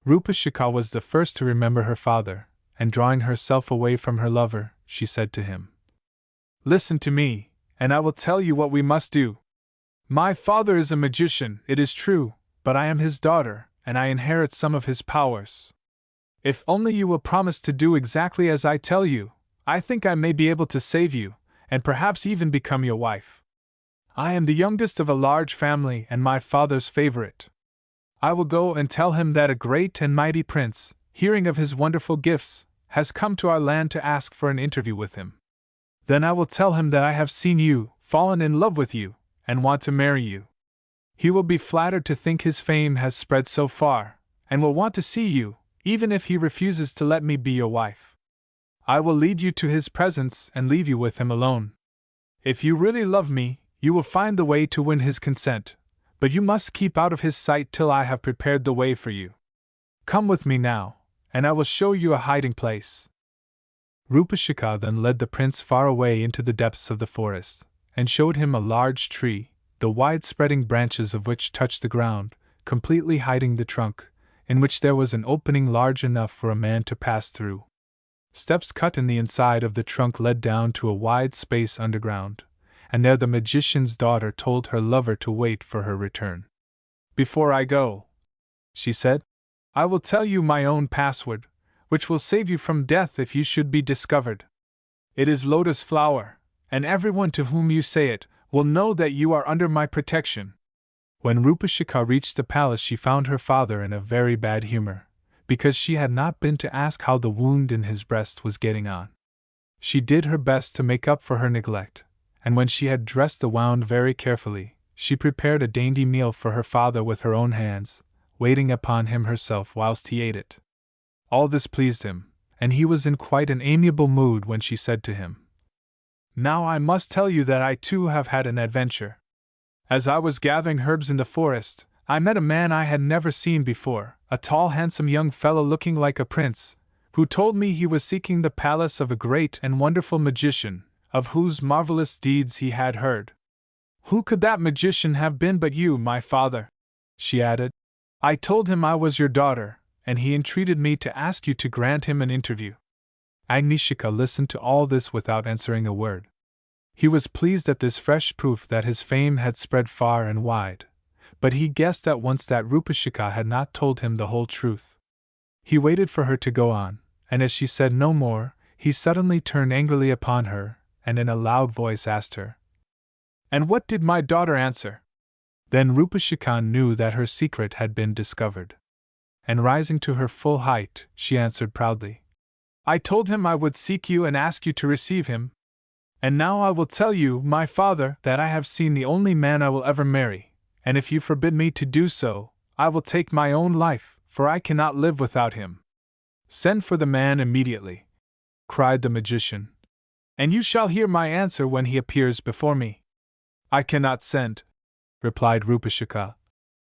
Rupashika was the first to remember her father, and drawing herself away from her lover, she said to him, "Listen to me, and I will tell you what we must do. My father is a magician, it is true, but I am his daughter, and I inherit some of his powers. If only you will promise to do exactly as I tell you, I think I may be able to save you, and perhaps even become your wife. I am the youngest of a large family and my father's favorite. I will go and tell him that a great and mighty prince, hearing of his wonderful gifts, has come to our land to ask for an interview with him. Then I will tell him that I have seen you, fallen in love with you, and want to marry you. He will be flattered to think his fame has spread so far, and will want to see you, even if he refuses to let me be your wife. I will lead you to his presence and leave you with him alone. If you really love me, you will find the way to win his consent, but you must keep out of his sight till I have prepared the way for you. Come with me now, and I will show you a hiding place." Rupashika then led the prince far away into the depths of the forest, and showed him a large tree, the wide-spreading branches of which touched the ground, completely hiding the trunk, in which there was an opening large enough for a man to pass through. Steps cut in the inside of the trunk led down to a wide space underground, and there the magician's daughter told her lover to wait for her return. "Before I go," she said, "I will tell you my own password, which will save you from death if you should be discovered. It is lotus flower, and everyone to whom you say it will know that you are under my protection." When Rupashika reached the palace, she found her father in a very bad humor, because she had not been to ask how the wound in his breast was getting on. She did her best to make up for her neglect, and when she had dressed the wound very carefully, she prepared a dainty meal for her father with her own hands, waiting upon him herself whilst he ate it. All this pleased him, and he was in quite an amiable mood when she said to him, "Now I must tell you that I too have had an adventure. As I was gathering herbs in the forest, I met a man I had never seen before, a tall, handsome young fellow looking like a prince, who told me he was seeking the palace of a great and wonderful magician, of whose marvelous deeds he had heard. Who could that magician have been but you, my father?" she added. "I told him I was your daughter, and he entreated me to ask you to grant him an interview." Agnishika listened to all this without answering a word. He was pleased at this fresh proof that his fame had spread far and wide, but he guessed at once that Rupashika had not told him the whole truth. He waited for her to go on, and as she said no more, he suddenly turned angrily upon her, and in a loud voice asked her, "And what did my daughter answer?" Then Rupashika knew that her secret had been discovered. And rising to her full height, she answered proudly, "I told him I would seek you and ask you to receive him. And now I will tell you, my father, that I have seen the only man I will ever marry, and if you forbid me to do so, I will take my own life, for I cannot live without him." "Send for the man immediately," cried the magician, "and you shall hear my answer when he appears before me." "I cannot send," replied Rupashika,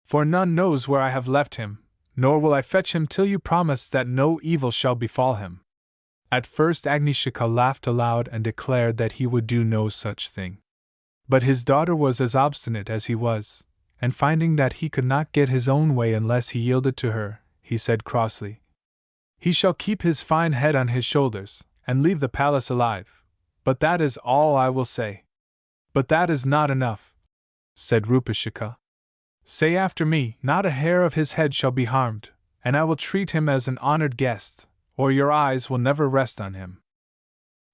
"for none knows where I have left him, nor will I fetch him till you promise that no evil shall befall him. At first Agnishika laughed aloud and declared that he would do no such thing. But his daughter was as obstinate as he was, and finding that he could not get his own way unless he yielded to her, he said crossly, "He shall keep his fine head on his shoulders, and leave the palace alive. But that is all I will say." "But that is not enough," said Rupashika. "Say after me, not a hair of his head shall be harmed, and I will treat him as an honored guest, or your eyes will never rest on him."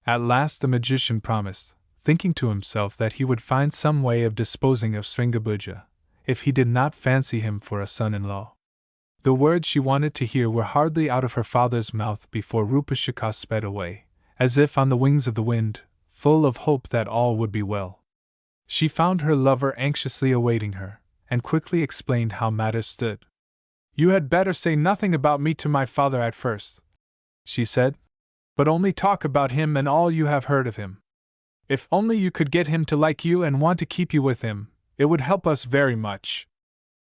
At last the magician promised, thinking to himself that he would find some way of disposing of Sringabhuja, if he did not fancy him for a son-in-law. The words she wanted to hear were hardly out of her father's mouth before Rupashika sped away, as if on the wings of the wind, full of hope that all would be well. She found her lover anxiously awaiting her, and quickly explained how matters stood. "You had better say nothing about me to my father at first," she said, "but only talk about him and all you have heard of him. If only you could get him to like you and want to keep you with him, it would help us very much.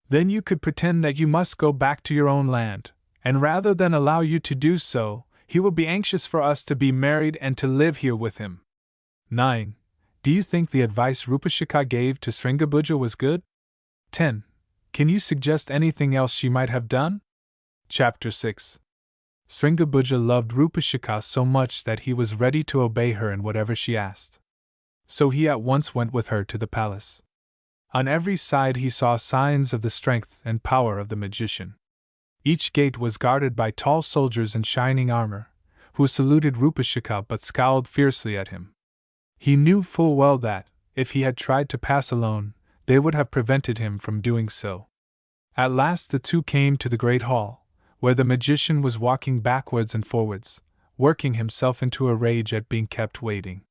Then you could pretend that you must go back to your own land, and rather than allow you to do so, he will be anxious for us to be married and to live here with him." 9. Do you think the advice Rupashika gave to Sringabhuja was good? 10. Can you suggest anything else she might have done? Chapter 6. Sringabhuja loved Rupashika so much that he was ready to obey her in whatever she asked. So he at once went with her to the palace. On every side he saw signs of the strength and power of the magician. Each gate was guarded by tall soldiers in shining armor, who saluted Rupashika but scowled fiercely at him. He knew full well that, if he had tried to pass alone, they would have prevented him from doing so. At last the two came to the great hall, where the magician was walking backwards and forwards, working himself into a rage at being kept waiting.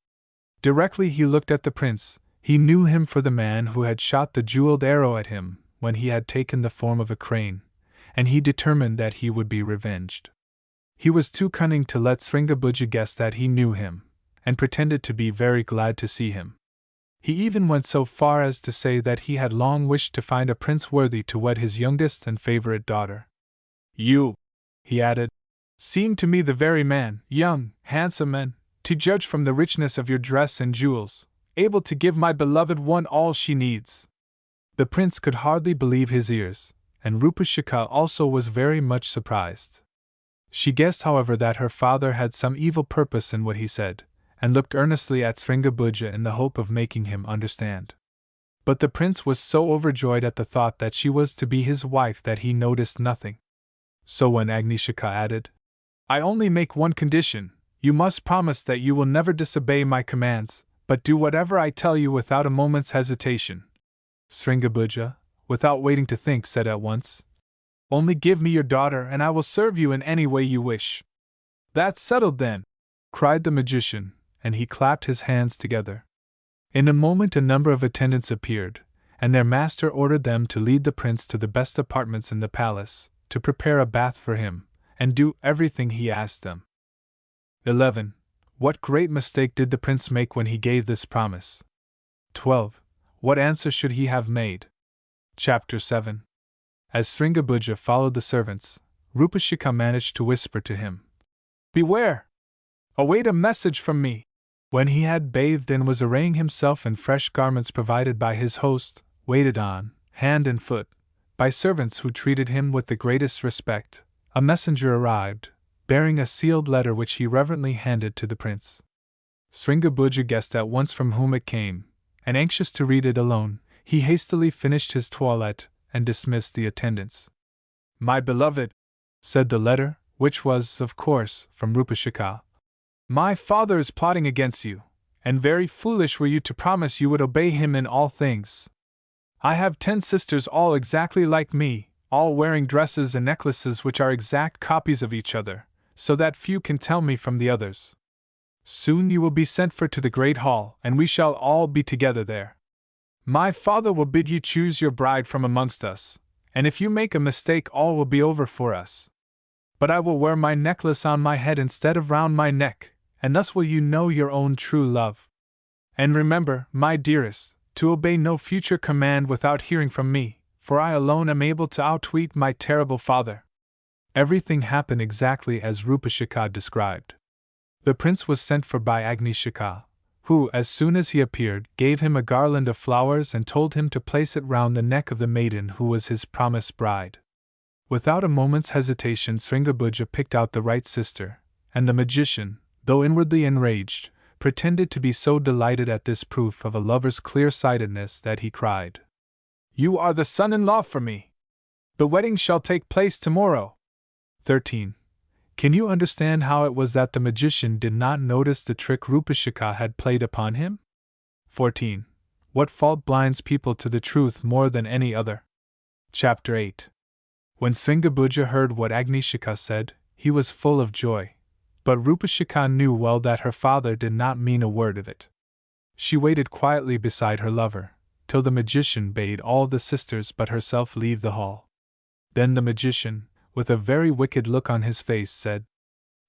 Directly he looked at the prince, he knew him for the man who had shot the jeweled arrow at him when he had taken the form of a crane, and he determined that he would be revenged. He was too cunning to let Sringabhuja guess that he knew him, and pretended to be very glad to see him. He even went so far as to say that he had long wished to find a prince worthy to wed his youngest and favorite daughter. "You," he added, "seem to me the very man, young, handsome, and, to judge from the richness of your dress and jewels, able to give my beloved one all she needs." The prince could hardly believe his ears, and Rupashika also was very much surprised. She guessed, however, that her father had some evil purpose in what he said, and looked earnestly at Sringabhuja in the hope of making him understand. But the prince was so overjoyed at the thought that she was to be his wife that he noticed nothing. So when Agnishika added, "I only make one condition, you must promise that you will never disobey my commands, but do whatever I tell you without a moment's hesitation," Sringabhuja, without waiting to think, said at once, "Only give me your daughter and I will serve you in any way you wish." "That's settled then!" cried the magician, and he clapped his hands together. In a moment a number of attendants appeared, and their master ordered them to lead the prince to the best apartments in the palace, to prepare a bath for him, and do everything he asked them. 11. What great mistake did the prince make when he gave this promise? 12. What answer should he have made? Chapter 7. As Sringabhuja followed the servants, Rupashika managed to whisper to him, "Beware! Await a message from me." When he had bathed and was arraying himself in fresh garments provided by his host, waited on, hand and foot, by servants who treated him with the greatest respect, a messenger arrived, bearing a sealed letter which he reverently handed to the prince. Sringabhuja guessed at once from whom it came, and anxious to read it alone, he hastily finished his toilette and dismissed the attendants. "My beloved," said the letter, which was, of course, from Rupashika, "my father is plotting against you, and very foolish were you to promise you would obey him in all things. I have 10 sisters all exactly like me, all wearing dresses and necklaces which are exact copies of each other, so that few can tell me from the others. Soon you will be sent for to the great hall, and we shall all be together there. My father will bid you choose your bride from amongst us, and if you make a mistake all will be over for us. But I will wear my necklace on my head instead of round my neck, and thus will you know your own true love. And remember, my dearest, to obey no future command without hearing from me, for I alone am able to outwit my terrible father." Everything happened exactly as Rupashika described. The prince was sent for by Agnishika, who, as soon as he appeared, gave him a garland of flowers and told him to place it round the neck of the maiden who was his promised bride. Without a moment's hesitation, Sringabhuja picked out the right sister, and the magician, though inwardly enraged, pretended to be so delighted at this proof of a lover's clear-sightedness that he cried, "You are the son-in-law for me! The wedding shall take place tomorrow." 13. Can you understand how it was that the magician did not notice the trick Rupashika had played upon him? 14. What fault blinds people to the truth more than any other? Chapter 8. When Sringabhuja heard what Agnishika said, he was full of joy, but Rupashika knew well that her father did not mean a word of it. She waited quietly beside her lover, till the magician bade all the sisters but herself leave the hall. Then the magician, with a very wicked look on his face, said,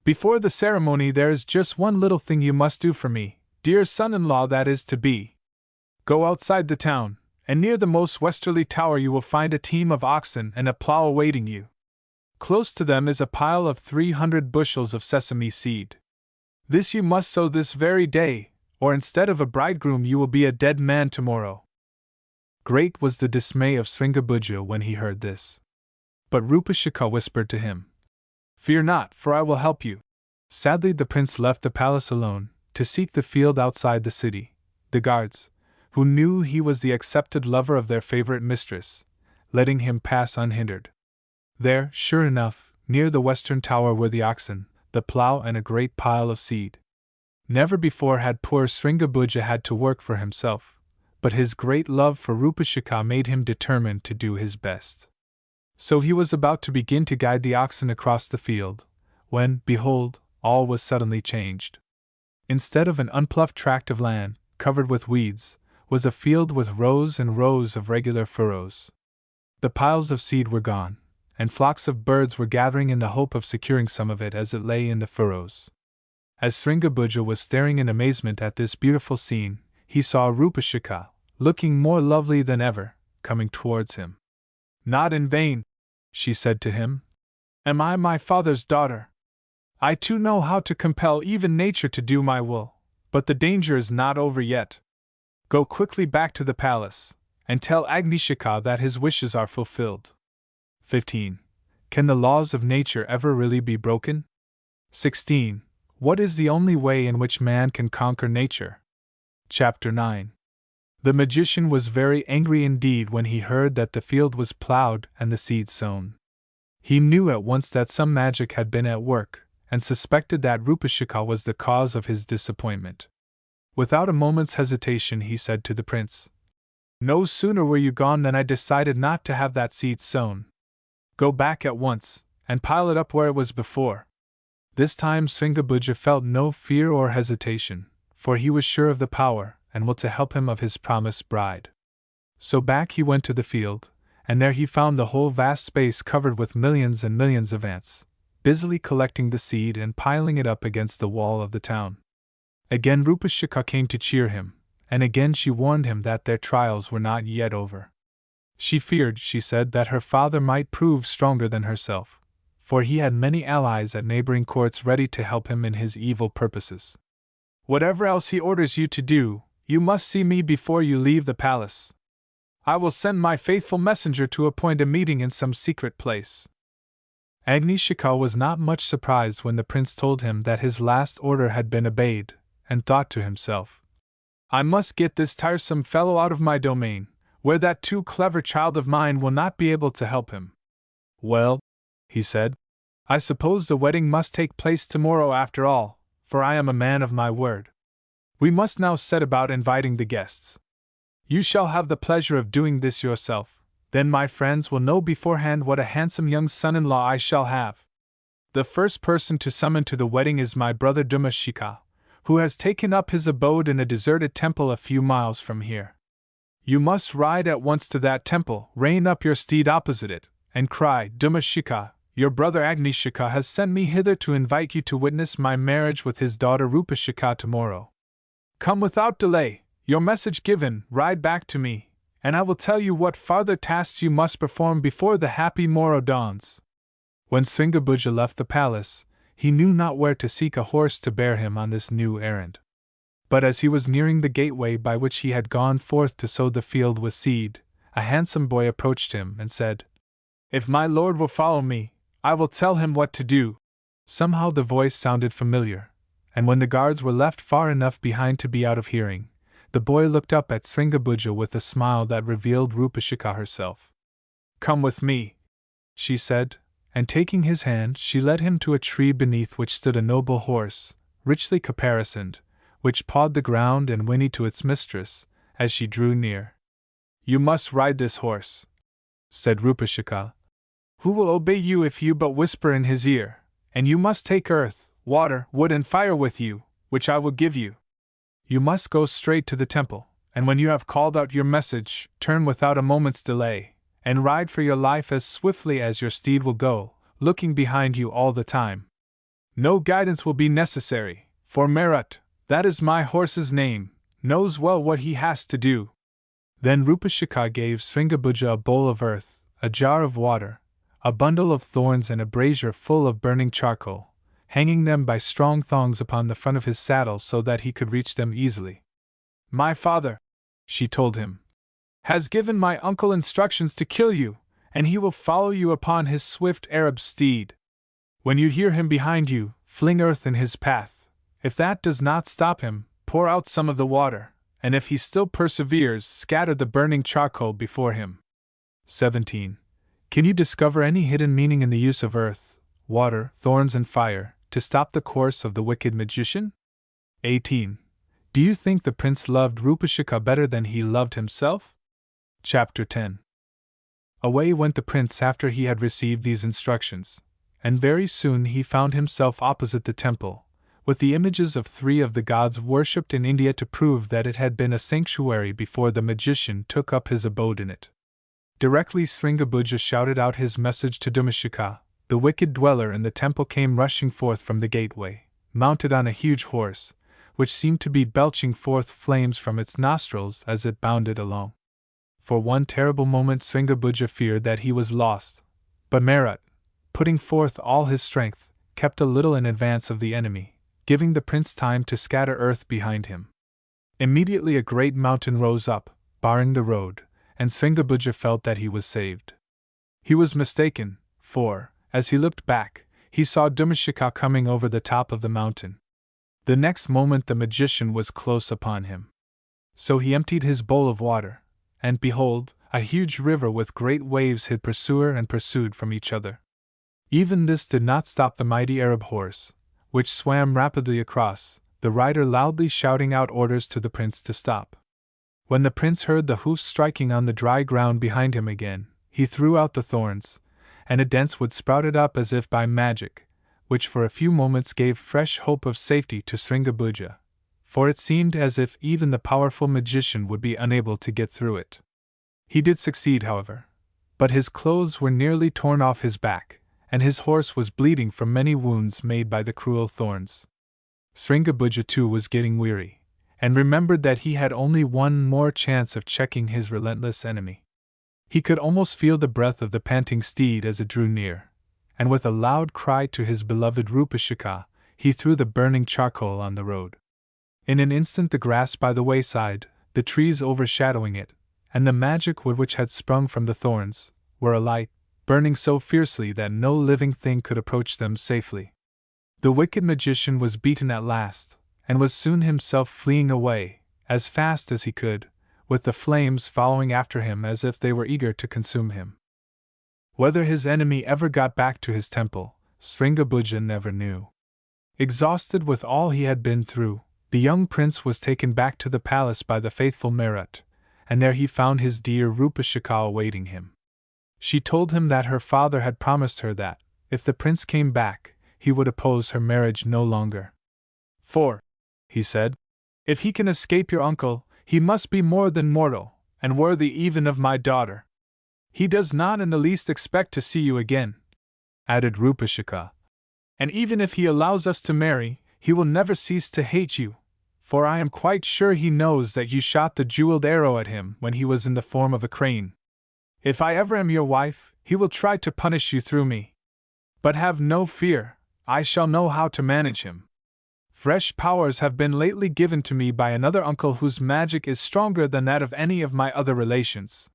"Before the ceremony there is just one little thing you must do for me, dear son-in-law that is to be. Go outside the town, and near the most westerly tower you will find a team of oxen and a plough awaiting you. Close to them is a pile of 300 bushels of sesame seed. This you must sow this very day, or instead of a bridegroom you will be a dead man tomorrow." Great was the dismay of Sringabhuja when he heard this. But Rupashika whispered to him, "Fear not, for I will help you." Sadly the prince left the palace alone, to seek the field outside the city. The guards, who knew he was the accepted lover of their favorite mistress, letting him pass unhindered. There, sure enough, near the western tower were the oxen, the plough, and a great pile of seed. Never before had poor Sringabhuja had to work for himself, but his great love for Rupashika made him determined to do his best. So he was about to begin to guide the oxen across the field, when, behold, all was suddenly changed. Instead of an unploughed tract of land, covered with weeds, was a field with rows and rows of regular furrows. The piles of seed were gone, and flocks of birds were gathering in the hope of securing some of it as it lay in the furrows. As Sringabhuja was staring in amazement at this beautiful scene, he saw Rupashika, looking more lovely than ever, coming towards him. "Not in vain," she said to him, "am I my father's daughter. I too know how to compel even nature to do my will, but the danger is not over yet. Go quickly back to the palace, and tell Agnishika that his wishes are fulfilled." 15. Can the laws of nature ever really be broken? 16. What is the only way in which man can conquer nature? Chapter 9. The magician was very angry indeed when he heard that the field was ploughed and the seed sown. He knew at once that some magic had been at work, and suspected that Rupashika was the cause of his disappointment. Without a moment's hesitation he said to the prince, "No sooner were you gone than I decided not to have that seed sown. Go back at once, and pile it up where it was before." This time Sringabhuja felt no fear or hesitation, for he was sure of the power and will to help him of his promised bride. So back he went to the field, and there he found the whole vast space covered with millions and millions of ants, busily collecting the seed and piling it up against the wall of the town. Again Rupashika came to cheer him, and again she warned him that their trials were not yet over. She feared, she said, that her father might prove stronger than herself, for he had many allies at neighboring courts ready to help him in his evil purposes. "Whatever else he orders you to do, you must see me before you leave the palace. I will send my faithful messenger to appoint a meeting in some secret place." Agnishika was not much surprised when the prince told him that his last order had been obeyed, and thought to himself, "I must get this tiresome fellow out of my domain, where that too clever child of mine will not be able to help him." "Well," he said, "I suppose the wedding must take place tomorrow after all, for I am a man of my word. We must now set about inviting the guests. You shall have the pleasure of doing this yourself, then my friends will know beforehand what a handsome young son-in-law I shall have. The first person to summon to the wedding is my brother Dumashika, who has taken up his abode in a deserted temple a few miles from here. You must ride at once to that temple, rein up your steed opposite it, and cry, 'Dumashika, your brother Agnishika has sent me hither to invite you to witness my marriage with his daughter Rupashika tomorrow. Come without delay, your message given, ride back to me, and I will tell you what farther tasks you must perform before the happy morrow dawns.' When Sringabhuja left the palace, he knew not where to seek a horse to bear him on this new errand. But as he was nearing the gateway by which he had gone forth to sow the field with seed, a handsome boy approached him and said, "If my lord will follow me, I will tell him what to do." Somehow the voice sounded familiar, and when the guards were left far enough behind to be out of hearing, the boy looked up at Sringabhuja with a smile that revealed Rupashika herself. "Come with me," she said, and taking his hand she led him to a tree beneath which stood a noble horse, richly caparisoned, which pawed the ground and whinnied to its mistress as she drew near. "You must ride this horse," said Rupashika, "who will obey you if you but whisper in his ear, and you must take earth, water, wood and fire with you, which I will give you. You must go straight to the temple, and when you have called out your message, turn without a moment's delay, and ride for your life as swiftly as your steed will go, looking behind you all the time. No guidance will be necessary, for Meerut, that is my horse's name, knows well what he has to do." Then Rupashika gave Sringabhuja a bowl of earth, a jar of water, a bundle of thorns and a brazier full of burning charcoal, hanging them by strong thongs upon the front of his saddle so that he could reach them easily. "My father," she told him, "has given my uncle instructions to kill you, and he will follow you upon his swift Arab steed. When you hear him behind you, fling earth in his path. If that does not stop him, pour out some of the water, and if he still perseveres, scatter the burning charcoal before him." 17. Can you discover any hidden meaning in the use of earth, water, thorns, and fire to stop the course of the wicked magician? 18. Do you think the prince loved Rupashika better than he loved himself? Chapter 10. Away went the prince after he had received these instructions, and very soon he found himself opposite the temple, with the images of 3 of the gods worshipped in India to prove that it had been a sanctuary before the magician took up his abode in it. Directly Sringabhuja shouted out his message to Dumashika, the wicked dweller in the temple came rushing forth from the gateway, mounted on a huge horse, which seemed to be belching forth flames from its nostrils as it bounded along. For one terrible moment Sringabhuja feared that he was lost, but Meerut, putting forth all his strength, kept a little in advance of the enemy, giving the prince time to scatter earth behind him. Immediately a great mountain rose up, barring the road, and Sringabhuja felt that he was saved. He was mistaken, for, as he looked back, he saw Dumashika coming over the top of the mountain. The next moment the magician was close upon him. So he emptied his bowl of water, and behold, a huge river with great waves hid pursuer and pursued from each other. Even this did not stop the mighty Arab horse, which swam rapidly across, the rider loudly shouting out orders to the prince to stop. When the prince heard the hoofs striking on the dry ground behind him again, he threw out the thorns, and a dense wood sprouted up as if by magic, which for a few moments gave fresh hope of safety to Sringabhuja, for it seemed as if even the powerful magician would be unable to get through it. He did succeed, however, but his clothes were nearly torn off his back, and his horse was bleeding from many wounds made by the cruel thorns. Sringabhuja too was getting weary, and remembered that he had only one more chance of checking his relentless enemy. He could almost feel the breath of the panting steed as it drew near, and with a loud cry to his beloved Rupashika, he threw the burning charcoal on the road. In an instant the grass by the wayside, the trees overshadowing it, and the magic wood which had sprung from the thorns, were alight, burning so fiercely that no living thing could approach them safely. The wicked magician was beaten at last, and was soon himself fleeing away, as fast as he could, with the flames following after him as if they were eager to consume him. Whether his enemy ever got back to his temple, Sringabhuja never knew. Exhausted with all he had been through, the young prince was taken back to the palace by the faithful Meerut, and there he found his dear Rupashika awaiting him. She told him that her father had promised her that, if the prince came back, he would oppose her marriage no longer. "For," he said, "if he can escape your uncle, he must be more than mortal, and worthy even of my daughter. He does not in the least expect to see you again," added Rupashika. "And even if he allows us to marry, he will never cease to hate you, for I am quite sure he knows that you shot the jeweled arrow at him when he was in the form of a crane. If I ever am your wife, he will try to punish you through me. But have no fear, I shall know how to manage him. Fresh powers have been lately given to me by another uncle whose magic is stronger than that of any of my other relations."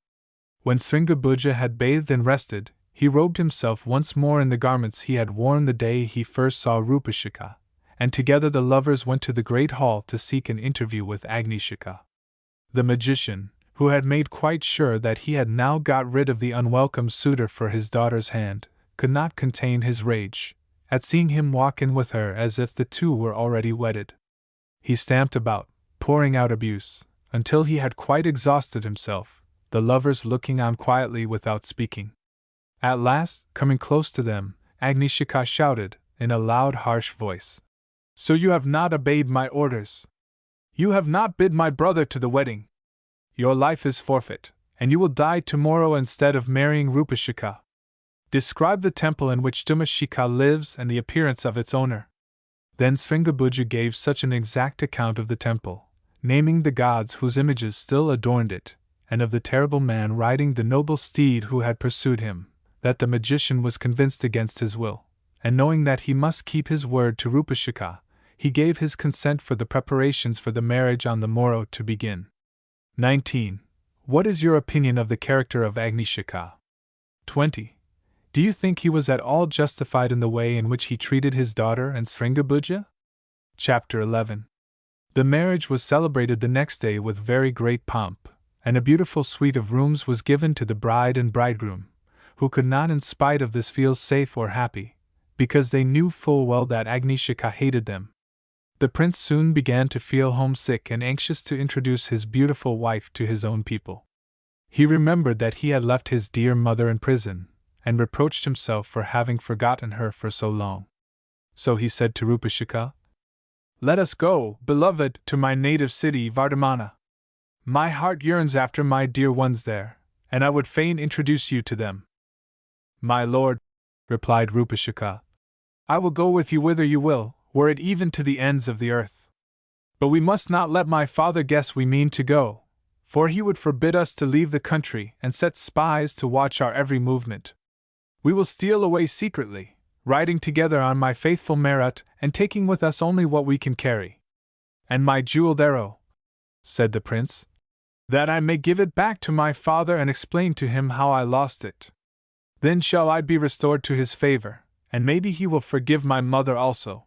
When Sringabhuja had bathed and rested, he robed himself once more in the garments he had worn the day he first saw Rupashika, and together the lovers went to the great hall to seek an interview with Agnishika. The magician, who had made quite sure that he had now got rid of the unwelcome suitor for his daughter's hand, could not contain his rage at seeing him walk in with her as if the two were already wedded. He stamped about, pouring out abuse, until he had quite exhausted himself, the lovers looking on quietly without speaking. At last, coming close to them, Agnishika shouted, in a loud, harsh voice, "So you have not obeyed my orders? You have not bid my brother to the wedding? Your life is forfeit, and you will die tomorrow instead of marrying Rupashika. Describe the temple in which Dumashika lives and the appearance of its owner." Then Sringabhuja gave such an exact account of the temple, naming the gods whose images still adorned it, and of the terrible man riding the noble steed who had pursued him, that the magician was convinced against his will, and knowing that he must keep his word to Rupashika, he gave his consent for the preparations for the marriage on the morrow to begin. 19. What is your opinion of the character of Agnishika? 20. Do you think he was at all justified in the way in which he treated his daughter and Sringabhuja? Chapter 11. The marriage was celebrated the next day with very great pomp, and a beautiful suite of rooms was given to the bride and bridegroom, who could not in spite of this feel safe or happy, because they knew full well that Agnishika hated them. The prince soon began to feel homesick and anxious to introduce his beautiful wife to his own people. He remembered that he had left his dear mother in prison, and reproached himself for having forgotten her for so long. So he said to Rupashika, "Let us go, beloved, to my native city, Vardhamana. My heart yearns after my dear ones there, and I would fain introduce you to them." "My lord," replied Rupashika, "I will go with you whither you will, were it even to the ends of the earth. But we must not let my father guess we mean to go, for he would forbid us to leave the country and set spies to watch our every movement. We will steal away secretly, riding together on my faithful Marat and taking with us only what we can carry. And my jeweled arrow," said the prince, "that I may give it back to my father and explain to him how I lost it. Then shall I be restored to his favor, and maybe he will forgive my mother also."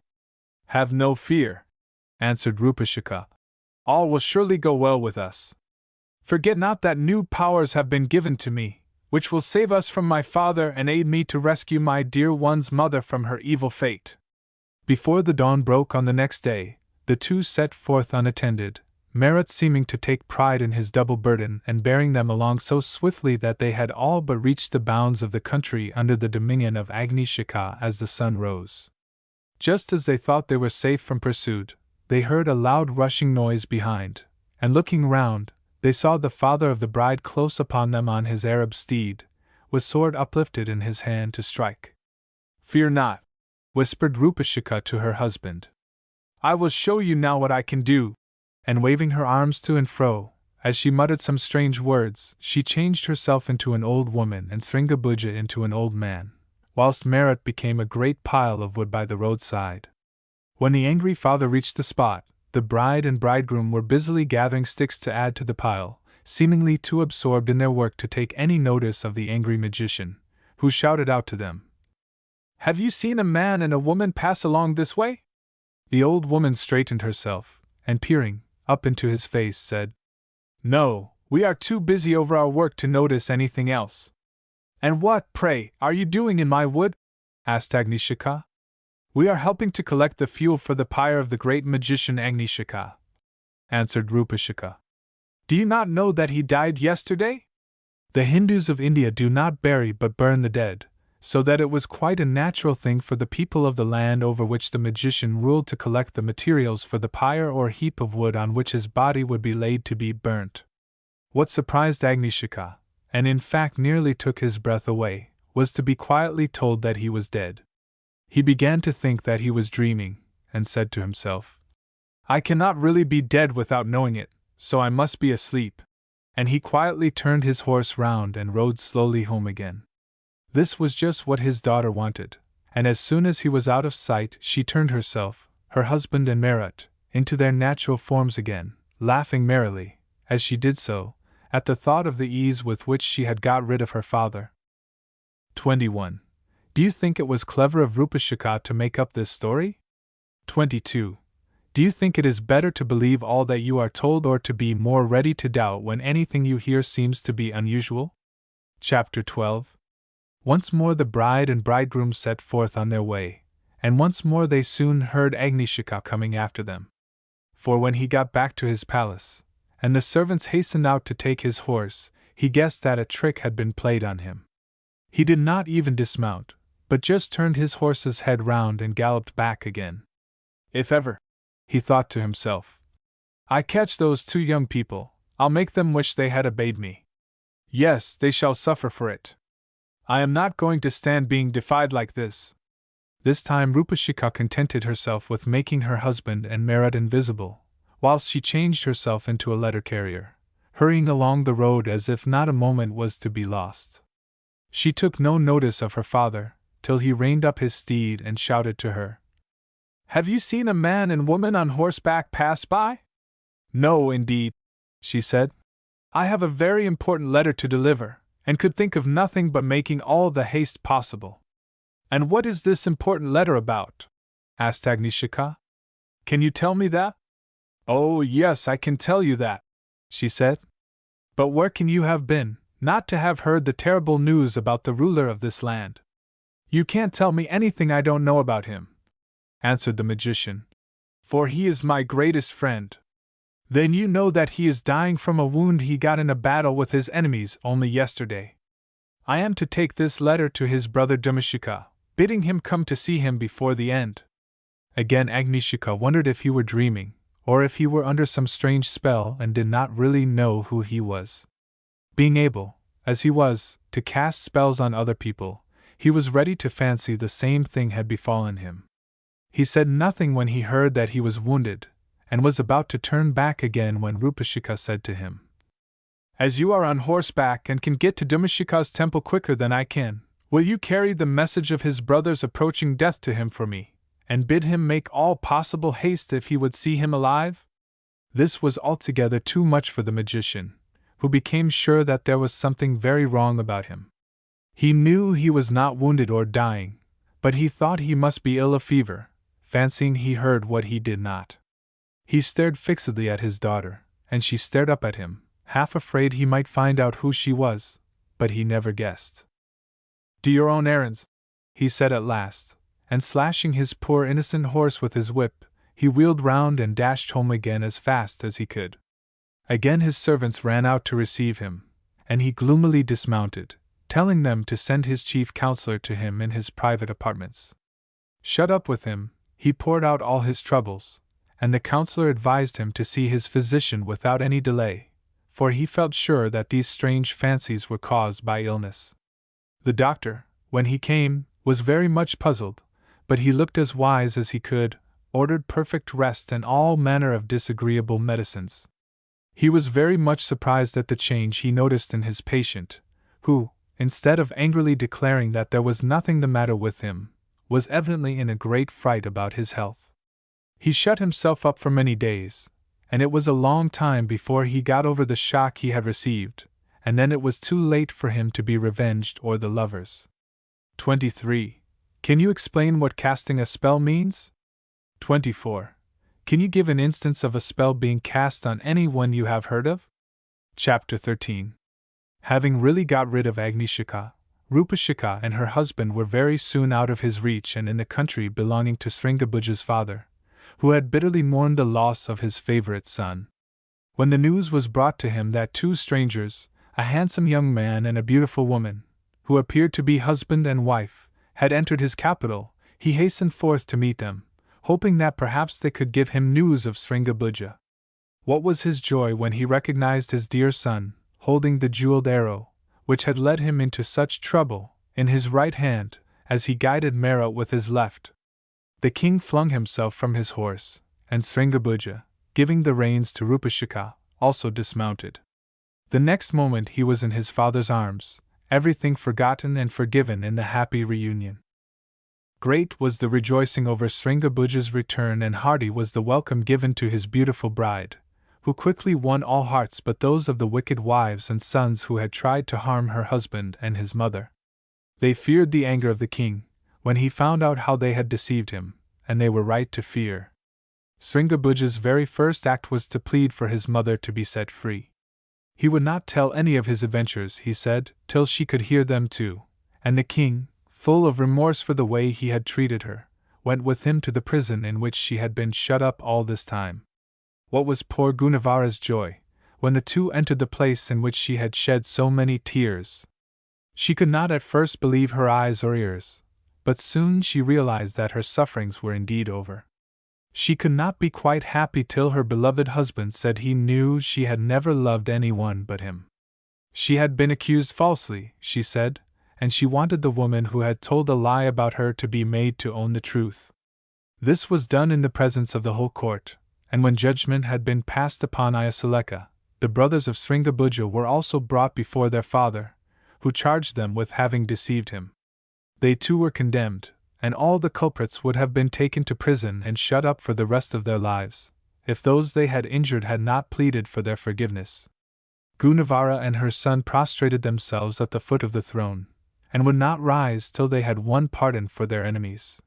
"Have no fear," answered Rupashika. "All will surely go well with us. Forget not that new powers have been given to me, which will save us from my father and aid me to rescue my dear one's mother from her evil fate." Before the dawn broke on the next day, the two set forth unattended, Marat seeming to take pride in his double burden and bearing them along so swiftly that they had all but reached the bounds of the country under the dominion of Agnishika as the sun rose. Just as they thought they were safe from pursuit, they heard a loud rushing noise behind, and looking round, they saw the father of the bride close upon them on his Arab steed, with sword uplifted in his hand to strike. "Fear not," whispered Rupashika to her husband. "I will show you now what I can do." And waving her arms to and fro, as she muttered some strange words, she changed herself into an old woman and Sringabhuja into an old man, whilst Marat became a great pile of wood by the roadside. When the angry father reached the spot, the bride and bridegroom were busily gathering sticks to add to the pile, seemingly too absorbed in their work to take any notice of the angry magician, who shouted out to them, "Have you seen a man and a woman pass along this way?" The old woman straightened herself, and peering up into his face said, "No, we are too busy over our work to notice anything else." "And what, pray, are you doing in my wood?" asked Agnishika. "We are helping to collect the fuel for the pyre of the great magician Agnishika," answered Rupashika. "Do you not know that he died yesterday? The Hindus of India do not bury but burn the dead, so that it was quite a natural thing for the people of the land over which the magician ruled to collect the materials for the pyre or heap of wood on which his body would be laid to be burnt." What surprised Agnishika, and in fact nearly took his breath away, was to be quietly told that he was dead. He began to think that he was dreaming, and said to himself, "I cannot really be dead without knowing it, so I must be asleep." And he quietly turned his horse round and rode slowly home again. This was just what his daughter wanted, and as soon as he was out of sight she turned herself, her husband and Merit, into their natural forms again, laughing merrily, as she did so, at the thought of the ease with which she had got rid of her father. 21. Do you think it was clever of Rupashika to make up this story? 22. Do you think it is better to believe all that you are told or to be more ready to doubt when anything you hear seems to be unusual? Chapter 12. Once more the bride and bridegroom set forth on their way, and once more they soon heard Agnishika coming after them. For when he got back to his palace, and the servants hastened out to take his horse, he guessed that a trick had been played on him. He did not even dismount, but just turned his horse's head round and galloped back again. If ever, he thought to himself, I catch those two young people, I'll make them wish they had obeyed me. Yes, they shall suffer for it. I am not going to stand being defied like this. This time Rupashika contented herself with making her husband and Merit invisible, whilst she changed herself into a letter carrier, hurrying along the road as if not a moment was to be lost. She took no notice of her father, till he reined up his steed and shouted to her, Have you seen a man and woman on horseback pass by? No, indeed, she said. I have a very important letter to deliver, and could think of nothing but making all the haste possible. And what is this important letter about? Asked Agnishika. Can you tell me that? Oh, yes, I can tell you that, she said. But where can you have been, not to have heard the terrible news about the ruler of this land? You can't tell me anything I don't know about him, answered the magician, for he is my greatest friend. Then you know that he is dying from a wound he got in a battle with his enemies only yesterday. I am to take this letter to his brother Dhamashika, bidding him come to see him before the end. Again Agnishika wondered if he were dreaming, or if he were under some strange spell and did not really know who he was. Being able, as he was, to cast spells on other people, he was ready to fancy the same thing had befallen him. He said nothing when he heard that he was wounded, and was about to turn back again when Rupashika said to him, As you are on horseback and can get to Dhamashika's temple quicker than I can, will you carry the message of his brother's approaching death to him for me, and bid him make all possible haste if he would see him alive? This was altogether too much for the magician, who became sure that there was something very wrong about him. He knew he was not wounded or dying, but he thought he must be ill of fever, fancying he heard what he did not. He stared fixedly at his daughter, and she stared up at him, half afraid he might find out who she was, but he never guessed. Do your own errands, he said at last, and slashing his poor innocent horse with his whip, he wheeled round and dashed home again as fast as he could. Again his servants ran out to receive him, and he gloomily dismounted, telling them to send his chief counselor to him in his private apartments. Shut up with him, he poured out all his troubles, and the counselor advised him to see his physician without any delay, for he felt sure that these strange fancies were caused by illness. The doctor, when he came, was very much puzzled, but he looked as wise as he could, ordered perfect rest and all manner of disagreeable medicines. He was very much surprised at the change he noticed in his patient, who, instead of angrily declaring that there was nothing the matter with him, was evidently in a great fright about his health. He shut himself up for many days, and it was a long time before he got over the shock he had received, and then it was too late for him to be revenged or the lovers. 23. Can you explain what casting a spell means? 24. Can you give an instance of a spell being cast on anyone you have heard of? Chapter 13. Having really got rid of Agnishika, Rupashika and her husband were very soon out of his reach and in the country belonging to Sringabhuja's father, who had bitterly mourned the loss of his favorite son. When the news was brought to him that two strangers, a handsome young man and a beautiful woman, who appeared to be husband and wife, had entered his capital, he hastened forth to meet them, hoping that perhaps they could give him news of Sringabhuja. What was his joy when he recognized his dear son, holding the jeweled arrow, which had led him into such trouble, in his right hand, as he guided Mera with his left. The king flung himself from his horse, and Sringabhuja, giving the reins to Rupashika, also dismounted. The next moment he was in his father's arms, everything forgotten and forgiven in the happy reunion. Great was the rejoicing over Sringabhuja's return, and hearty was the welcome given to his beautiful bride, who quickly won all hearts but those of the wicked wives and sons who had tried to harm her husband and his mother. They feared the anger of the king, when he found out how they had deceived him, and they were right to fear. Sringabhuja's very first act was to plead for his mother to be set free. He would not tell any of his adventures, he said, till she could hear them too, and the king, full of remorse for the way he had treated her, went with him to the prison in which she had been shut up all this time. What was poor Gunavara's joy, when the two entered the place in which she had shed so many tears! She could not at first believe her eyes or ears, but soon she realized that her sufferings were indeed over. She could not be quite happy till her beloved husband said he knew she had never loved anyone but him. She had been accused falsely, she said, and she wanted the woman who had told a lie about her to be made to own the truth. This was done in the presence of the whole court, and when judgment had been passed upon Ayasaleka, the brothers of Sringabhuja were also brought before their father, who charged them with having deceived him. They too were condemned, and all the culprits would have been taken to prison and shut up for the rest of their lives, if those they had injured had not pleaded for their forgiveness. Gunavara and her son prostrated themselves at the foot of the throne, and would not rise till they had won pardon for their enemies.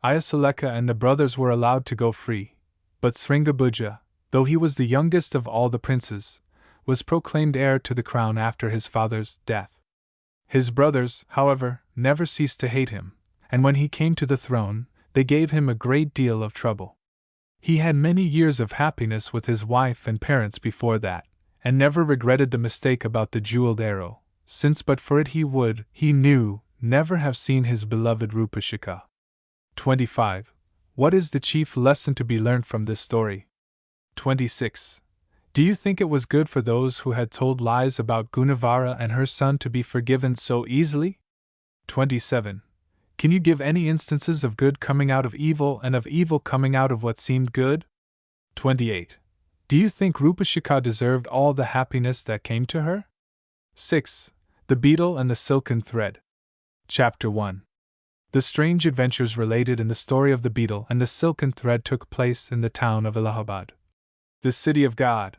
Ayasaleka and the brothers were allowed to go free, but Sringabhuja, though he was the youngest of all the princes, was proclaimed heir to the crown after his father's death. His brothers, however, never ceased to hate him, and when he came to the throne, they gave him a great deal of trouble. He had many years of happiness with his wife and parents before that, and never regretted the mistake about the jeweled arrow, since but for it he would, he knew, never have seen his beloved Rupashika. 25. What is the chief lesson to be learned from this story? 26. Do you think it was good for those who had told lies about Gunavara and her son to be forgiven so easily? 27. Can you give any instances of good coming out of evil and of evil coming out of what seemed good? 28. Do you think Rupashika deserved all the happiness that came to her? 6. The Beetle and the Silken Thread. Chapter 1. The strange adventures related in the story of the beetle and the silken thread took place in the town of Allahabad, the city of God,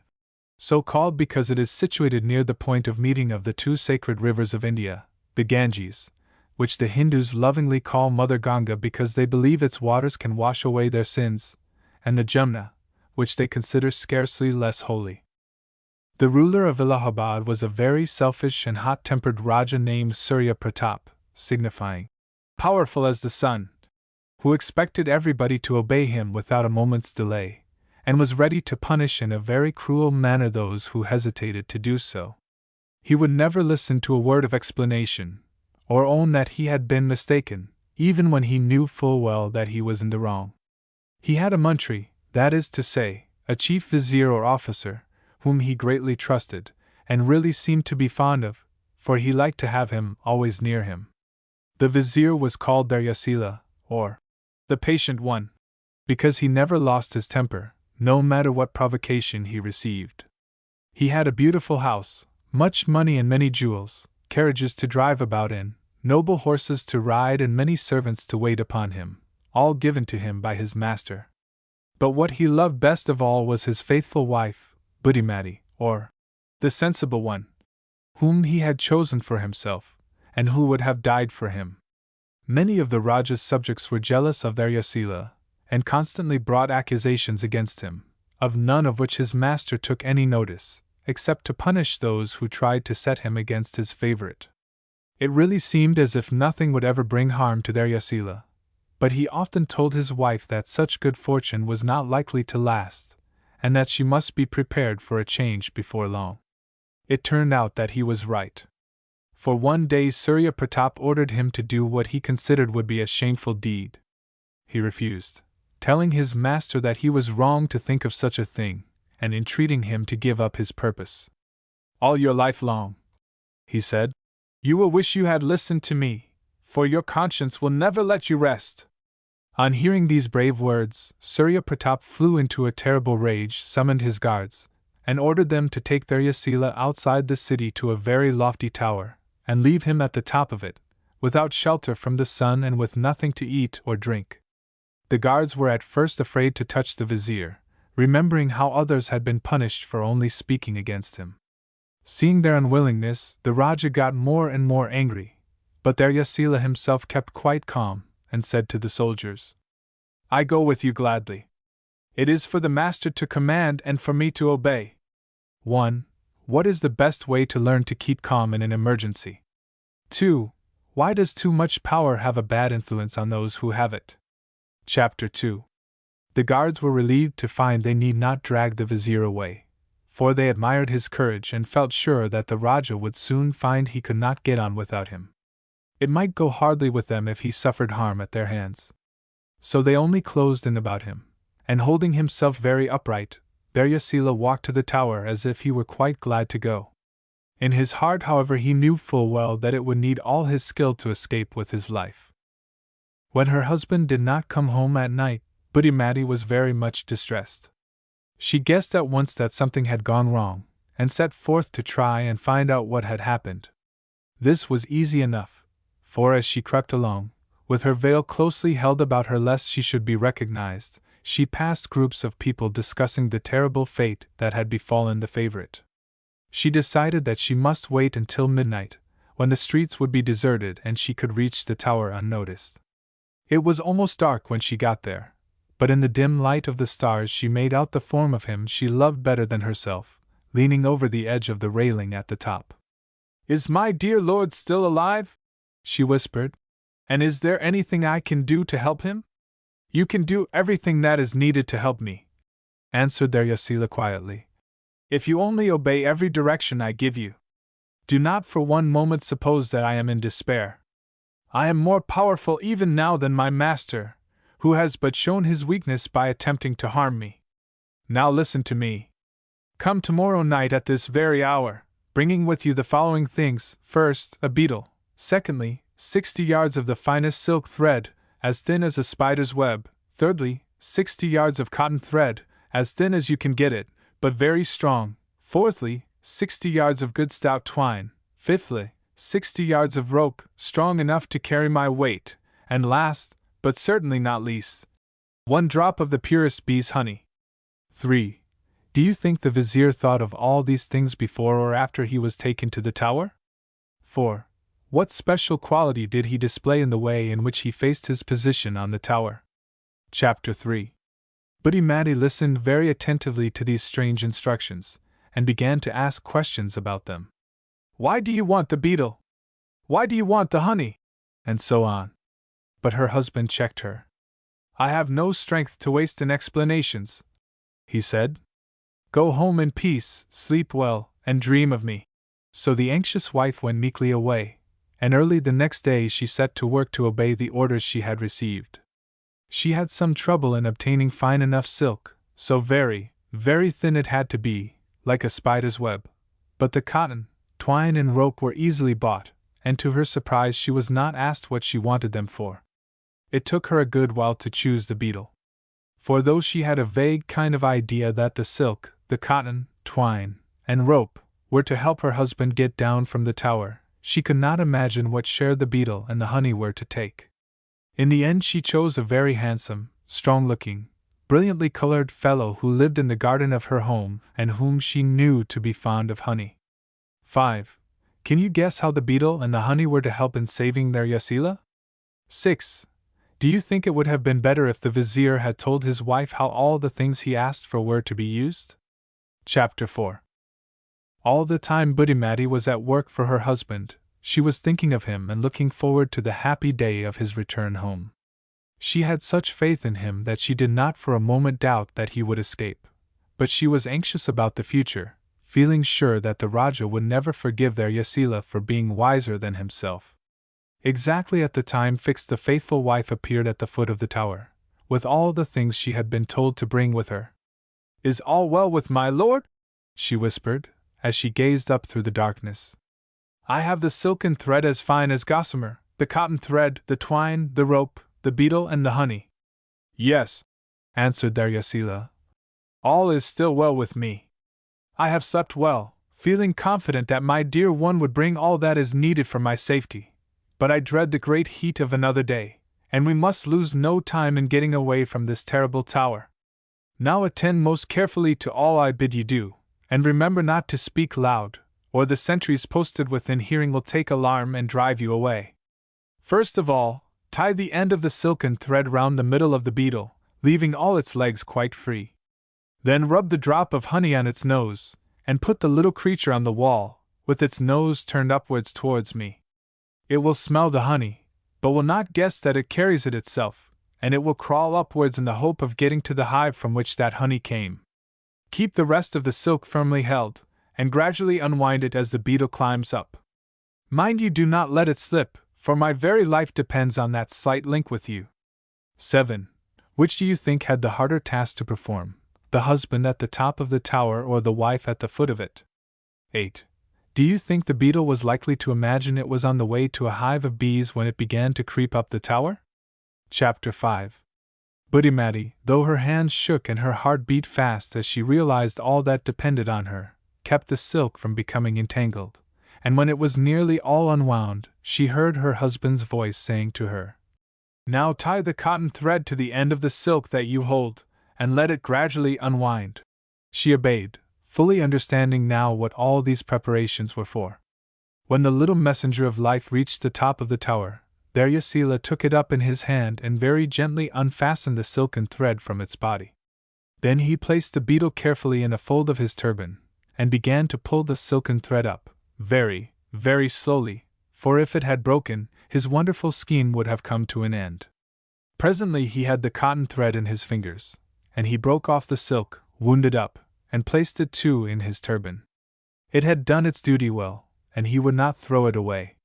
so called because it is situated near the point of meeting of the two sacred rivers of India, the Ganges, which the Hindus lovingly call Mother Ganga because they believe its waters can wash away their sins, and the Jamna, which they consider scarcely less holy. The ruler of Allahabad was a very selfish and hot-tempered Raja named Surya Pratap, signifying powerful as the sun, who expected everybody to obey him without a moment's delay, and was ready to punish in a very cruel manner those who hesitated to do so. He would never listen to a word of explanation, or own that he had been mistaken, even when he knew full well that he was in the wrong. He had a mantri, that is to say, a chief vizier or officer, whom he greatly trusted, and really seemed to be fond of, for he liked to have him always near him. The vizier was called Dharyasila, or the patient one, because he never lost his temper, no matter what provocation he received. He had a beautiful house, much money and many jewels, carriages to drive about in, noble horses to ride and many servants to wait upon him, all given to him by his master. But what he loved best of all was his faithful wife, Buddhimati, or the sensible one, whom he had chosen for himself, and who would have died for him. Many of the Raja's subjects were jealous of Dharyasila, and constantly brought accusations against him, of none of which his master took any notice, except to punish those who tried to set him against his favorite. It really seemed as if nothing would ever bring harm to Dharyasila, but he often told his wife that such good fortune was not likely to last, and that she must be prepared for a change before long. It turned out that he was right. For one day Surya Pratap ordered him to do what he considered would be a shameful deed. He refused, telling his master that he was wrong to think of such a thing, and entreating him to give up his purpose. "All your life long," he said, "you will wish you had listened to me, for your conscience will never let you rest." On hearing these brave words, Surya Pratap flew into a terrible rage, summoned his guards, and ordered them to take Dharyasila outside the city to a very lofty tower, and leave him at the top of it, without shelter from the sun and with nothing to eat or drink. The guards were at first afraid to touch the vizier, remembering how others had been punished for only speaking against him. Seeing their unwillingness, the Raja got more and more angry, but Dharyasila himself kept quite calm, and said to the soldiers, "I go with you gladly. It is for the master to command and for me to obey." 1. What is the best way to learn to keep calm in an emergency? 2. Why does too much power have a bad influence on those who have it? Chapter 2. The guards were relieved to find they need not drag the vizier away, for they admired his courage and felt sure that the Raja would soon find he could not get on without him. It might go hardly with them if he suffered harm at their hands. So they only closed in about him, and holding himself very upright, Dharyasila walked to the tower as if he were quite glad to go. In his heart, however, he knew full well that it would need all his skill to escape with his life. When her husband did not come home at night, Buddhimati was very much distressed. She guessed at once that something had gone wrong, and set forth to try and find out what had happened. This was easy enough, for as she crept along, with her veil closely held about her lest she should be recognized, she passed groups of people discussing the terrible fate that had befallen the favorite. She decided that she must wait until midnight, when the streets would be deserted and she could reach the tower unnoticed. It was almost dark when she got there, but in the dim light of the stars she made out the form of him she loved better than herself, leaning over the edge of the railing at the top. "Is my dear lord still alive?" she whispered. "And is there anything I can do to help him?" "You can do everything that is needed to help me," answered Dharyasila quietly, "if you only obey every direction I give you. Do not for one moment suppose that I am in despair. I am more powerful even now than my master, who has but shown his weakness by attempting to harm me. Now listen to me. Come tomorrow night at this very hour, bringing with you the following things: first, a beetle; secondly, 60 yards of the finest silk thread, as thin as a spider's web; thirdly, 60 yards of cotton thread, as thin as you can get it, but very strong; fourthly, 60 yards of good stout twine; fifthly, 60 yards of rope, strong enough to carry my weight; and last, but certainly not least, 1 drop of the purest bee's honey." 3. Do you think the vizier thought of all these things before or after he was taken to the tower? 4. What special quality did he display in the way in which he faced his position on the tower? Chapter 3. Buddhimati listened very attentively to these strange instructions, and began to ask questions about them. "Why do you want the beetle? Why do you want the honey?" and so on. But her husband checked her. "I have no strength to waste in explanations," he said. "Go home in peace, sleep well, and dream of me." So the anxious wife went meekly away, and early the next day she set to work to obey the orders she had received. She had some trouble in obtaining fine enough silk, so very, very thin it had to be, like a spider's web. But the cotton, twine, and rope were easily bought, and to her surprise she was not asked what she wanted them for. It took her a good while to choose the beetle. For though she had a vague kind of idea that the silk, the cotton, twine, and rope were to help her husband get down from the tower, she could not imagine what share the beetle and the honey were to take. In the end she chose a very handsome, strong-looking, brilliantly colored fellow who lived in the garden of her home and whom she knew to be fond of honey. 5. Can you guess how the beetle and the honey were to help in saving Dharyasila? 6. Do you think it would have been better if the vizier had told his wife how all the things he asked for were to be used? Chapter 4. All the time Buddhimati was at work for her husband, she was thinking of him and looking forward to the happy day of his return home. She had such faith in him that she did not for a moment doubt that he would escape. But she was anxious about the future, feeling sure that the Raja would never forgive Dharyasila for being wiser than himself. Exactly at the time fixed the faithful wife appeared at the foot of the tower, with all the things she had been told to bring with her. "Is all well with my lord?" she whispered, as she gazed up through the darkness. "I have the silken thread as fine as gossamer, the cotton thread, the twine, the rope, the beetle, and the honey." "Yes," answered Dharyasila. "All is still well with me. I have slept well, feeling confident that my dear one would bring all that is needed for my safety. but I dread the great heat of another day, and we must lose no time in getting away from this terrible tower. Now attend most carefully to all I bid you do, and remember not to speak loud, or the sentries posted within hearing will take alarm and drive you away. First of all, tie the end of the silken thread round the middle of the beetle, leaving all its legs quite free. Then rub the drop of honey on its nose, and put the little creature on the wall, with its nose turned upwards towards me. It will smell the honey, but will not guess that it carries it itself, and it will crawl upwards in the hope of getting to the hive from which that honey came. Keep the rest of the silk firmly held, and gradually unwind it as the beetle climbs up. Mind you do not let it slip, for my very life depends on that slight link with you. 7. Which do you think had the harder task to perform, the husband at the top of the tower or the wife at the foot of it? 8. Do you think the beetle was likely to imagine it was on the way to a hive of bees when it began to creep up the tower? Chapter 5. Buddhimati, though her hands shook and her heart beat fast as she realized all that depended on her, kept the silk from becoming entangled, and when it was nearly all unwound, she heard her husband's voice saying to her, "Now tie the cotton thread to the end of the silk that you hold, and let it gradually unwind." She obeyed, fully understanding now what all these preparations were for. When the little messenger of life reached the top of the tower, Dharyasila took it up in his hand and very gently unfastened the silken thread from its body. Then he placed the beetle carefully in a fold of his turban, and began to pull the silken thread up, very, very slowly, for if it had broken, his wonderful scheme would have come to an end. Presently he had the cotton thread in his fingers, and he broke off the silk, wound it up, and placed it too in his turban. It had done its duty well, and he would not throw it away.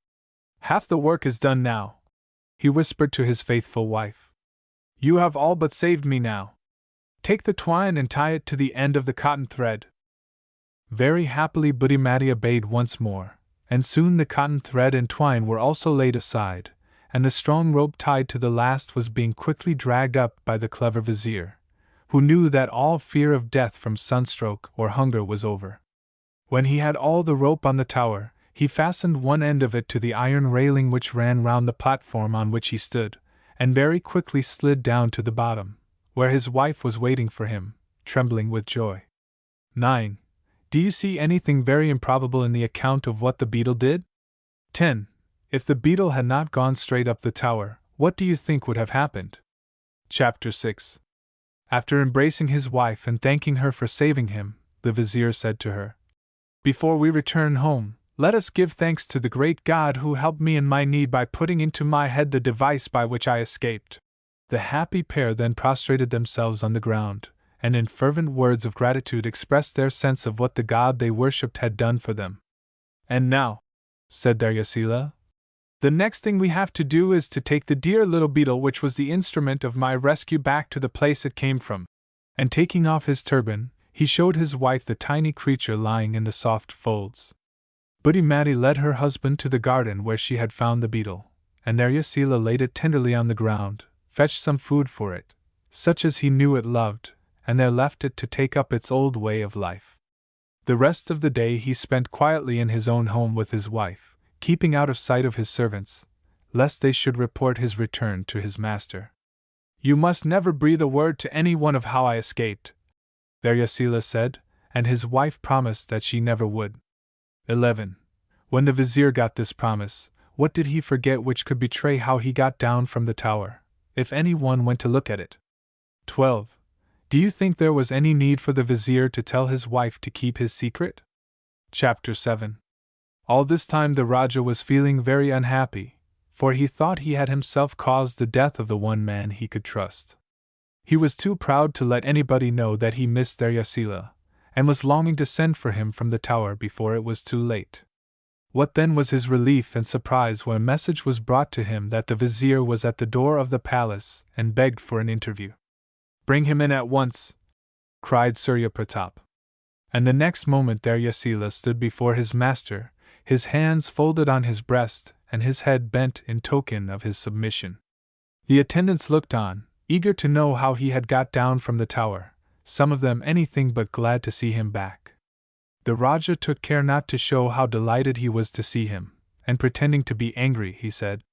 "Half the work is done now," he whispered to his faithful wife. "You have all but saved me now. Take the twine and tie it to the end of the cotton thread." Very happily Buddhimati obeyed once more, and soon the cotton thread and twine were also laid aside, and the strong rope tied to the last was being quickly dragged up by the clever vizier, who knew that all fear of death from sunstroke or hunger was over. When he had all the rope on the tower, he fastened one end of it to the iron railing which ran round the platform on which he stood, and very quickly slid down to the bottom, where his wife was waiting for him, trembling with joy. 9. Do you see anything very improbable in the account of what the beetle did? 10. If the beetle had not gone straight up the tower, what do you think would have happened? Chapter 6. After embracing his wife and thanking her for saving him, the vizier said to her, "Before we return home, let us give thanks to the great God who helped me in my need by putting into my head the device by which I escaped." The happy pair then prostrated themselves on the ground, and in fervent words of gratitude expressed their sense of what the God they worshipped had done for them. "And now," said Dharyasila, "the next thing we have to do is to take the dear little beetle which was the instrument of my rescue back to the place it came from." And taking off his turban, he showed his wife the tiny creature lying in the soft folds. Buddhimati led her husband to the garden where she had found the beetle, and Dharyasila laid it tenderly on the ground, fetched some food for it, such as he knew it loved, and there left it to take up its old way of life. The rest of the day he spent quietly in his own home with his wife, keeping out of sight of his servants, lest they should report his return to his master. "You must never breathe a word to any one of how I escaped," Dharyasila said, and his wife promised that she never would. 11. When the vizier got this promise, what did he forget which could betray how he got down from the tower, if any one went to look at it? 12. Do you think there was any need for the vizier to tell his wife to keep his secret? Chapter 7. All this time the Raja was feeling very unhappy, for he thought he had himself caused the death of the one man he could trust. He was too proud to let anybody know that he missed Dharyasila, and was longing to send for him from the tower before it was too late. What then was his relief and surprise when a message was brought to him that the vizier was at the door of the palace and begged for an interview. "Bring him in at once," cried Surya Pratap. And the next moment Dharyasila stood before his master, his hands folded on his breast and his head bent in token of his submission. The attendants looked on, eager to know how he had got down from the tower, some of them anything but glad to see him back. The Raja took care not to show how delighted he was to see him, and pretending to be angry, he said,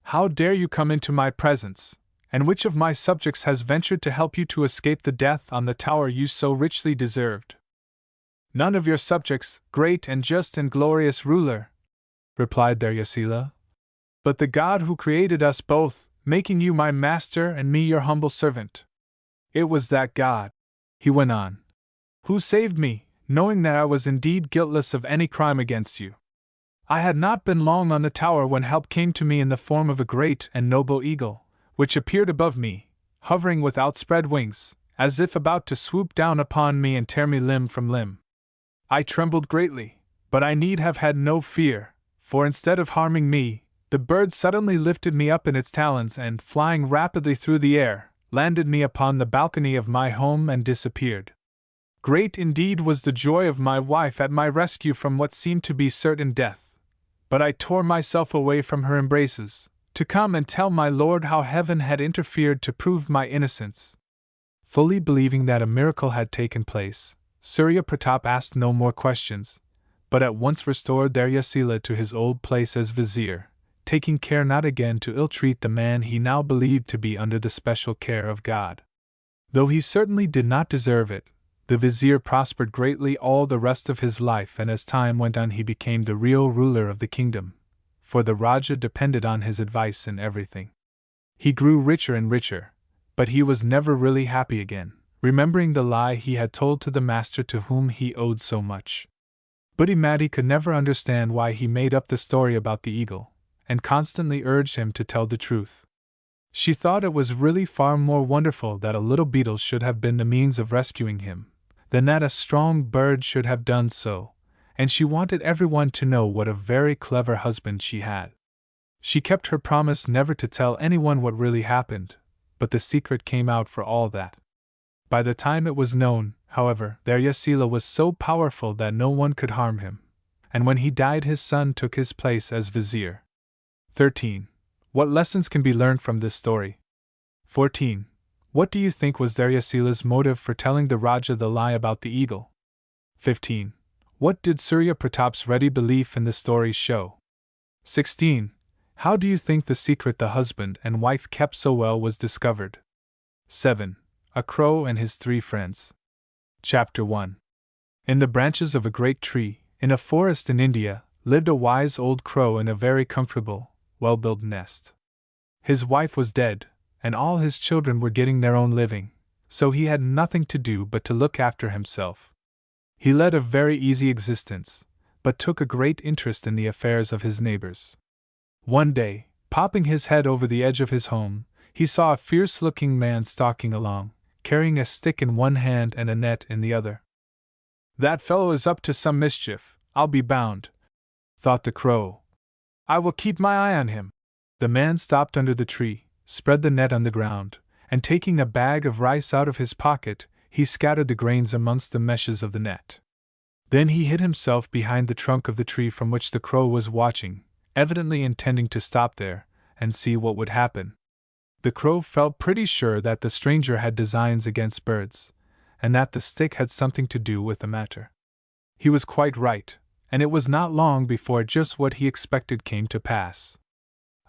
"How dare you come into my presence? And which of my subjects has ventured to help you to escape the death on the tower you so richly deserved?" "None of your subjects, great and just and glorious ruler," replied Dharyasila, "but the God who created us both, making you my master and me your humble servant. It was that God," he went on, "who saved me, knowing that I was indeed guiltless of any crime against you. I had not been long on the tower when help came to me in the form of a great and noble eagle, which appeared above me, hovering with outspread wings, as if about to swoop down upon me and tear me limb from limb. I trembled greatly, but I need have had no fear, for instead of harming me, the bird suddenly lifted me up in its talons and, flying rapidly through the air, landed me upon the balcony of my home and disappeared. Great indeed was the joy of my wife at my rescue from what seemed to be certain death, but I tore myself away from her embraces, to come and tell my lord how heaven had interfered to prove my innocence." Fully believing that a miracle had taken place, Surya Pratap asked no more questions, but at once restored Dharyasila to his old place as vizier, taking care not again to ill-treat the man he now believed to be under the special care of God. Though he certainly did not deserve it, the vizier prospered greatly all the rest of his life, and as time went on he became the real ruler of the kingdom, for the Raja depended on his advice in everything. He grew richer and richer, but he was never really happy again, remembering the lie he had told to the master to whom he owed so much. Buddhi Mati could never understand why he made up the story about the eagle, and constantly urged him to tell the truth. She thought it was really far more wonderful that a little beetle should have been the means of rescuing him, than that a strong bird should have done so, and she wanted everyone to know what a very clever husband she had. She kept her promise never to tell anyone what really happened, but the secret came out for all that. By the time it was known, however, Dharyasila was so powerful that no one could harm him, and when he died his son took his place as vizier. 13. What lessons can be learned from this story? 14. What do you think was Dharyasila's motive for telling the Raja the lie about the eagle? 15. What did Surya Pratap's ready belief in the story show? 16. How do you think the secret the husband and wife kept so well was discovered? 7. A Crow and His Three Friends. Chapter 1. In the branches of a great tree, in a forest in India, lived a wise old crow in a very comfortable, well-built nest. His wife was dead, and all his children were getting their own living, so he had nothing to do but to look after himself. He led a very easy existence, but took a great interest in the affairs of his neighbors. One day, popping his head over the edge of his home, he saw a fierce-looking man stalking along, carrying a stick in one hand and a net in the other. "That fellow is up to some mischief, I'll be bound," thought the crow. "I will keep my eye on him." The man stopped under the tree, spread the net on the ground, and taking a bag of rice out of his pocket, he scattered the grains amongst the meshes of the net. Then he hid himself behind the trunk of the tree from which the crow was watching, evidently intending to stop there and see what would happen. The crow felt pretty sure that the stranger had designs against birds, and that the stick had something to do with the matter. He was quite right, and it was not long before just what he expected came to pass.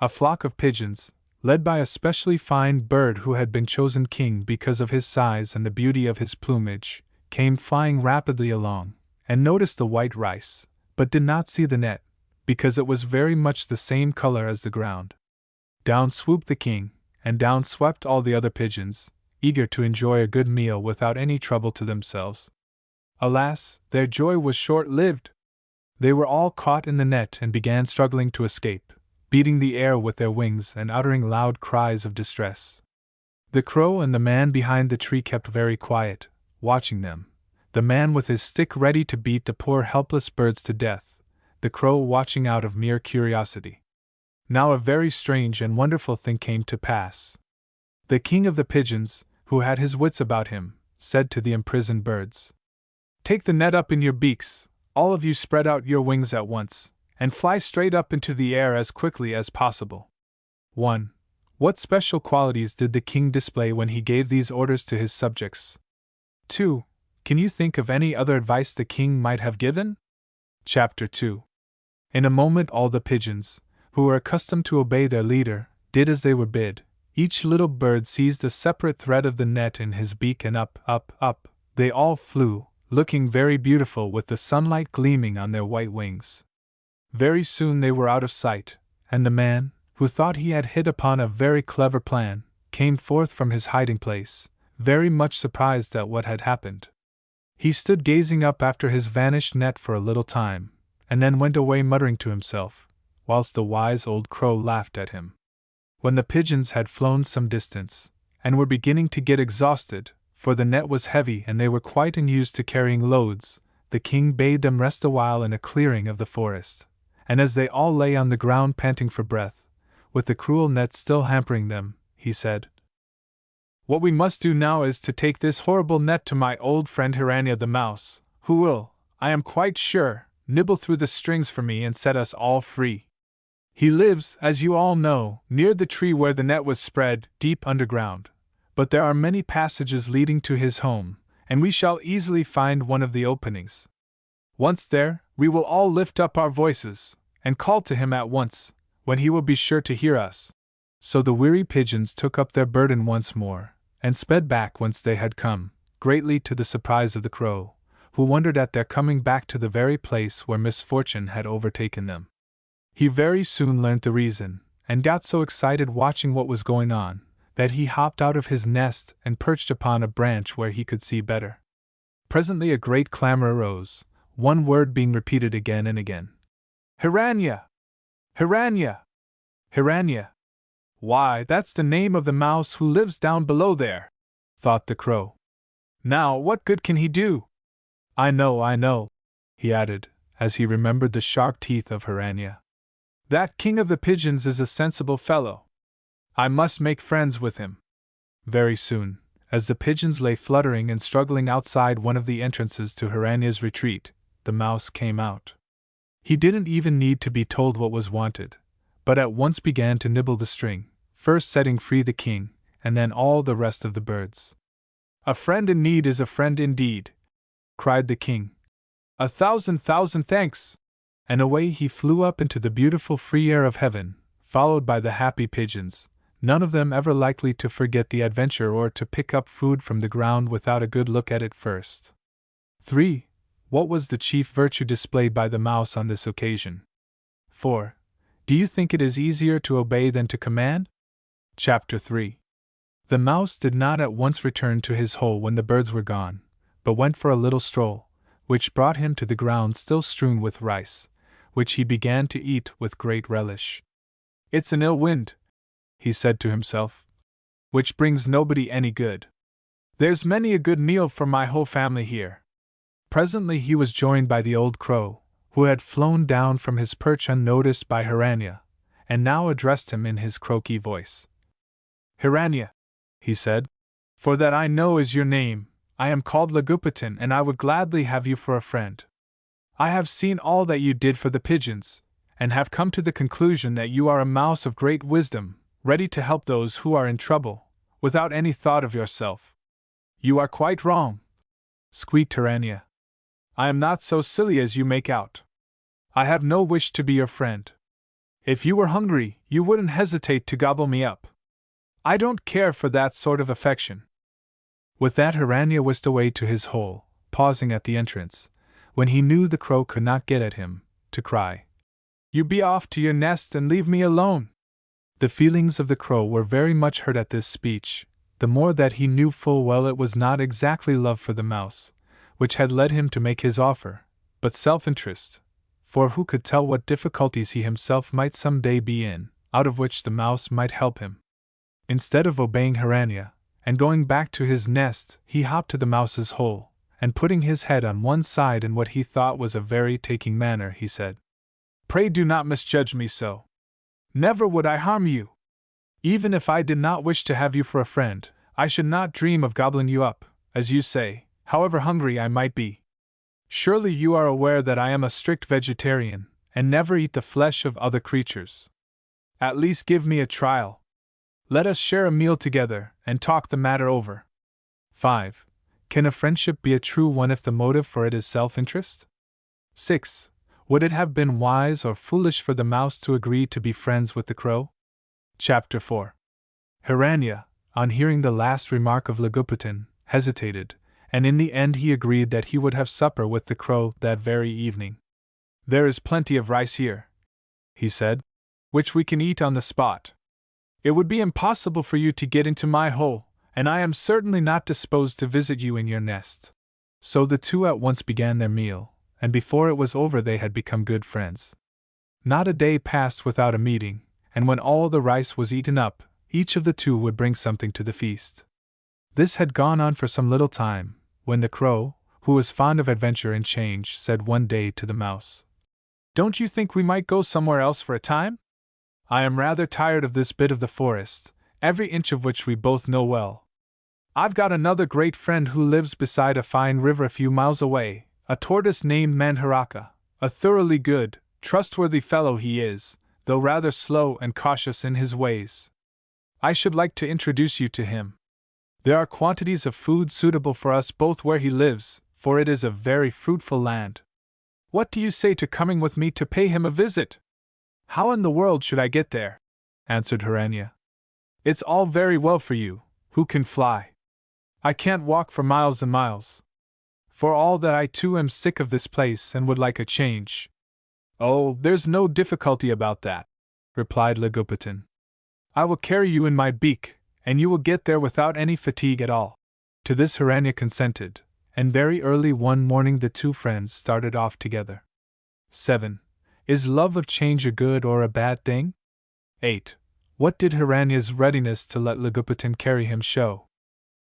A flock of pigeons, led by a specially fine bird who had been chosen king because of his size and the beauty of his plumage, came flying rapidly along, and noticed the white rice, but did not see the net, because it was very much the same color as the ground. Down swooped the king, and down swept all the other pigeons, eager to enjoy a good meal without any trouble to themselves. Alas, their joy was short-lived! They were all caught in the net and began struggling to escape, beating the air with their wings and uttering loud cries of distress. The crow and the man behind the tree kept very quiet, watching them, the man with his stick ready to beat the poor helpless birds to death, the crow watching out of mere curiosity. Now a very strange and wonderful thing came to pass. The king of the pigeons, who had his wits about him, said to the imprisoned birds, "Take the net up in your beaks, all of you spread out your wings at once, and fly straight up into the air as quickly as possible." 1. What special qualities did the king display when he gave these orders to his subjects? 2. Can you think of any other advice the king might have given? Chapter 2. In a moment all the pigeons, who were accustomed to obey their leader, did as they were bid. Each little bird seized a separate thread of the net in his beak and up, up, up, they all flew, looking very beautiful with the sunlight gleaming on their white wings. Very soon they were out of sight, and the man, who thought he had hit upon a very clever plan, came forth from his hiding place, very much surprised at what had happened. He stood gazing up after his vanished net for a little time, and then went away muttering to himself, whilst the wise old crow laughed at him. When the pigeons had flown some distance, and were beginning to get exhausted, for the net was heavy and they were quite unused to carrying loads, the king bade them rest a while in a clearing of the forest, and as they all lay on the ground panting for breath, with the cruel net still hampering them, he said, "What we must do now is to take this horrible net to my old friend Hiranya the mouse, who will, I am quite sure, nibble through the strings for me and set us all free. He lives, as you all know, near the tree where the net was spread, deep underground, but there are many passages leading to his home, and we shall easily find one of the openings. Once there, we will all lift up our voices, and call to him at once, when he will be sure to hear us." So the weary pigeons took up their burden once more, and sped back whence they had come, greatly to the surprise of the crow, who wondered at their coming back to the very place where misfortune had overtaken them. He very soon learnt the reason, and got so excited watching what was going on, that he hopped out of his nest and perched upon a branch where he could see better. Presently a great clamor arose, one word being repeated again and again. "Hiranya! Hiranya! Hiranya! Why, that's the name of the mouse who lives down below there," thought the crow. "Now, what good can he do? I know, he added, as he remembered the sharp teeth of Hiranya. "That king of the pigeons is a sensible fellow. I must make friends with him." Very soon, as the pigeons lay fluttering and struggling outside one of the entrances to Hiranya's retreat, the mouse came out. He didn't even need to be told what was wanted, but at once began to nibble the string, first setting free the king, and then all the rest of the birds. "A friend in need is a friend indeed," cried the king. "A thousand thanks!" And away he flew up into the beautiful free air of heaven, followed by the happy pigeons, none of them ever likely to forget the adventure or to pick up food from the ground without a good look at it first. 3. What was the chief virtue displayed by the mouse on this occasion? 4. Do you think it is easier to obey than to command? Chapter 3. The mouse did not at once return to his hole when the birds were gone, but went for a little stroll, which brought him to the ground still strewn with rice, which he began to eat with great relish. "It's an ill wind," he said to himself, "which brings nobody any good. There's many a good meal for my whole family here." Presently he was joined by the old crow, who had flown down from his perch unnoticed by Hiranya, and now addressed him in his croaky voice. "Hiranya," he said, "for that I know is your name, I am called Lagupitan and I would gladly have you for a friend. I have seen all that you did for the pigeons, and have come to the conclusion that you are a mouse of great wisdom, ready to help those who are in trouble, without any thought of yourself." "You are quite wrong," squeaked Hiranya. "I am not so silly as you make out. I have no wish to be your friend. If you were hungry, you wouldn't hesitate to gobble me up. I don't care for that sort of affection." With that Hiranya whisked away to his hole, pausing at the entrance, when he knew the crow could not get at him, to cry, "You be off to your nest and leave me alone." The feelings of the crow were very much hurt at this speech, the more that he knew full well it was not exactly love for the mouse, which had led him to make his offer, but self-interest, for who could tell what difficulties he himself might some day be in, out of which the mouse might help him. Instead of obeying Hiranya, and going back to his nest, he hopped to the mouse's hole, and putting his head on one side in what he thought was a very taking manner, he said, "Pray do not misjudge me so. Never would I harm you. Even if I did not wish to have you for a friend, I should not dream of gobbling you up, as you say, however hungry I might be. Surely you are aware that I am a strict vegetarian, and never eat the flesh of other creatures. At least give me a trial. Let us share a meal together, and talk the matter over." 5. Can a friendship be a true one if the motive for it is self-interest? 6. Would it have been wise or foolish for the mouse to agree to be friends with the crow? Chapter 4. Hiranya, on hearing the last remark of Lagupatan, hesitated, and in the end he agreed that he would have supper with the crow that very evening. "There is plenty of rice here," he said, "which we can eat on the spot. It would be impossible for you to get into my hole, and I am certainly not disposed to visit you in your nest." So the two at once began their meal, and before it was over they had become good friends. Not a day passed without a meeting, and when all the rice was eaten up, each of the two would bring something to the feast. This had gone on for some little time, when the crow, who was fond of adventure and change, said one day to the mouse, "Don't you think we might go somewhere else for a time? I am rather tired of this bit of the forest, every inch of which we both know well. I've got another great friend who lives beside a fine river a few miles away, a tortoise named Manharaka, a thoroughly good, trustworthy fellow he is, though rather slow and cautious in his ways. I should like to introduce you to him. There are quantities of food suitable for us both where he lives, for it is a very fruitful land. What do you say to coming with me to pay him a visit?" "How in the world should I get there?" answered Hiranya. "It's all very well for you, who can fly. I can't walk for miles and miles. For all that I too am sick of this place and would like a change." "Oh, there's no difficulty about that," replied Lagupatan. "I will carry you in my beak, and you will get there without any fatigue at all." To this Hiranya consented, and very early one morning the two friends started off together. 7. Is love of change a good or a bad thing? 8. What did Hiranya's readiness to let Lagupatan carry him show?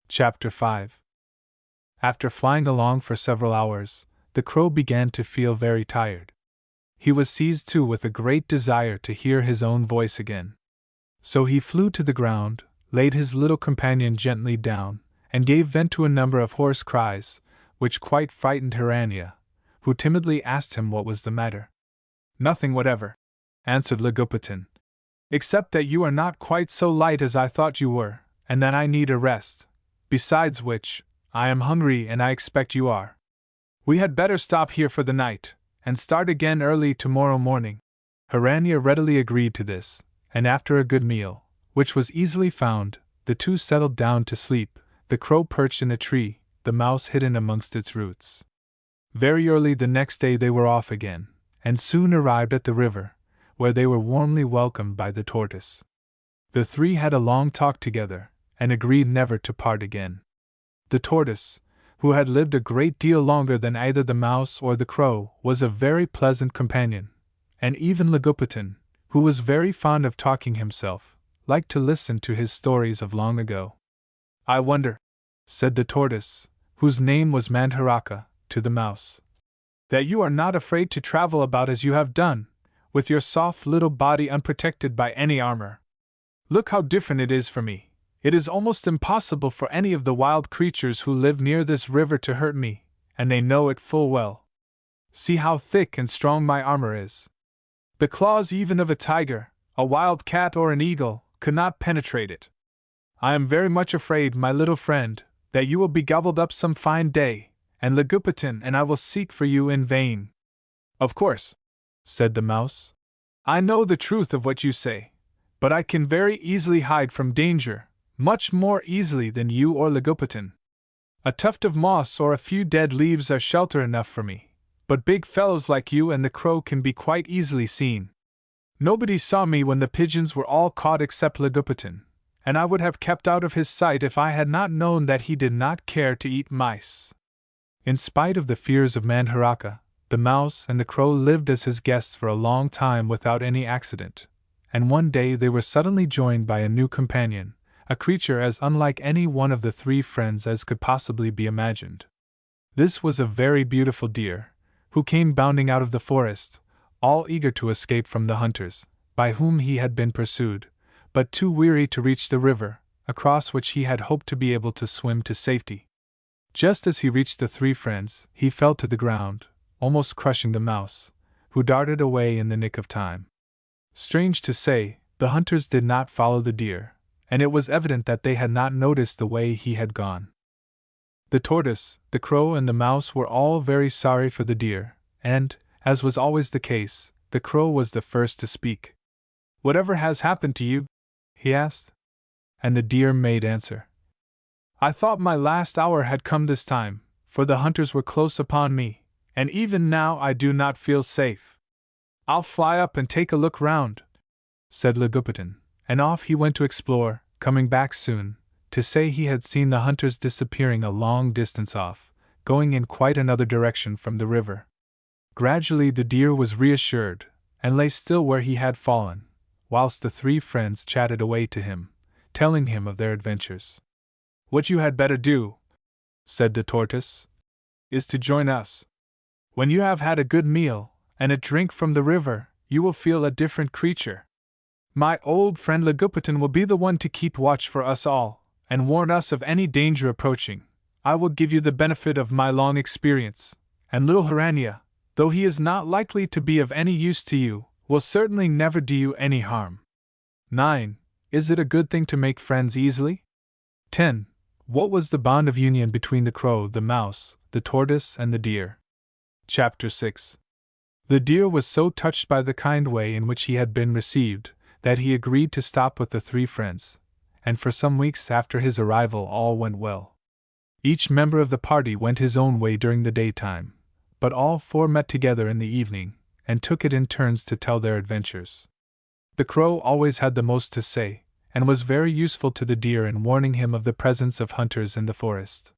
Chapter 5. After flying along for several hours, the crow began to feel very tired. He was seized too with a great desire to hear his own voice again. So he flew to the ground, laid his little companion gently down, and gave vent to a number of hoarse cries, which quite frightened Hiranya, who timidly asked him what was the matter. "Nothing whatever," answered Lagupatan, "except that you are not quite so light as I thought you were, and that I need a rest. Besides which, I am hungry and I expect you are. We had better stop here for the night, and start again early tomorrow morning." Hiranya readily agreed to this, and after a good meal, which was easily found, the two settled down to sleep, the crow perched in a tree, the mouse hidden amongst its roots. Very early the next day they were off again, and soon arrived at the river, where they were warmly welcomed by the tortoise. The three had a long talk together, and agreed never to part again. The tortoise, who had lived a great deal longer than either the mouse or the crow, was a very pleasant companion, and even Lagupatan, who was very fond of talking himself, liked to listen to his stories of long ago. "I wonder," said the tortoise, whose name was Manharaka, to the mouse, "that you are not afraid to travel about as you have done, with your soft little body unprotected by any armor. Look how different it is for me. It is almost impossible for any of the wild creatures who live near this river to hurt me, and they know it full well. See how thick and strong my armor is. The claws even of a tiger, a wild cat or an eagle, could not penetrate it. I am very much afraid, my little friend, that you will be gobbled up some fine day, and Lagupatan and I will seek for you in vain." "Of course," said the mouse, "I know the truth of what you say, but I can very easily hide from danger, much more easily than you or Lagupatan. A tuft of moss or a few dead leaves are shelter enough for me, but big fellows like you and the crow can be quite easily seen. Nobody saw me when the pigeons were all caught except Lagupatan, and I would have kept out of his sight if I had not known that he did not care to eat mice." In spite of the fears of Manharaka, the mouse and the crow lived as his guests for a long time without any accident, and one day they were suddenly joined by a new companion, a creature as unlike any one of the three friends as could possibly be imagined. This was a very beautiful deer, who came bounding out of the forest, all eager to escape from the hunters, by whom he had been pursued, but too weary to reach the river, across which he had hoped to be able to swim to safety. Just as he reached the three friends, he fell to the ground, almost crushing the mouse, who darted away in the nick of time. Strange to say, the hunters did not follow the deer, and it was evident that they had not noticed the way he had gone. The tortoise, the crow, and the mouse were all very sorry for the deer, and, As was always the case, the crow was the first to speak. "Whatever has happened to you?" he asked. And the deer made answer. "I thought my last hour had come this time, for the hunters were close upon me, and even now I do not feel safe. I'll fly up and take a look round," said Legupitan, and off he went to explore, coming back soon, to say he had seen the hunters disappearing a long distance off, going in quite another direction from the river. Gradually the deer was reassured, and lay still where he had fallen, whilst the three friends chatted away to him, telling him of their adventures. "What you had better do," said the tortoise, "is to join us. When you have had a good meal, and a drink from the river, you will feel a different creature. My old friend Legupitan will be the one to keep watch for us all, and warn us of any danger approaching. I will give you the benefit of my long experience, and little Hiranya, though he is not likely to be of any use to you, will certainly never do you any harm." 9. Is it a good thing to make friends easily? 10. What was the bond of union between the crow, the mouse, the tortoise, and the deer? Chapter 6. The deer was so touched by the kind way in which he had been received, that he agreed to stop with the three friends, and for some weeks after his arrival all went well. Each member of the party went his own way during the daytime, but all four met together in the evening, and took it in turns to tell their adventures. The crow always had the most to say, and was very useful to the deer in warning him of the presence of hunters in the forest.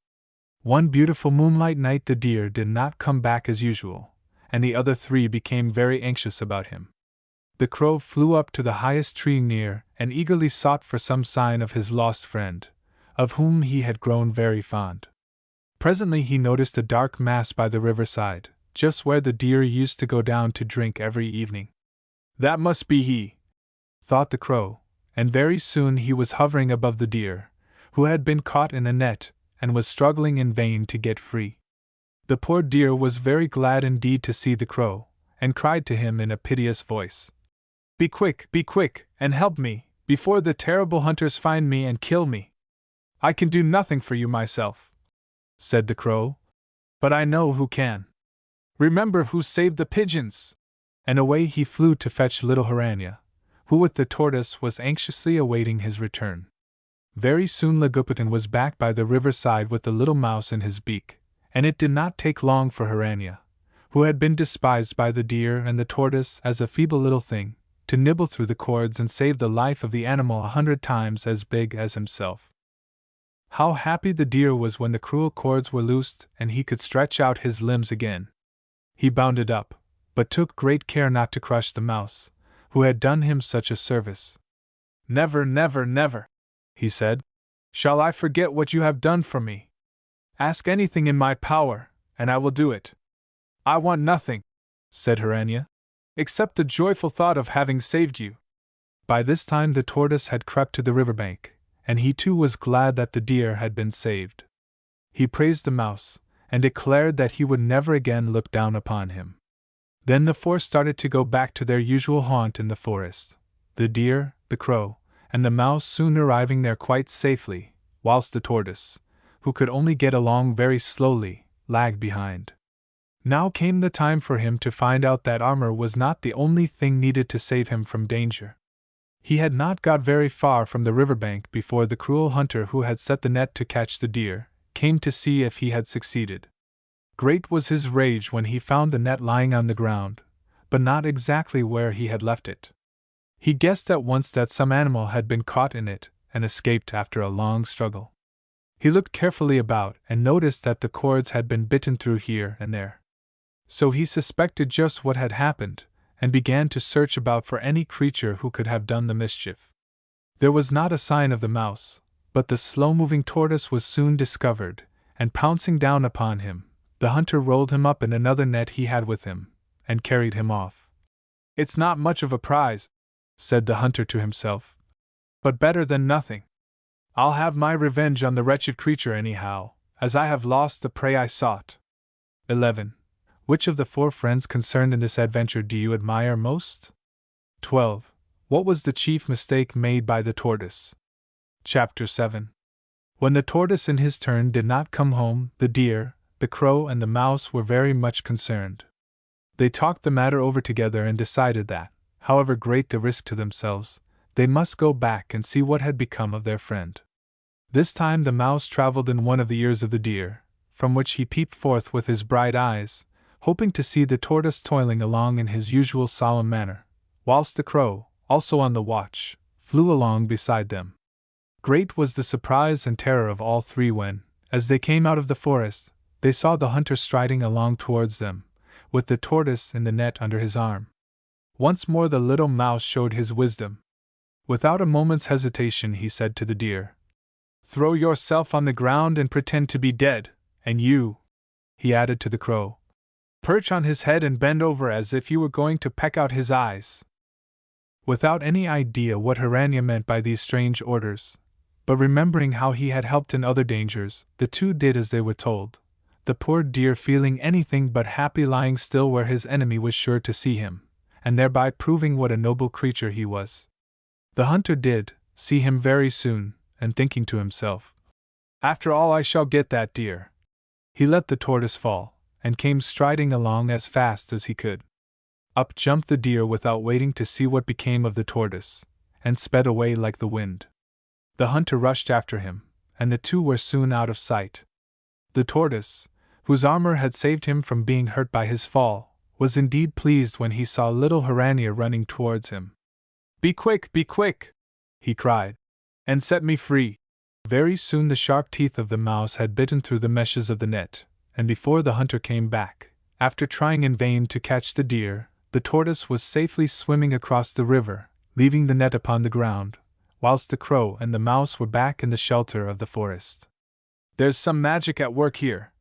One beautiful moonlight night the deer did not come back as usual, and the other three became very anxious about him. The crow flew up to the highest tree near and eagerly sought for some sign of his lost friend, of whom he had grown very fond. Presently he noticed a dark mass by the riverside, just where the deer used to go down to drink every evening. "That must be he," thought the crow, and very soon he was hovering above the deer, who had been caught in a net, and was struggling in vain to get free. The poor deer was very glad indeed to see the crow, and cried to him in a piteous voice, be quick, and help me, before the terrible hunters find me and kill me." "I can do nothing for you myself," said the crow, "but I know who can. Remember who saved the pigeons!" And away he flew to fetch little Hiranya, who with the tortoise was anxiously awaiting his return. Very soon Legupitan was back by the riverside with the little mouse in his beak, and it did not take long for Hiranya, who had been despised by the deer and the tortoise as a feeble little thing, to nibble through the cords and save the life of the animal 100 times as big as himself. How happy the deer was when the cruel cords were loosed and he could stretch out his limbs again. He bounded up, but took great care not to crush the mouse, who had done him such a service. "Never, never, never," he said, "shall I forget what you have done for me. Ask anything in my power, and I will do it." "I want nothing," said Hiranya, "except the joyful thought of having saved you." By this time the tortoise had crept to the riverbank, and he too was glad that the deer had been saved. He praised the mouse, and declared that he would never again look down upon him. Then the four started to go back to their usual haunt in the forest, the deer, the crow, and the mouse soon arriving there quite safely, whilst the tortoise, who could only get along very slowly, lagged behind. Now came the time for him to find out that armor was not the only thing needed to save him from danger. He had not got very far from the riverbank before the cruel hunter who had set the net to catch the deer came to see if he had succeeded. Great was his rage when he found the net lying on the ground, but not exactly where he had left it. He guessed at once that some animal had been caught in it and escaped after a long struggle. He looked carefully about and noticed that the cords had been bitten through here and there. So he suspected just what had happened, and began to search about for any creature who could have done the mischief. There was not a sign of the mouse, but the slow-moving tortoise was soon discovered, and pouncing down upon him, the hunter rolled him up in another net he had with him, and carried him off. "It's not much of a prize," said the hunter to himself, "but better than nothing. I'll have my revenge on the wretched creature anyhow, as I have lost the prey I sought." 11. Which of the four friends concerned in this adventure do you admire most? 12. What was the chief mistake made by the tortoise? Chapter 7. When the tortoise in his turn did not come home, the deer, the crow, and the mouse were very much concerned. They talked the matter over together and decided that, however great the risk to themselves, they must go back and see what had become of their friend. This time the mouse travelled in one of the ears of the deer, from which he peeped forth with his bright eyes, hoping to see the tortoise toiling along in his usual solemn manner, whilst the crow, also on the watch, flew along beside them. Great was the surprise and terror of all three when, as they came out of the forest, they saw the hunter striding along towards them, with the tortoise in the net under his arm. Once more the little mouse showed his wisdom. Without a moment's hesitation he said to the deer, "Throw yourself on the ground and pretend to be dead, and you," he added to the crow, "perch on his head and bend over as if you were going to peck out his eyes." Without any idea what Hiranya meant by these strange orders, but remembering how he had helped in other dangers, the two did as they were told, the poor deer feeling anything but happy lying still where his enemy was sure to see him, and thereby proving what a noble creature he was. The hunter did see him very soon, and thinking to himself, "After all I shall get that deer," he let the tortoise fall, and came striding along as fast as he could. Up jumped the deer without waiting to see what became of the tortoise, and sped away like the wind. The hunter rushed after him, and the two were soon out of sight. The tortoise, whose armor had saved him from being hurt by his fall, was indeed pleased when he saw little Hiranya running towards him. Be quick, he cried, and set me free." Very soon the sharp teeth of the mouse had bitten through the meshes of the net, and before the hunter came back, after trying in vain to catch the deer, the tortoise was safely swimming across the river, leaving the net upon the ground, whilst the crow and the mouse were back in the shelter of the forest. "There's some magic at work here,"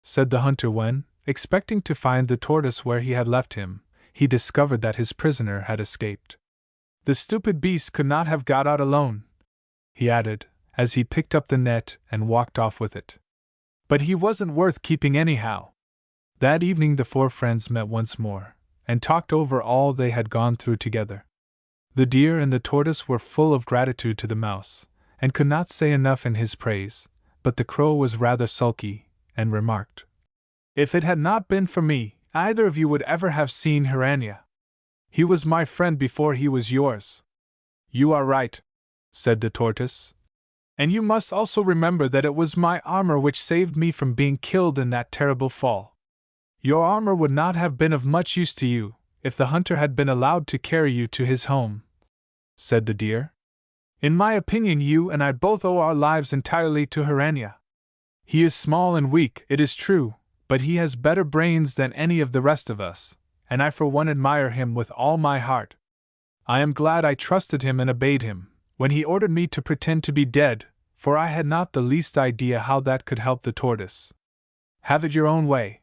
said the hunter when, expecting to find the tortoise where he had left him, he discovered that his prisoner had escaped. "The stupid beast could not have got out alone," he added, as he picked up the net and walked off with it. "But he wasn't worth keeping anyhow." That evening the four friends met once more, and talked over all they had gone through together. The deer and the tortoise were full of gratitude to the mouse, and could not say enough in his praise, but the crow was rather sulky, and remarked, "If it had not been for me, either of you would ever have seen Hiranya. He was my friend before he was yours." "You are right," said the tortoise. "And you must also remember that it was my armor which saved me from being killed in that terrible fall. Your armor would not have been of much use to you, if the hunter had been allowed to carry you to his home," said the deer. "In my opinion you and I both owe our lives entirely to Hiranya. He is small and weak, it is true, but he has better brains than any of the rest of us, and I for one admire him with all my heart. I am glad I trusted him and obeyed him, when he ordered me to pretend to be dead, for I had not the least idea how that could help the tortoise." "Have it your own way,"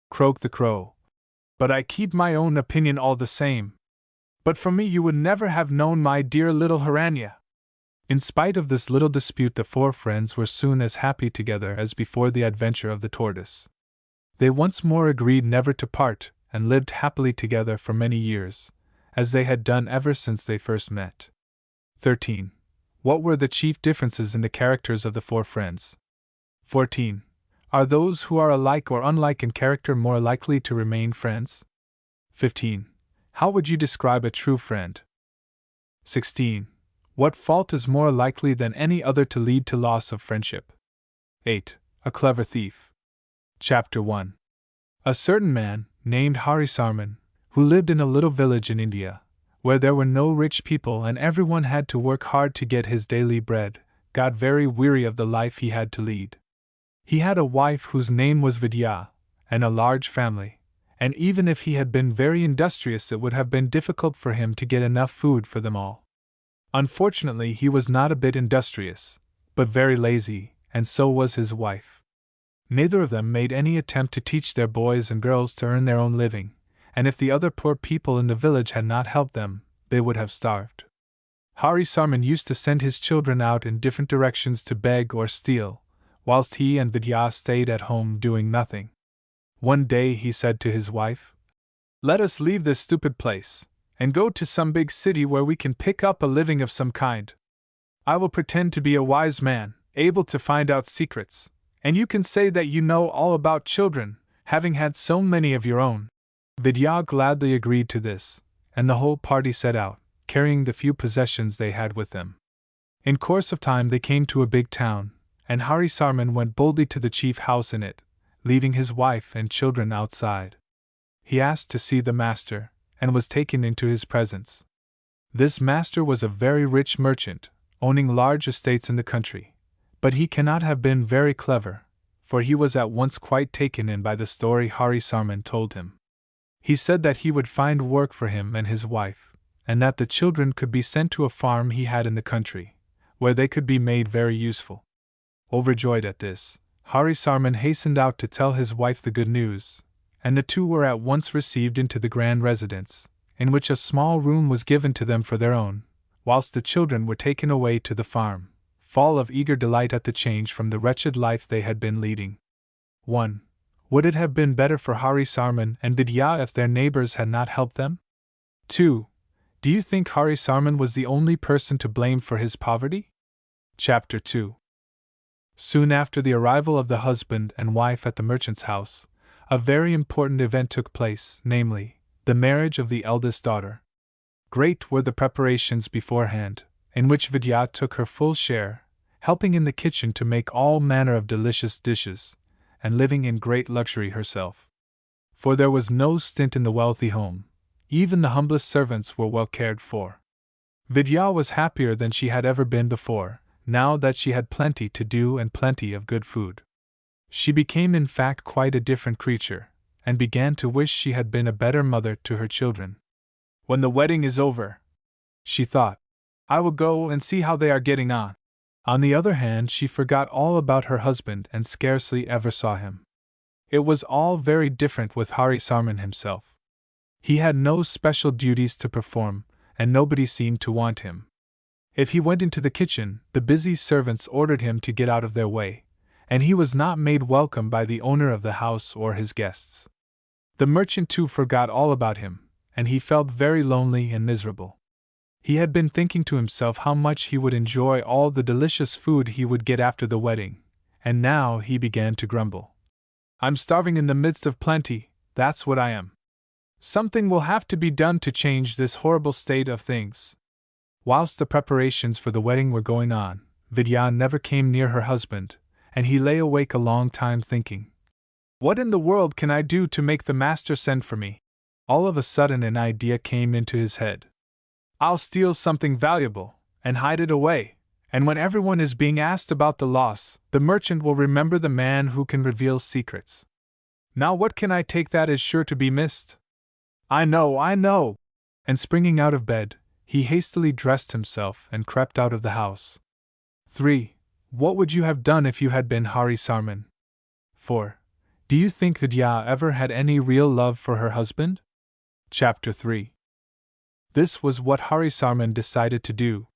croaked the crow, "but I keep my own opinion all the same. But for me you would never have known my dear little Hiranya." In spite of this little dispute the four friends were soon as happy together as before the adventure of the tortoise. They once more agreed never to part, and lived happily together for many years, as they had done ever since they first met. 13. What were the chief differences in the characters of the four friends? 14. Are those who are alike or unlike in character more likely to remain friends? 15. How would you describe a true friend? 16. What fault is more likely than any other to lead to loss of friendship? 8. A clever thief. Chapter 1. A certain man, named Harisarman, who lived in a little village in India, where there were no rich people and everyone had to work hard to get his daily bread, got very weary of the life he had to lead. He had a wife whose name was Vidya, and a large family, and even if he had been very industrious it would have been difficult for him to get enough food for them all. Unfortunately he was not a bit industrious, but very lazy, and so was his wife. Neither of them made any attempt to teach their boys and girls to earn their own living, and if the other poor people in the village had not helped them, they would have starved. Harisarman used to send his children out in different directions to beg or steal, whilst he and Vidya stayed at home doing nothing. One day he said to his wife, "Let us leave this stupid place, and go to some big city where we can pick up a living of some kind. I will pretend to be a wise man, able to find out secrets, and you can say that you know all about children, having had so many of your own. Vidya gladly agreed to this, and the whole party set out, carrying the few possessions they had with them. In course of time they came to a big town, and Harisarman went boldly to the chief house in it, leaving his wife and children outside. He asked to see the master, and was taken into his presence. This master was a very rich merchant, owning large estates in the country, but he cannot have been very clever, for he was at once quite taken in by the story Harisarman told him. He said that he would find work for him and his wife, and that the children could be sent to a farm he had in the country, where they could be made very useful. Overjoyed at this, Harisarman hastened out to tell his wife the good news, and the two were at once received into the grand residence, in which a small room was given to them for their own, whilst the children were taken away to the farm, full of eager delight at the change from the wretched life they had been leading. 1. Would it have been better for Harisarman and Vidya if their neighbors had not helped them? 2. Do you think Harisarman was the only person to blame for his poverty? Chapter 2. Soon after the arrival of the husband and wife at the merchant's house, a very important event took place, namely, the marriage of the eldest daughter. Great were the preparations beforehand, in which Vidya took her full share, helping in the kitchen to make all manner of delicious dishes, and living in great luxury herself. For there was no stint in the wealthy home, even the humblest servants were well cared for. Vidya was happier than she had ever been before, now that she had plenty to do and plenty of good food. She became in fact quite a different creature, and began to wish she had been a better mother to her children. When the wedding is over, she thought, I will go and see how they are getting on. On the other hand, she forgot all about her husband and scarcely ever saw him. It was all very different with Harisarman himself. He had no special duties to perform, and nobody seemed to want him. If he went into the kitchen, the busy servants ordered him to get out of their way, and he was not made welcome by the owner of the house or his guests. The merchant too forgot all about him, and he felt very lonely and miserable. He had been thinking to himself how much he would enjoy all the delicious food he would get after the wedding, and now he began to grumble. I'm starving in the midst of plenty, that's what I am. Something will have to be done to change this horrible state of things. Whilst the preparations for the wedding were going on, Vidya never came near her husband, and he lay awake a long time thinking, what in the world can I do to make the master send for me? All of a sudden an idea came into his head. I'll steal something valuable, and hide it away, and when everyone is being asked about the loss, the merchant will remember the man who can reveal secrets. Now what can I take that is sure to be missed? I know! And springing out of bed, he hastily dressed himself and crept out of the house. 3. What would you have done if you had been Harisarman? 4. Do you think Vidya ever had any real love for her husband? Chapter 3. This was what Harisarman decided to do.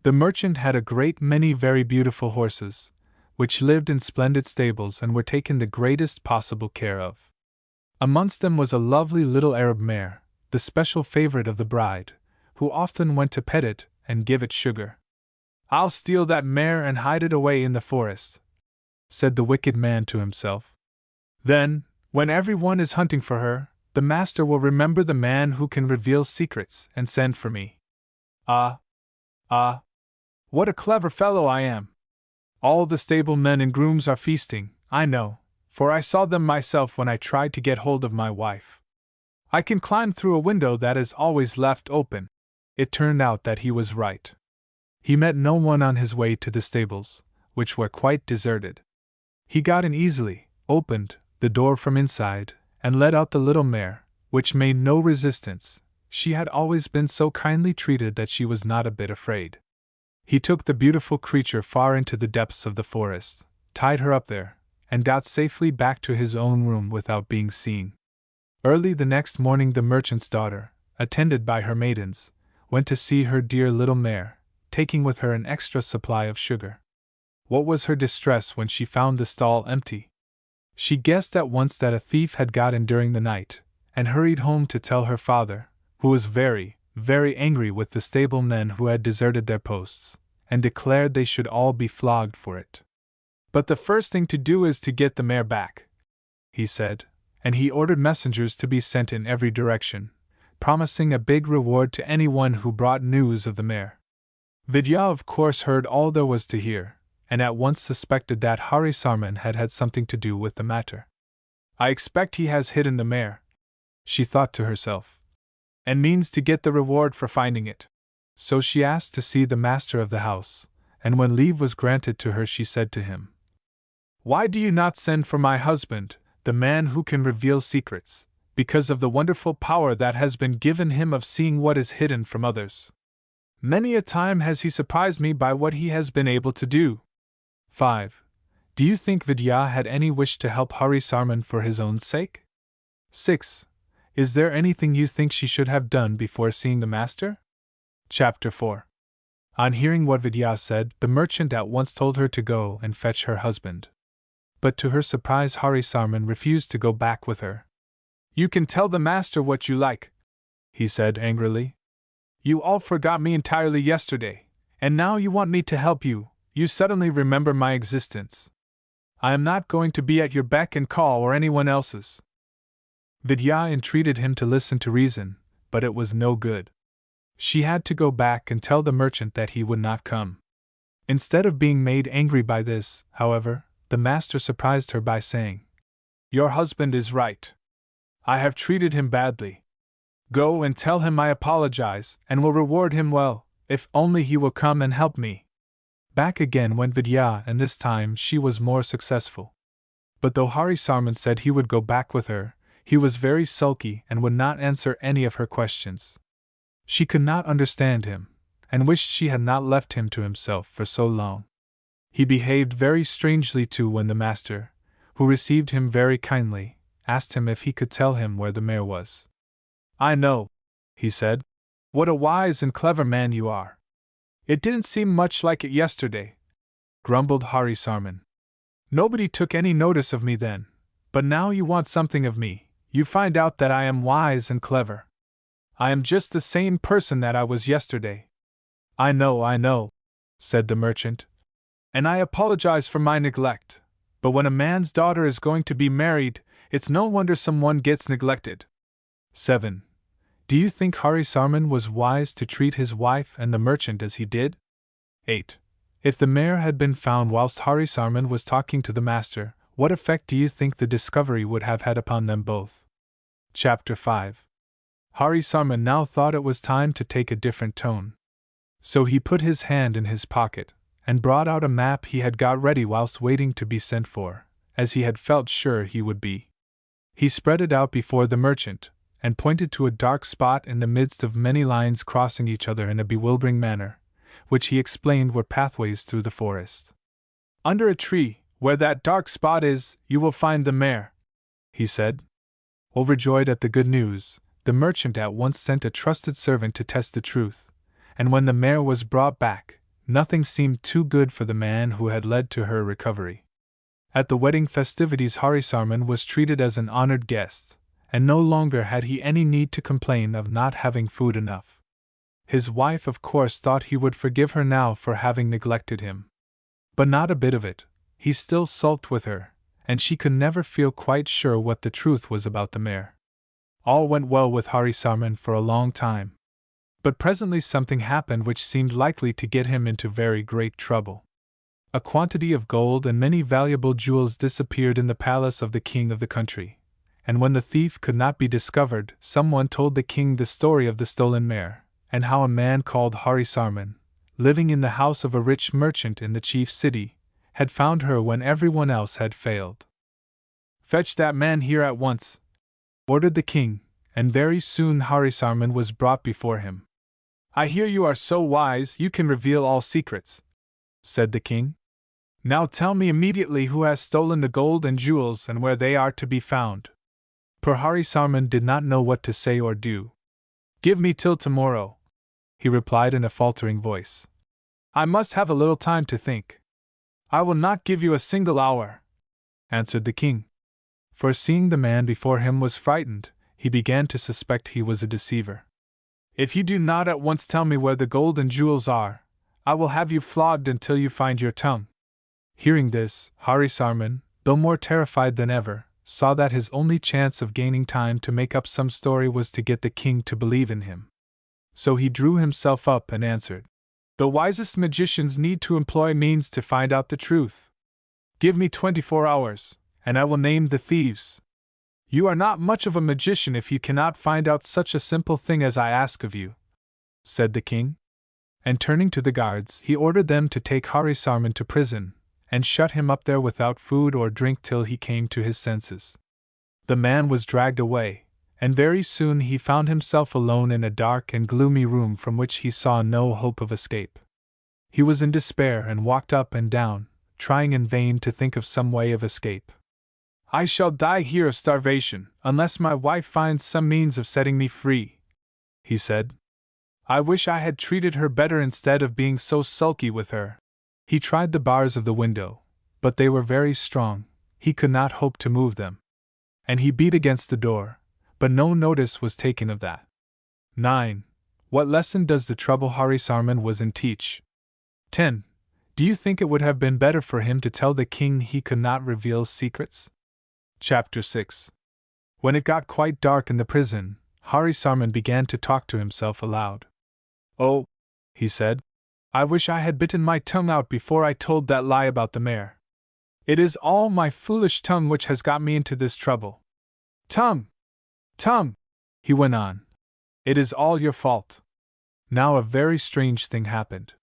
The merchant had a great many very beautiful horses, which lived in splendid stables and were taken the greatest possible care of. Amongst them was a lovely little Arab mare, the special favorite of the bride, who often went to pet it and give it sugar. I'll steal that mare and hide it away in the forest, said the wicked man to himself. Then, when everyone is hunting for her, the master will remember the man who can reveal secrets and send for me. Ah! What a clever fellow I am! All the stable men and grooms are feasting, I know, for I saw them myself when I tried to get hold of my wife. I can climb through a window that is always left open. It turned out that he was right. He met no one on his way to the stables, which were quite deserted. He got in easily, opened the door from inside, and led out the little mare, which made no resistance. She had always been so kindly treated that she was not a bit afraid. He took the beautiful creature far into the depths of the forest, tied her up there, and got safely back to his own room without being seen. Early the next morning the merchant's daughter, attended by her maidens, went to see her dear little mare, taking with her an extra supply of sugar. What was her distress when she found the stall empty? She guessed at once that a thief had got in during the night, and hurried home to tell her father, who was very, very angry with the stable men who had deserted their posts, and declared they should all be flogged for it. But the first thing to do is to get the mare back, he said, and he ordered messengers to be sent in every direction, promising a big reward to anyone who brought news of the mare. Vidya of course heard all there was to hear, and at once suspected that Harisarman had had something to do with the matter. I expect he has hidden the mare, she thought to herself, and means to get the reward for finding it. So she asked to see the master of the house, and when leave was granted to her she said to him, "Why do you not send for my husband, the man who can reveal secrets, because of the wonderful power that has been given him of seeing what is hidden from others? Many a time has he surprised me by what he has been able to do." 5. Do you think Vidya had any wish to help Harisarman for his own sake? 6. Is there anything you think she should have done before seeing the master? Chapter 4. On hearing what Vidya said, the merchant at once told her to go and fetch her husband. But to her surprise, Harisarman refused to go back with her. "You can tell the master what you like," he said angrily. "You all forgot me entirely yesterday, and now you want me to help you. You suddenly remember my existence. I am not going to be at your beck and call or anyone else's." Vidya entreated him to listen to reason, but it was no good. She had to go back and tell the merchant that he would not come. Instead of being made angry by this, however, the master surprised her by saying, "Your husband is right. I have treated him badly. Go and tell him I apologize and will reward him well, if only he will come and help me." Back again went Vidya, and this time she was more successful. But though Harisarman said he would go back with her, he was very sulky and would not answer any of her questions. She could not understand him, and wished she had not left him to himself for so long. He behaved very strangely too when the master, who received him very kindly, asked him if he could tell him where the mare was. "I know," he said. "What a wise and clever man you are." "It didn't seem much like it yesterday," grumbled Harisarman. "Nobody took any notice of me then, but now you want something of me. You find out that I am wise and clever. I am just the same person that I was yesterday." I know," said the merchant. "And I apologize for my neglect, but when a man's daughter is going to be married, it's no wonder someone gets neglected." 7. Do you think Harisarman was wise to treat his wife and the merchant as he did? 8. If the mare had been found whilst Harisarman was talking to the master, what effect do you think the discovery would have had upon them both? Chapter 5. Harisarman now thought it was time to take a different tone. So he put his hand in his pocket, and brought out a map he had got ready whilst waiting to be sent for, as he had felt sure he would be. He spread it out before the merchant, and pointed to a dark spot in the midst of many lines crossing each other in a bewildering manner, which he explained were pathways through the forest. "Under a tree, where that dark spot is, you will find the mare," he said. Overjoyed at the good news, the merchant at once sent a trusted servant to test the truth, and when the mare was brought back, nothing seemed too good for the man who had led to her recovery. At the wedding festivities, Harisarman was treated as an honored guest, and no longer had he any need to complain of not having food enough. His wife of course thought he would forgive her now for having neglected him. But not a bit of it. He still sulked with her, and she could never feel quite sure what the truth was about the mare. All went well with Harisarman for a long time. But presently something happened which seemed likely to get him into very great trouble. A quantity of gold and many valuable jewels disappeared in the palace of the king of the country, and when the thief could not be discovered, someone told the king the story of the stolen mare, and how a man called Harisarman, living in the house of a rich merchant in the chief city, had found her when everyone else had failed. "Fetch that man here at once," ordered the king, and very soon Harisarman was brought before him. "I hear you are so wise you can reveal all secrets," said the king. "Now tell me immediately who has stolen the gold and jewels and where they are to be found." Poor Harisarman did not know what to say or do. "Give me till tomorrow," he replied in a faltering voice. "I must have a little time to think." "I will not give you a single hour," answered the king. For seeing the man before him was frightened, he began to suspect he was a deceiver. "If you do not at once tell me where the gold and jewels are, I will have you flogged until you find your tongue." Hearing this, Harisarman, though more terrified than ever, saw that his only chance of gaining time to make up some story was to get the king to believe in him. So he drew himself up and answered, "The wisest magicians need to employ means to find out the truth. Give me 24 hours, and I will name the thieves. You are not much of a magician if you cannot find out such a simple thing as I ask of you," said the king. And turning to the guards, he ordered them to take Harisarman to prison, and shut him up there without food or drink till he came to his senses. The man was dragged away, and very soon he found himself alone in a dark and gloomy room from which he saw no hope of escape. He was in despair and walked up and down, trying in vain to think of some way of escape. "I shall die here of starvation, unless my wife finds some means of setting me free," he said. "I wish I had treated her better instead of being so sulky with her." He tried the bars of the window, but they were very strong, he could not hope to move them. And he beat against the door, but no notice was taken of that. 9. What lesson does the trouble Harisarman was in teach? 10. Do you think it would have been better for him to tell the king he could not reveal secrets? Chapter 6. When it got quite dark in the prison, Harisarman began to talk to himself aloud. "Oh," he said, "I wish I had bitten my tongue out before I told that lie about the mare. It is all my foolish tongue which has got me into this trouble. Tongue! Tongue!" he went on. "It is all your fault." Now a very strange thing happened.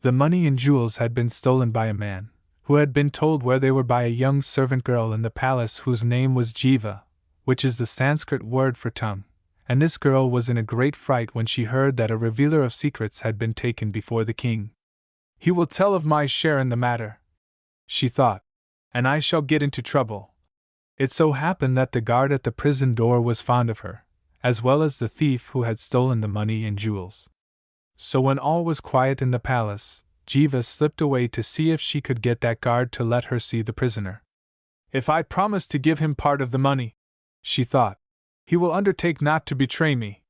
The money and jewels had been stolen by a man, who had been told where they were by a young servant girl in the palace whose name was Jiva, which is the Sanskrit word for tongue, and this girl was in a great fright when she heard that a revealer of secrets had been taken before the king. "He will tell of my share in the matter," she thought, "and I shall get into trouble." It so happened that the guard at the prison door was fond of her, as well as the thief who had stolen the money and jewels. So when all was quiet in the palace, Jiva slipped away to see if she could get that guard to let her see the prisoner. "If I promise to give him part of the money," she thought, "he will undertake not to betray me."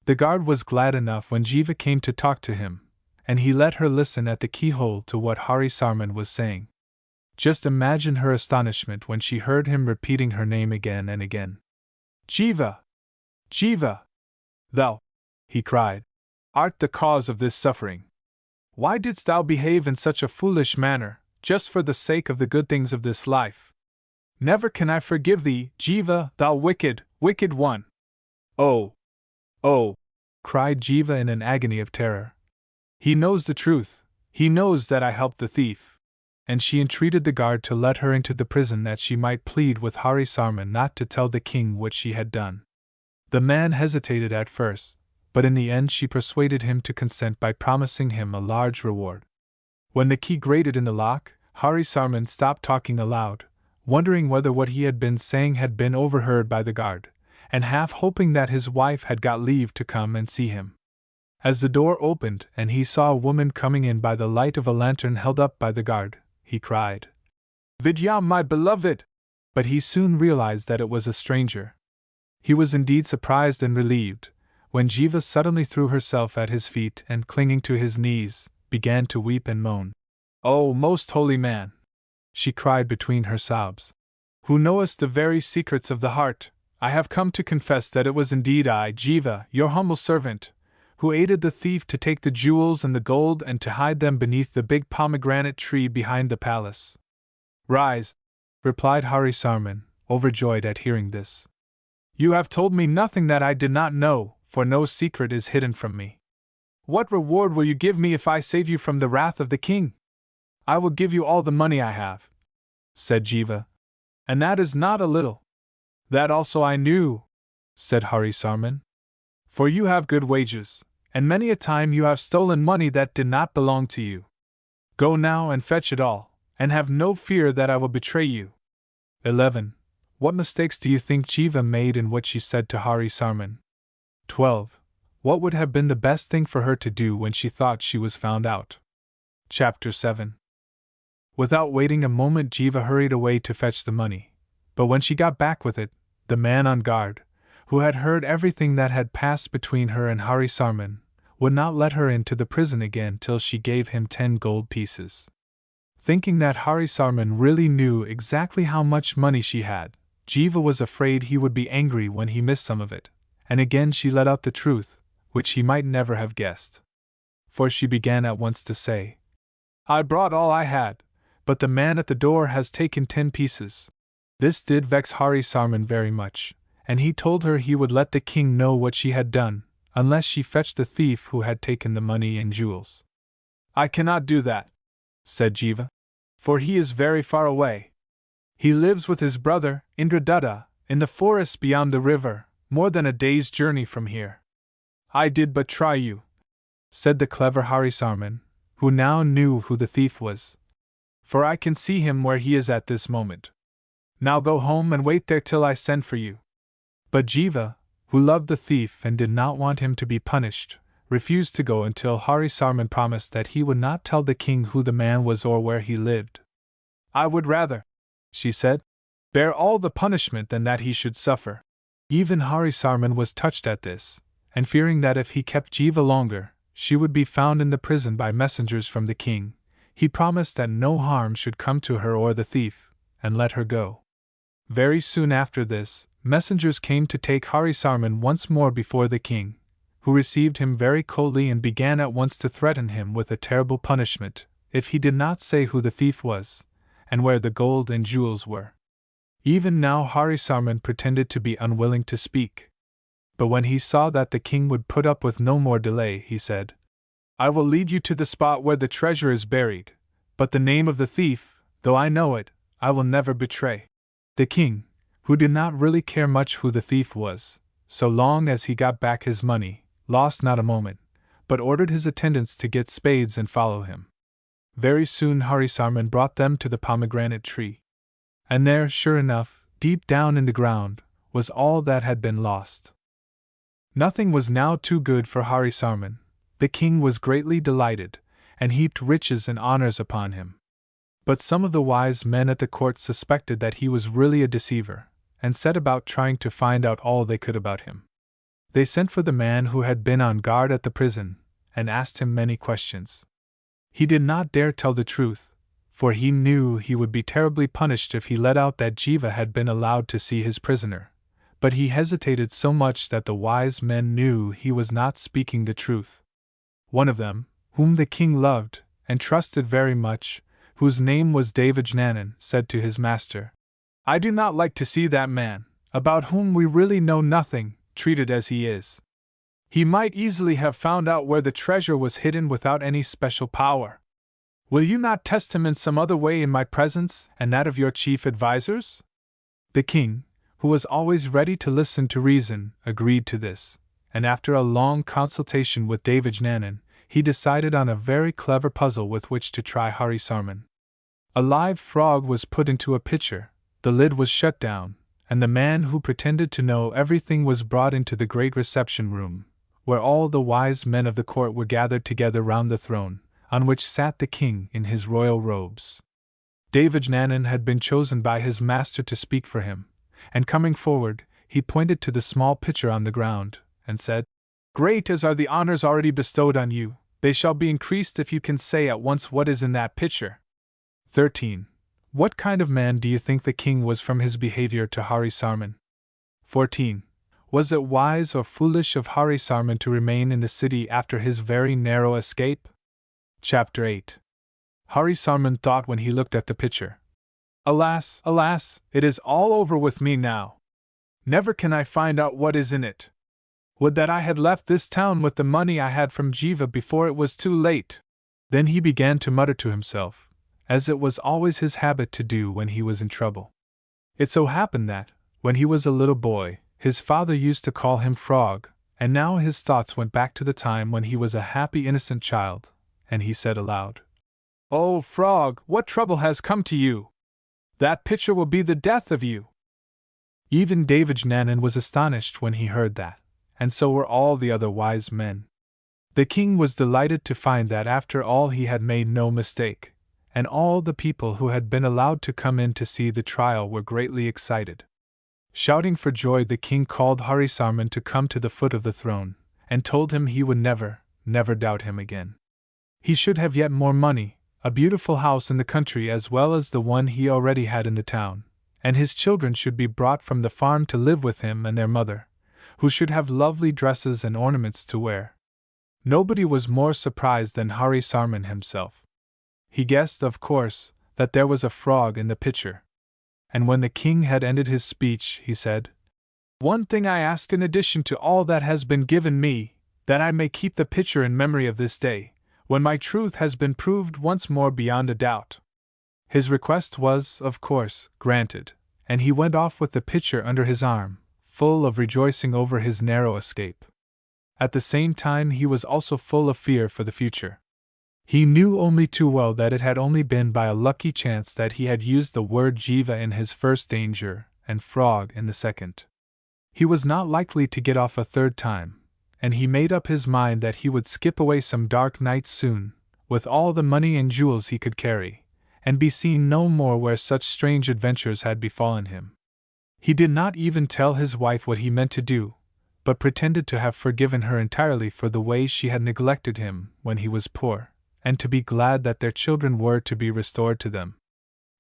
The guard was glad enough when Jiva came to talk to him, and he let her listen at the keyhole to what Harisarman was saying. Just imagine her astonishment when she heard him repeating her name again and again. "Jiva! Jiva! Thou," he cried, "art the cause of this suffering. Why didst thou behave in such a foolish manner, just for the sake of the good things of this life? Never can I forgive thee, Jiva, thou wicked, wicked one!" "Oh! Oh!" cried Jiva in an agony of terror. "He knows the truth, he knows that I helped the thief." And she entreated the guard to let her into the prison that she might plead with Harisarman not to tell the king what she had done. The man hesitated at first, but in the end she persuaded him to consent by promising him a large reward. When the key grated in the lock, Harisarman stopped talking aloud, wondering whether what he had been saying had been overheard by the guard, and half hoping that his wife had got leave to come and see him. As the door opened and he saw a woman coming in by the light of a lantern held up by the guard, he cried, "Vidya, my beloved!" But he soon realized that it was a stranger. He was indeed surprised and relieved, when Jiva suddenly threw herself at his feet and, clinging to his knees, began to weep and moan. "O most holy man!" she cried between her sobs, "who knowest the very secrets of the heart, I have come to confess that it was indeed I, Jiva, your humble servant, who aided the thief to take the jewels and the gold and to hide them beneath the big pomegranate tree behind the palace." "Rise," replied Harisarman, overjoyed at hearing this. "You have told me nothing that I did not know, for no secret is hidden from me. What reward will you give me if I save you from the wrath of the king?" "I will give you all the money I have," said Jiva. "And that is not a little." "That also I knew," said Harisarman. "For you have good wages, and many a time you have stolen money that did not belong to you. Go now and fetch it all, and have no fear that I will betray you." 11. What mistakes do you think Jiva made in what she said to Harisarman? 12. What would have been the best thing for her to do when she thought she was found out? Chapter 7. Without waiting a moment, Jiva hurried away to fetch the money, but when she got back with it, the man on guard, who had heard everything that had passed between her and Harisarman, would not let her into the prison again till she gave him 10 gold pieces. Thinking that Harisarman really knew exactly how much money she had, Jiva was afraid he would be angry when he missed some of it, and again she let out the truth, which he might never have guessed. For she began at once to say, "I brought all I had, but the man at the door has taken 10 pieces." This did vex Harisarman very much, and he told her he would let the king know what she had done, unless she fetched the thief who had taken the money and jewels. "I cannot do that," said Jiva, "for he is very far away. He lives with his brother, Indradatta, in the forest beyond the river, more than a day's journey from here." "I did but try you," said the clever Harisarman, who now knew who the thief was, "for I can see him where he is at this moment. Now go home and wait there till I send for you." But Jiva, who loved the thief and did not want him to be punished, refused to go until Harisarman promised that he would not tell the king who the man was or where he lived. "I would rather," she said, "bear all the punishment than that he should suffer." Even Harisarman was touched at this, and fearing that if he kept Jiva longer, she would be found in the prison by messengers from the king, he promised that no harm should come to her or the thief, and let her go. Very soon after this, messengers came to take Harisarman once more before the king, who received him very coldly and began at once to threaten him with a terrible punishment, if he did not say who the thief was, and where the gold and jewels were. Even now Harisarman pretended to be unwilling to speak. But when he saw that the king would put up with no more delay, he said, "I will lead you to the spot where the treasure is buried, but the name of the thief, though I know it, I will never betray." The king, who did not really care much who the thief was, so long as he got back his money, lost not a moment, but ordered his attendants to get spades and follow him. Very soon Harisarman brought them to the pomegranate tree. And there, sure enough, deep down in the ground, was all that had been lost. Nothing was now too good for Harisarman. The king was greatly delighted, and heaped riches and honors upon him. But some of the wise men at the court suspected that he was really a deceiver, and set about trying to find out all they could about him. They sent for the man who had been on guard at the prison, and asked him many questions. He did not dare tell the truth, for he knew he would be terribly punished if he let out that Jiva had been allowed to see his prisoner, but he hesitated so much that the wise men knew he was not speaking the truth. One of them, whom the king loved and trusted very much, whose name was Devajnanan, said to his master, "I do not like to see that man, about whom we really know nothing, treated as he is. He might easily have found out where the treasure was hidden without any special power. Will you not test him in some other way in my presence and that of your chief advisers?" The king, who was always ready to listen to reason, agreed to this, and after a long consultation with Devajnanan, he decided on a very clever puzzle with which to try Harisarman. A live frog was put into a pitcher, the lid was shut down, and the man who pretended to know everything was brought into the great reception room, where all the wise men of the court were gathered together round the throne, on which sat the king in his royal robes. Devajnanan had been chosen by his master to speak for him, and coming forward, he pointed to the small pitcher on the ground, and said, "Great as are the honors already bestowed on you, they shall be increased if you can say at once what is in that pitcher." 13. What kind of man do you think the king was from his behavior to Harisarman? 14. Was it wise or foolish of Harisarman to remain in the city after his very narrow escape? Chapter 8. Harisarman thought when he looked at the pitcher, "Alas, alas, it is all over with me now. Never can I find out what is in it. Would that I had left this town with the money I had from Jiva before it was too late." Then he began to mutter to himself, as it was always his habit to do when he was in trouble. It so happened that, when he was a little boy, his father used to call him Frog, and now his thoughts went back to the time when he was a happy innocent child, and he said aloud, "Oh, Frog, what trouble has come to you? That pitcher will be the death of you." Even Devajnanan was astonished when he heard that, and so were all the other wise men. The king was delighted to find that after all he had made no mistake, and all the people who had been allowed to come in to see the trial were greatly excited. Shouting for joy, the king called Harisarman to come to the foot of the throne, and told him he would never doubt him again. He should have yet more money, a beautiful house in the country as well as the one he already had in the town, and his children should be brought from the farm to live with him and their mother, who should have lovely dresses and ornaments to wear. Nobody was more surprised than Hari Sarman himself. He guessed, of course, that there was a frog in the pitcher. And when the king had ended his speech, he said, "One thing I ask in addition to all that has been given me, that I may keep the pitcher in memory of this day, when my truth has been proved once more beyond a doubt." His request was, of course, granted, and he went off with the pitcher under his arm, full of rejoicing over his narrow escape. At the same time he was also full of fear for the future. He knew only too well that it had only been by a lucky chance that he had used the word jiva in his first danger, and frog in the second. He was not likely to get off a third time, and he made up his mind that he would skip away some dark night soon, with all the money and jewels he could carry, and be seen no more where such strange adventures had befallen him. He did not even tell his wife what he meant to do, but pretended to have forgiven her entirely for the way she had neglected him when he was poor, and to be glad that their children were to be restored to them.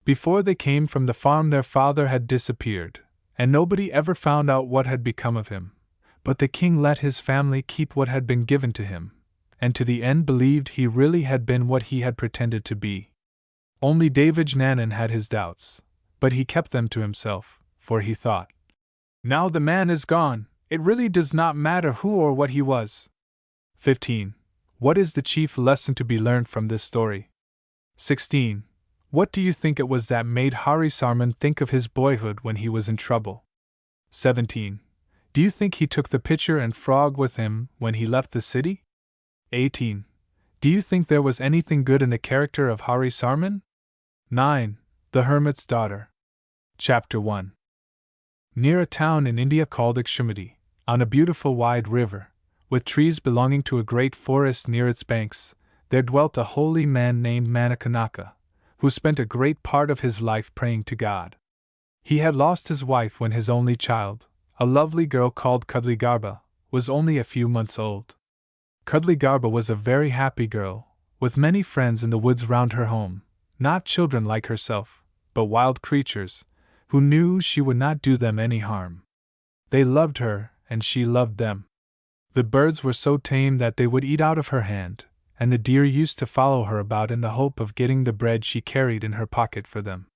Before they came from the farm their father had disappeared, and nobody ever found out what had become of him, but the king let his family keep what had been given to him, and to the end believed he really had been what he had pretended to be. Only Devajnanan had his doubts, but he kept them to himself, for he thought, "Now the man is gone, it really does not matter who or what he was." 15. What is the chief lesson to be learned from this story? 16. What do you think it was that made Hari Sarman think of his boyhood when he was in trouble? 17. Do you think he took the pitcher and frog with him when he left the city? 18. Do you think there was anything good in the character of Hari Sarman? 9. The Hermit's Daughter. Chapter 1. Near a town in India called Ikshimati, on a beautiful wide river, with trees belonging to a great forest near its banks, there dwelt a holy man named Manakanaka, who spent a great part of his life praying to God. He had lost his wife when his only child, a lovely girl called Kudligarbha, was only a few months old. Kudligarbha was a very happy girl, with many friends in the woods round her home, not children like herself, but wild creatures, who knew she would not do them any harm. They loved her, and she loved them. The birds were so tame that they would eat out of her hand, and the deer used to follow her about in the hope of getting the bread she carried in her pocket for them.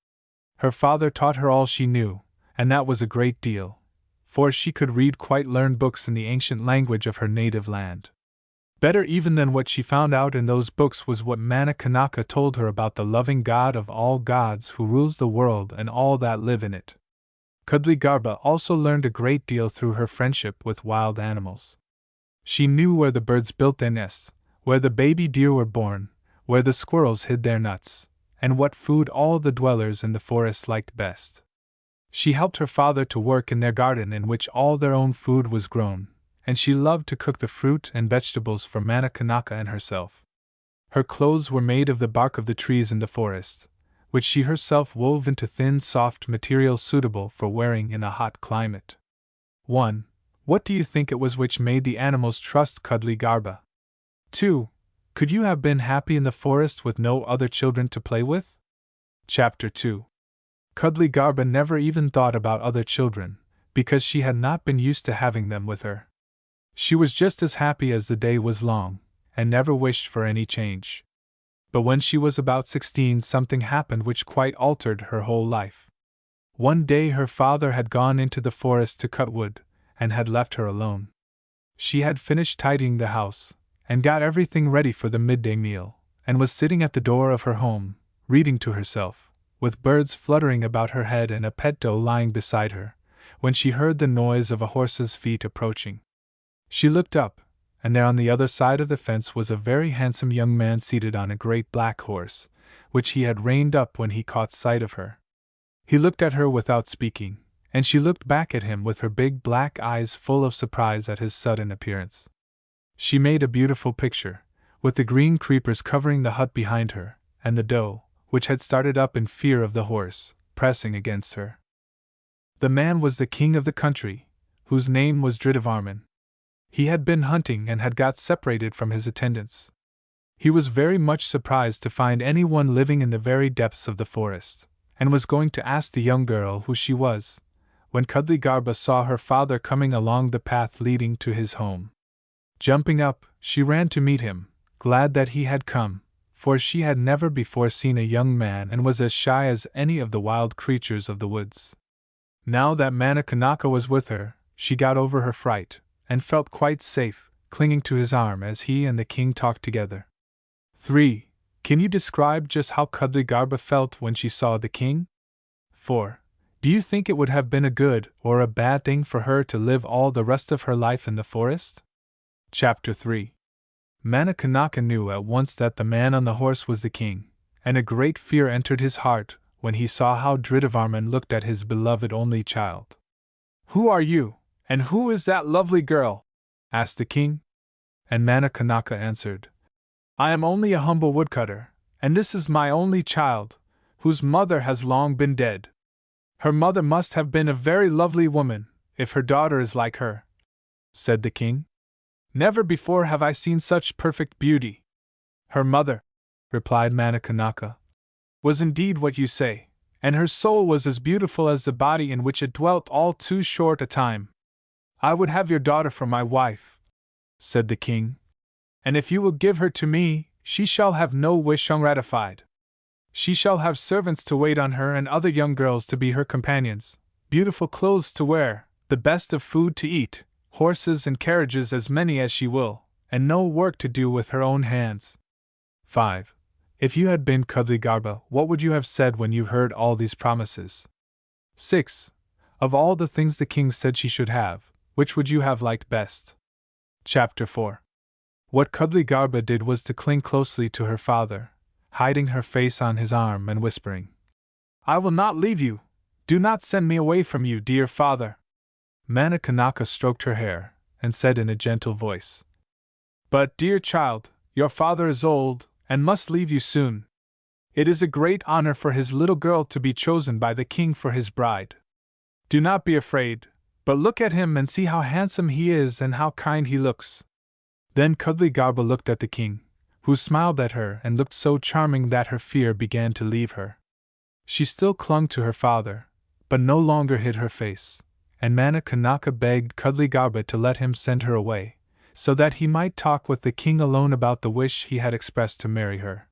Her father taught her all she knew, and that was a great deal, for she could read quite learned books in the ancient language of her native land. Better even than what she found out in those books was what Manakanaka told her about the loving God of all gods who rules the world and all that live in it. Kudligarbha also learned a great deal through her friendship with wild animals. She knew where the birds built their nests, where the baby deer were born, where the squirrels hid their nuts, and what food all the dwellers in the forest liked best. She helped her father to work in their garden in which all their own food was grown, and she loved to cook the fruit and vegetables for Manakanaka and herself. Her clothes were made of the bark of the trees in the forest, which she herself wove into thin, soft material suitable for wearing in a hot climate. 1. What do you think it was which made the animals trust Kudligarbha? 2. Could you have been happy in the forest with no other children to play with? Chapter 2. Kudligarbha never even thought about other children, because she had not been used to having them with her. She was just as happy as the day was long, and never wished for any change. But when she was about 16, something happened which quite altered her whole life. One day her father had gone into the forest to cut wood, and had left her alone. She had finished tidying the house, and got everything ready for the midday meal, and was sitting at the door of her home, reading to herself, with birds fluttering about her head and a pet doe lying beside her, when she heard the noise of a horse's feet approaching. She looked up, and there on the other side of the fence was a very handsome young man seated on a great black horse, which he had reined up when he caught sight of her. He looked at her without speaking, and she looked back at him with her big black eyes full of surprise at his sudden appearance. She made a beautiful picture, with the green creepers covering the hut behind her, and the doe, which had started up in fear of the horse, pressing against her. The man was the king of the country, whose name was Dhridavarman. He had been hunting and had got separated from his attendants. He was very much surprised to find anyone living in the very depths of the forest, and was going to ask the young girl who she was, when Kudligarbha saw her father coming along the path leading to his home. Jumping up, she ran to meet him, glad that he had come, for she had never before seen a young man and was as shy as any of the wild creatures of the woods. Now that Manakanaka was with her, she got over her fright, and felt quite safe, clinging to his arm as he and the king talked together. 3. Can you describe just how Kudligarbha felt when she saw the king? 4. Do you think it would have been a good or a bad thing for her to live all the rest of her life in the forest? Chapter 3. Manakanaka knew at once that the man on the horse was the king, and a great fear entered his heart when he saw how Dhridavarman looked at his beloved only child. "Who are you, and who is that lovely girl?" asked the king. And Manakanaka answered, "I am only a humble woodcutter, and this is my only child, whose mother has long been dead. Her mother must have been a very lovely woman, if her daughter is like her," said the king. "Never before have I seen such perfect beauty." "Her mother," replied Manakanaka, "was indeed what you say, and her soul was as beautiful as the body in which it dwelt all too short a time. I would have your daughter for my wife," said the king, "and if you will give her to me, she shall have no wish ungratified. She shall have servants to wait on her and other young girls to be her companions, beautiful clothes to wear, the best of food to eat, horses and carriages as many as she will, and no work to do with her own hands." 5. If you had been Kudligarbha, what would you have said when you heard all these promises? 6. Of all the things the king said she should have, which would you have liked best? Chapter 4. What Kudligarbha did was to cling closely to her father, hiding her face on his arm and whispering, "I will not leave you! Do not send me away from you, dear father!" Manakanaka stroked her hair, and said in a gentle voice, "But, dear child, your father is old, and must leave you soon. It is a great honor for his little girl to be chosen by the king for his bride. Do not be afraid, but look at him and see how handsome he is and how kind he looks." Then Kudligarbha looked at the king, who smiled at her and looked so charming that her fear began to leave her. She still clung to her father, but no longer hid her face, and Manakanaka begged Kudligarbha to let him send her away, so that he might talk with the king alone about the wish he had expressed to marry her.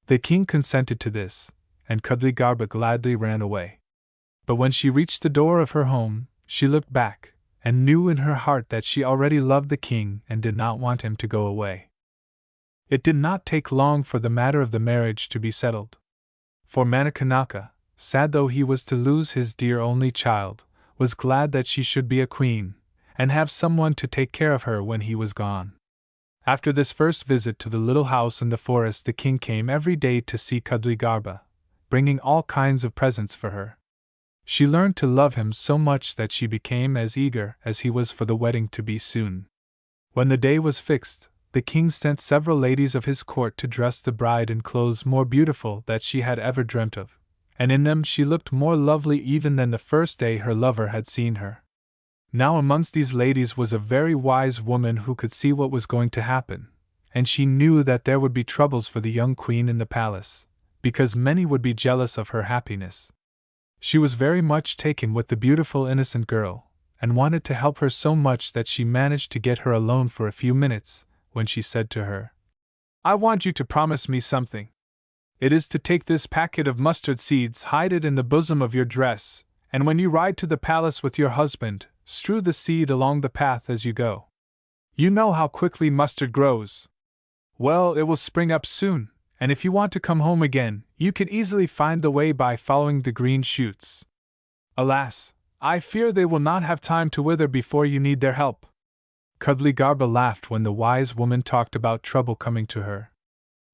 The king consented to this, and Kudligarbha gladly ran away. But when she reached the door of her home, she looked back, and knew in her heart that she already loved the king and did not want him to go away. It did not take long for the matter of the marriage to be settled. For Manakanaka, sad though he was to lose his dear only child, was glad that she should be a queen, and have someone to take care of her when he was gone. After this first visit to the little house in the forest, the king came every day to see Kudligarbha, bringing all kinds of presents for her. She learned to love him so much that she became as eager as he was for the wedding to be soon. When the day was fixed, the king sent several ladies of his court to dress the bride in clothes more beautiful than she had ever dreamt of, and in them she looked more lovely even than the first day her lover had seen her. Now amongst these ladies was a very wise woman who could see what was going to happen, and she knew that there would be troubles for the young queen in the palace, because many would be jealous of her happiness. She was very much taken with the beautiful innocent girl, and wanted to help her so much that she managed to get her alone for a few minutes, when she said to her, "I want you to promise me something. It is to take this packet of mustard seeds, hide it in the bosom of your dress, and when you ride to the palace with your husband, strew the seed along the path as you go. You know how quickly mustard grows. Well, it will spring up soon, and if you want to come home again, you can easily find the way by following the green shoots. Alas, I fear they will not have time to wither before you need their help." Kudligarbha laughed when the wise woman talked about trouble coming to her.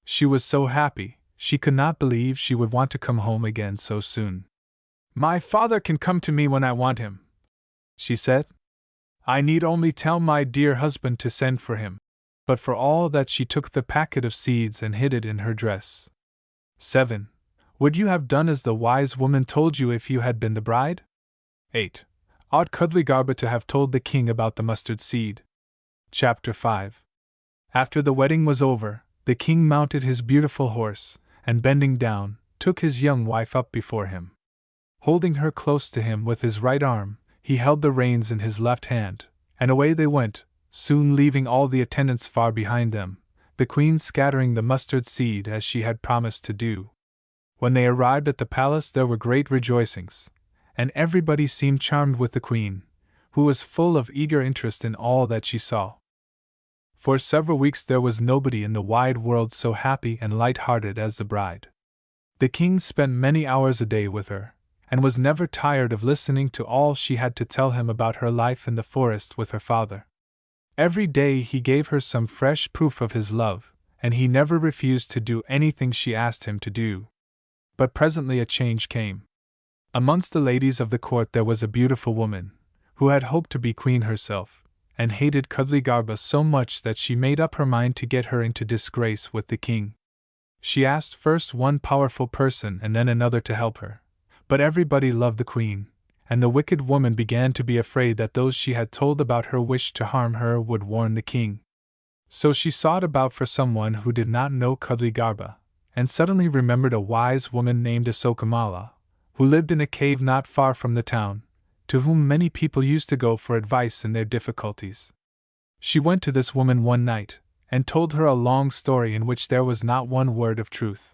She was so happy, she could not believe she would want to come home again so soon. "My father can come to me when I want him," she said. "I need only tell my dear husband to send for him." But for all that she took the packet of seeds and hid it in her dress. 7. Would you have done as the wise woman told you if you had been the bride? 8. Ought Kudligarbha to have told the king about the mustard seed? Chapter 5. After the wedding was over, the king mounted his beautiful horse, and bending down, took his young wife up before him. Holding her close to him with his right arm, he held the reins in his left hand, and away they went, soon leaving all the attendants far behind them, the queen scattering the mustard seed as she had promised to do. When they arrived at the palace there were great rejoicings, and everybody seemed charmed with the queen, who was full of eager interest in all that she saw. For several weeks there was nobody in the wide world so happy and light-hearted as the bride. The king spent many hours a day with her, and was never tired of listening to all she had to tell him about her life in the forest with her father. Every day he gave her some fresh proof of his love, and he never refused to do anything she asked him to do. But presently a change came. Amongst the ladies of the court there was a beautiful woman, who had hoped to be queen herself, and hated Kudligarba so much that she made up her mind to get her into disgrace with the king. She asked first one powerful person and then another to help her, but everybody loved the queen, and the wicked woman began to be afraid that those she had told about her wish to harm her would warn the king. So she sought about for someone who did not know Kudligarba, and suddenly remembered a wise woman named Asokamala, who lived in a cave not far from the town, to whom many people used to go for advice in their difficulties. She went to this woman one night, and told her a long story in which there was not one word of truth.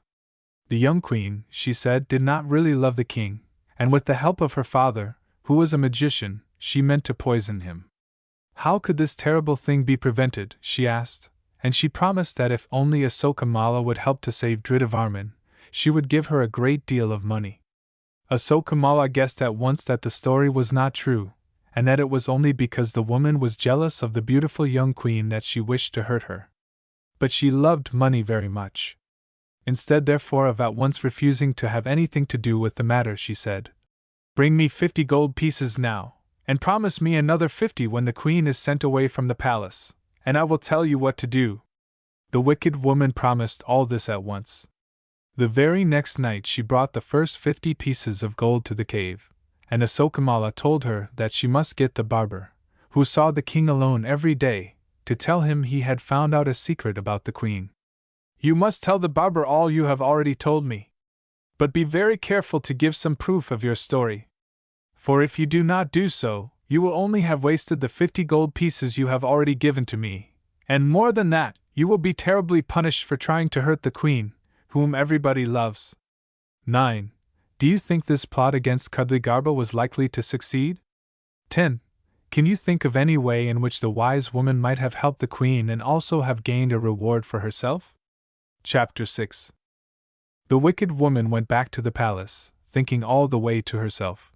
The young queen, she said, did not really love the king, and with the help of her father, who was a magician, she meant to poison him. How could this terrible thing be prevented, she asked, and she promised that if only Asokamala would help to save Dhridavarman, she would give her a great deal of money. Asokamala guessed at once that the story was not true, and that it was only because the woman was jealous of the beautiful young queen that she wished to hurt her. But she loved money very much. Instead, therefore, of at once refusing to have anything to do with the matter, she said, "Bring me 50 gold pieces now, and promise me another 50 when the queen is sent away from the palace, and I will tell you what to do." The wicked woman promised all this at once. The very next night she brought the first 50 pieces of gold to the cave, and Asokamala told her that she must get the barber, who saw the king alone every day, to tell him he had found out a secret about the queen. "You must tell the barber all you have already told me. But be very careful to give some proof of your story. For if you do not do so, you will only have wasted the 50 gold pieces you have already given to me, and more than that, you will be terribly punished for trying to hurt the queen, whom everybody loves." 9. Do you think this plot against Kudligarba was likely to succeed? 10. Can you think of any way in which the wise woman might have helped the queen and also have gained a reward for herself? Chapter 6. The wicked woman went back to the palace, thinking all the way to herself,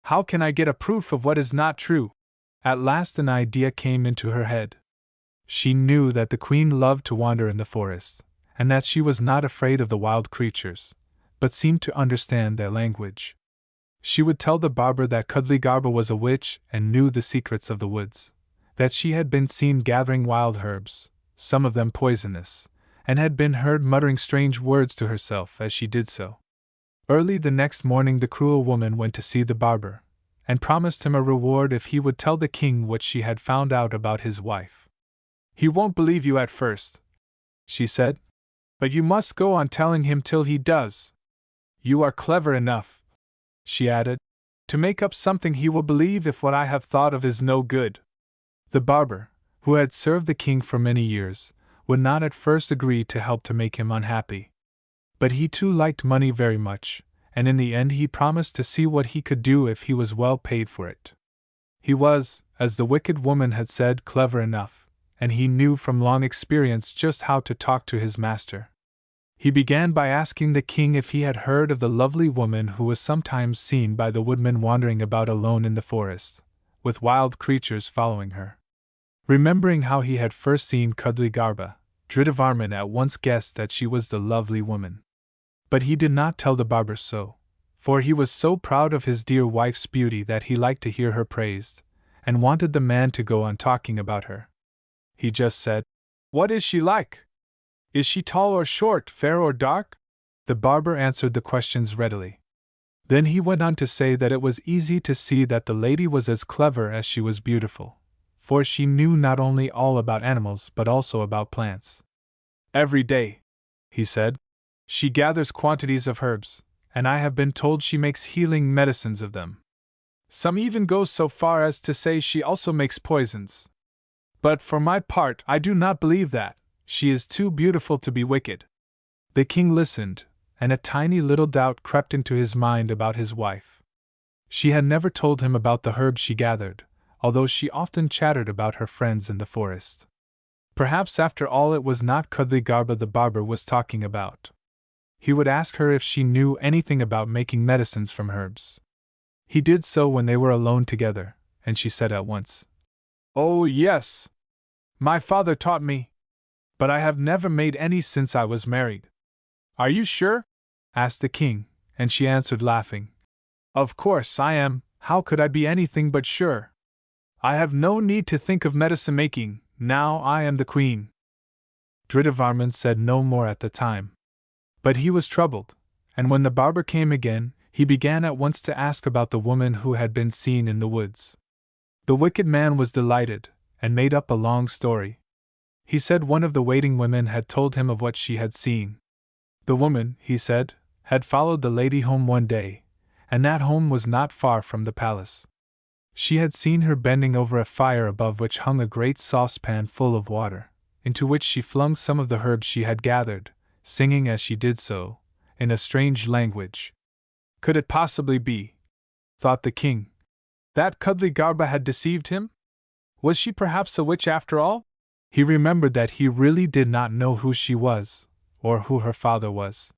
"How can I get a proof of what is not true?" At last an idea came into her head. She knew that the queen loved to wander in the forest, and that she was not afraid of the wild creatures, but seemed to understand their language. She would tell the barber that Kudligarba was a witch and knew the secrets of the woods, that she had been seen gathering wild herbs, some of them poisonous, and had been heard muttering strange words to herself as she did so. Early the next morning the cruel woman went to see the barber, and promised him a reward if he would tell the king what she had found out about his wife. "He won't believe you at first," she said, "but you must go on telling him till he does. You are clever enough," she added, "to make up something he will believe if what I have thought of is no good." The barber, who had served the king for many years, would not at first agree to help to make him unhappy. But he too liked money very much, and in the end he promised to see what he could do if he was well paid for it. He was, as the wicked woman had said, clever enough, and he knew from long experience just how to talk to his master. He began by asking the king if he had heard of the lovely woman who was sometimes seen by the woodmen wandering about alone in the forest, with wild creatures following her. Remembering how he had first seen Kudligarba, Dhridavarman at once guessed that she was the lovely woman. But he did not tell the barber so, for he was so proud of his dear wife's beauty that he liked to hear her praised, and wanted the man to go on talking about her. He just said, "What is she like? Is she tall or short, fair or dark?" The barber answered the questions readily. Then he went on to say that it was easy to see that the lady was as clever as she was beautiful, for she knew not only all about animals but also about plants. Every day, he said. She gathers quantities of herbs, and I have been told she makes healing medicines of them. Some even go so far as to say she also makes poisons. But for my part, I do not believe that. She is too beautiful to be wicked. The king listened, and a tiny little doubt crept into his mind about his wife. She had never told him about the herbs she gathered, although she often chattered about her friends in the forest. Perhaps after all it was not Kudligarba the barber was talking about. He would ask her if she knew anything about making medicines from herbs. He did so when they were alone together, and she said at once, "Oh, yes. My father taught me. But I have never made any since I was married." "Are you sure?" asked the king, and she answered laughing, "Of course I am. How could I be anything but sure? I have no need to think of medicine making, now I am the queen." Dhridavarman said no more at the time. But he was troubled, and when the barber came again, he began at once to ask about the woman who had been seen in the woods. The wicked man was delighted, and made up a long story. He said one of the waiting women had told him of what she had seen. The woman, he said, had followed the lady home one day, and that home was not far from the palace. She had seen her bending over a fire above which hung a great saucepan full of water, into which she flung some of the herbs she had gathered, singing as she did so, in a strange language. Could it possibly be, thought the king, that Kudligarba had deceived him? Was she perhaps a witch after all? He remembered that he really did not know who she was, or who her father was.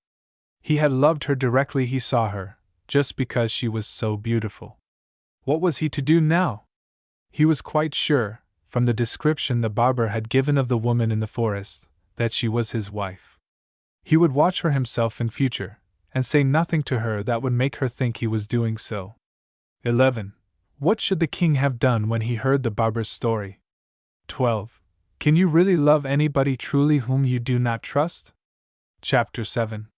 He had loved her directly he saw her, just because she was so beautiful. What was he to do now? He was quite sure, from the description the barber had given of the woman in the forest, that she was his wife. He would watch her himself in future, and say nothing to her that would make her think he was doing so. 11. What should the king have done when he heard the barber's story? 12. Can you really love anybody truly whom you do not trust? Chapter 7.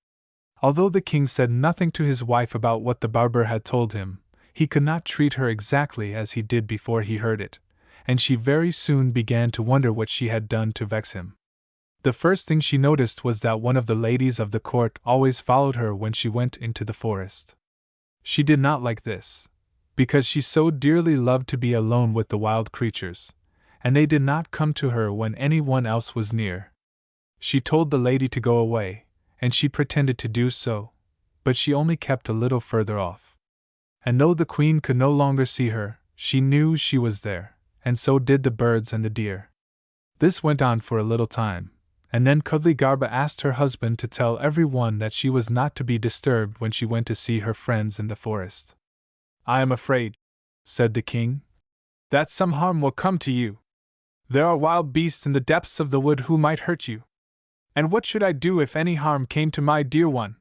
Although the king said nothing to his wife about what the barber had told him, he could not treat her exactly as he did before he heard it, and she very soon began to wonder what she had done to vex him. The first thing she noticed was that one of the ladies of the court always followed her when she went into the forest. She did not like this, because she so dearly loved to be alone with the wild creatures, and they did not come to her when anyone else was near. She told the lady to go away, and she pretended to do so, but she only kept a little further off. And though the queen could no longer see her, she knew she was there, and so did the birds and the deer. This went on for a little time, and then Kudligarba asked her husband to tell everyone that she was not to be disturbed when she went to see her friends in the forest. "I am afraid," said the king, "that some harm will come to you. There are wild beasts in the depths of the wood who might hurt you. And what should I do if any harm came to my dear one?"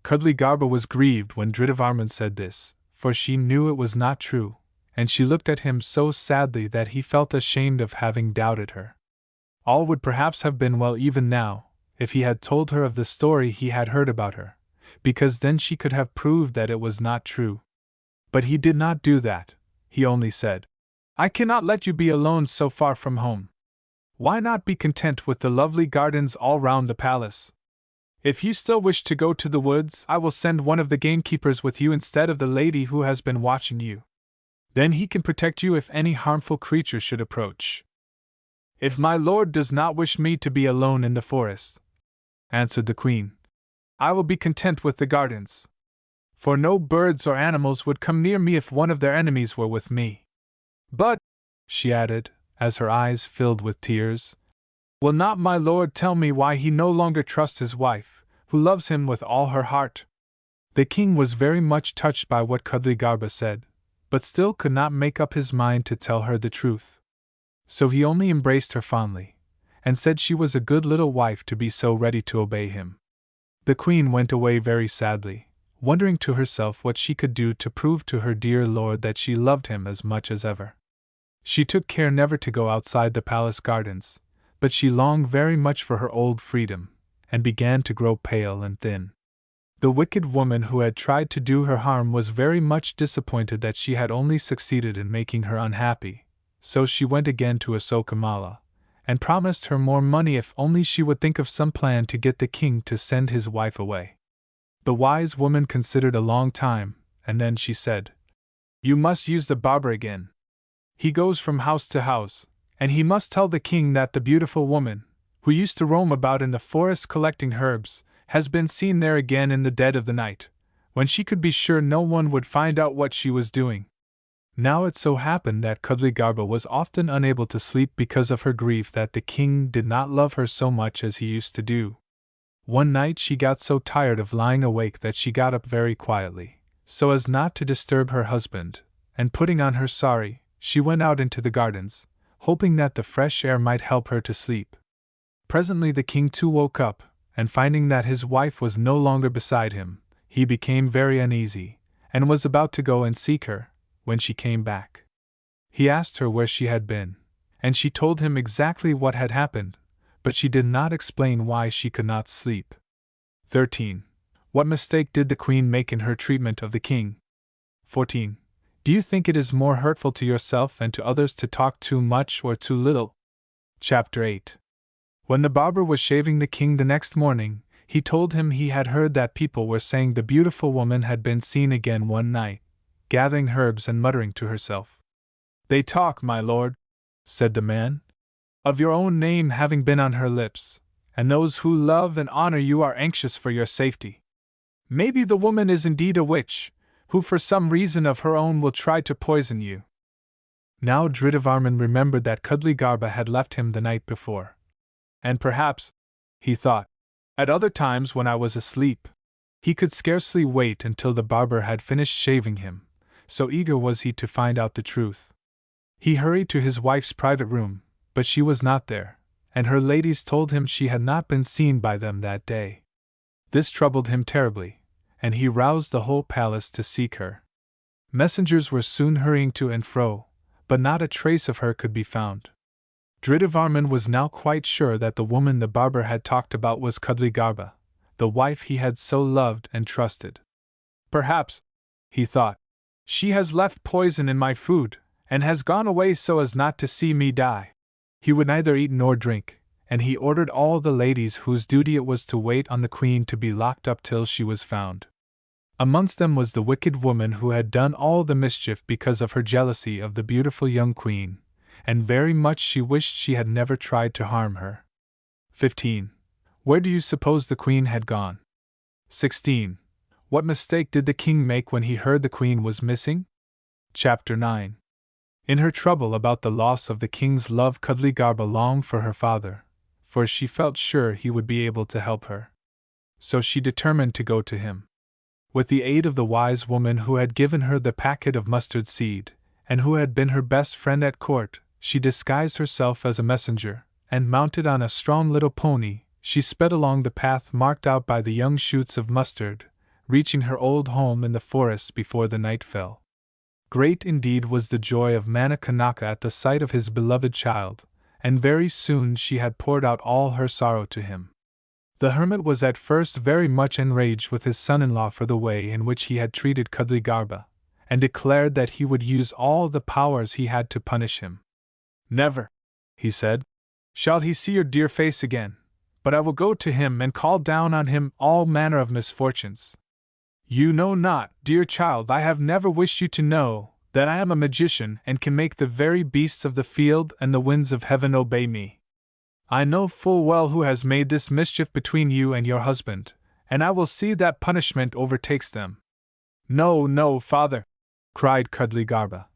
Kudligarba was grieved when Dhridavarman said this, for she knew it was not true, and she looked at him so sadly that he felt ashamed of having doubted her. All would perhaps have been well even now, if he had told her of the story he had heard about her, because then she could have proved that it was not true. But he did not do that. He only said, "I cannot let you be alone so far from home. Why not be content with the lovely gardens all round the palace? If you still wish to go to the woods, I will send one of the gamekeepers with you instead of the lady who has been watching you. Then he can protect you if any harmful creature should approach." "If my lord does not wish me to be alone in the forest," answered the queen, "I will be content with the gardens. For no birds or animals would come near me if one of their enemies were with me. But," she added, as her eyes filled with tears, "will not my lord tell me why he no longer trusts his wife, who loves him with all her heart?" The king was very much touched by what Kudligarba said, but still could not make up his mind to tell her the truth. So he only embraced her fondly, and said she was a good little wife to be so ready to obey him. The queen went away very sadly, wondering to herself what she could do to prove to her dear lord that she loved him as much as ever. She took care never to go outside the palace gardens, but she longed very much for her old freedom, and began to grow pale and thin. The wicked woman who had tried to do her harm was very much disappointed that she had only succeeded in making her unhappy, so she went again to Asokamala, and promised her more money if only she would think of some plan to get the king to send his wife away. The wise woman considered a long time, and then she said, "You must use the barber again. He goes from house to house, and he must tell the king that the beautiful woman, who used to roam about in the forest collecting herbs, has been seen there again in the dead of the night, when she could be sure no one would find out what she was doing." Now it so happened that Kudligarba was often unable to sleep because of her grief that the king did not love her so much as he used to do. One night she got so tired of lying awake that she got up very quietly, so as not to disturb her husband, and putting on her sari, she went out into the gardens, hoping that the fresh air might help her to sleep. Presently the king too woke up, and finding that his wife was no longer beside him, he became very uneasy, and was about to go and seek her, when she came back. He asked her where she had been, and she told him exactly what had happened, but she did not explain why she could not sleep. 13. What mistake did the queen make in her treatment of the king? 14. Do you think it is more hurtful to yourself and to others to talk too much or too little? Chapter 8. When the barber was shaving the king the next morning, he told him he had heard that people were saying the beautiful woman had been seen again one night, gathering herbs and muttering to herself. "They talk, my lord," said the man, "of your own name having been on her lips, and those who love and honor you are anxious for your safety. Maybe the woman is indeed a witch, who for some reason of her own will try to poison you." Now Dhridavarman remembered that Kudligarba had left him the night before. And perhaps, he thought, at other times when I was asleep. He could scarcely wait until the barber had finished shaving him, so eager was he to find out the truth. He hurried to his wife's private room, but she was not there, and her ladies told him she had not been seen by them that day. This troubled him terribly, and he roused the whole palace to seek her. Messengers were soon hurrying to and fro, but not a trace of her could be found. Dhridavarman was now quite sure that the woman the barber had talked about was Kudligarba, the wife he had so loved and trusted. "Perhaps," he thought, "she has left poison in my food, and has gone away so as not to see me die." He would neither eat nor drink, and he ordered all the ladies whose duty it was to wait on the queen to be locked up till she was found. Amongst them was the wicked woman who had done all the mischief because of her jealousy of the beautiful young queen, and very much she wished she had never tried to harm her. 15. Where do you suppose the queen had gone? 16. What mistake did the king make when he heard the queen was missing? Chapter 9. In her trouble about the loss of the king's love, Kudligarba longed for her father, for she felt sure he would be able to help her. So she determined to go to him. With the aid of the wise woman who had given her the packet of mustard seed, and who had been her best friend at court, she disguised herself as a messenger, and mounted on a strong little pony, she sped along the path marked out by the young shoots of mustard, reaching her old home in the forest before the night fell. Great indeed was the joy of Manakanaka at the sight of his beloved child, and very soon she had poured out all her sorrow to him. The hermit was at first very much enraged with his son-in-law for the way in which he had treated Kudligarba, and declared that he would use all the powers he had to punish him. "Never," he said, "shall he see your dear face again, but I will go to him and call down on him all manner of misfortunes. You know not, dear child, I have never wished you to know, that I am a magician and can make the very beasts of the field and the winds of heaven obey me. I know full well who has made this mischief between you and your husband, and I will see that punishment overtakes them." "No, no, father," cried Kudligarba.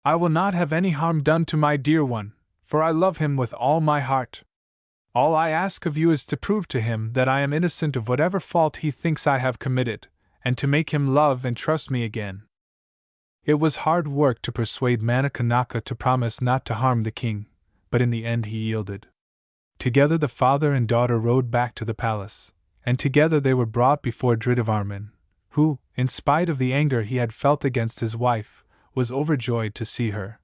"I will not have any harm done to my dear one, for I love him with all my heart. All I ask of you is to prove to him that I am innocent of whatever fault he thinks I have committed, and to make him love and trust me again." It was hard work to persuade Manakanaka to promise not to harm the king, but in the end he yielded. Together the father and daughter rode back to the palace, and together they were brought before Dhridavarman, who, in spite of the anger he had felt against his wife, was overjoyed to see her.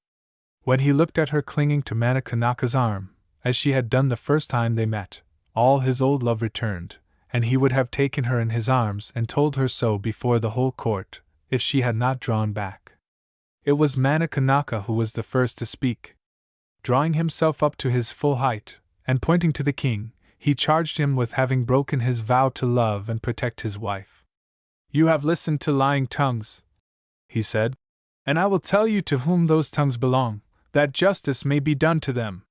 When he looked at her clinging to Manakanaka's arm, as she had done the first time they met, all his old love returned, and he would have taken her in his arms and told her so before the whole court, if she had not drawn back. It was Manakanaka who was the first to speak. Drawing himself up to his full height, and pointing to the king, he charged him with having broken his vow to love and protect his wife. "You have listened to lying tongues," he said, "and I will tell you to whom those tongues belong, that justice may be done to them."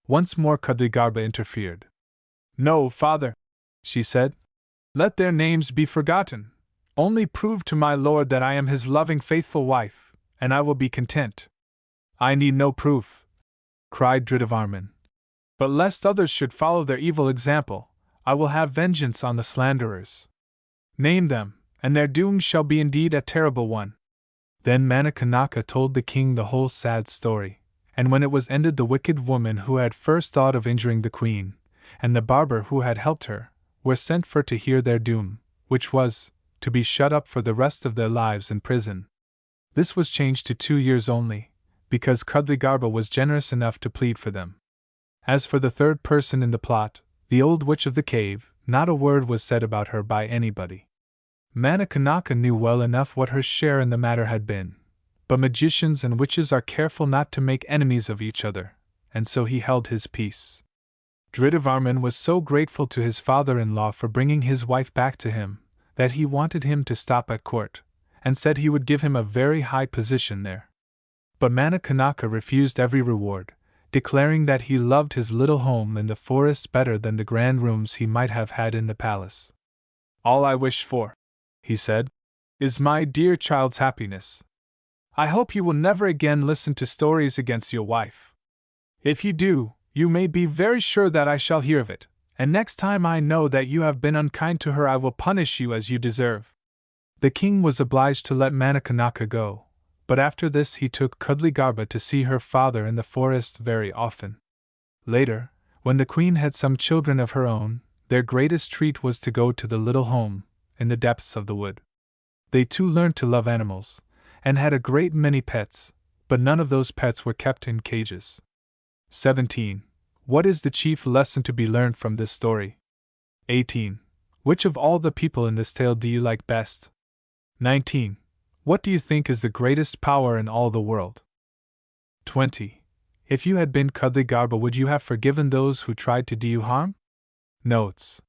Once more Kudligarba interfered. "No, father," she said. "Let their names be forgotten. Only prove to my lord that I am his loving, faithful wife, and I will be content." "I need no proof," cried Dhridavarman. "But lest others should follow their evil example, I will have vengeance on the slanderers. Name them, and their doom shall be indeed a terrible one." Then Manikanaka told the king the whole sad story, and when it was ended, the wicked woman who had first thought of injuring the queen, and the barber who had helped her, were sent for to hear their doom, which was, to be shut up for the rest of their lives in prison. This was changed to 2 years only, because Kudligarba was generous enough to plead for them. As for the third person in the plot, the old witch of the cave, not a word was said about her by anybody. Manikanaka knew well enough what her share in the matter had been, but magicians and witches are careful not to make enemies of each other, and so he held his peace. Dhridavarman was so grateful to his father-in-law for bringing his wife back to him, that he wanted him to stop at court, and said he would give him a very high position there. But Manikanaka refused every reward, declaring that he loved his little home in the forest better than the grand rooms he might have had in the palace. "All I wish for," he said, "is my dear child's happiness. I hope you will never again listen to stories against your wife. If you do, you may be very sure that I shall hear of it, and next time I know that you have been unkind to her I will punish you as you deserve." The king was obliged to let Manikanaka go, but after this he took Kudligarba to see her father in the forest very often. Later, when the queen had some children of her own, their greatest treat was to go to the little home, in the depths of the wood. They too learned to love animals, and had a great many pets, but none of those pets were kept in cages. 17. What is the chief lesson to be learned from this story? 18. Which of all the people in this tale do you like best? 19. What do you think is the greatest power in all the world? 20. If you had been Kudligarba, would you have forgiven those who tried to do you harm? Notes.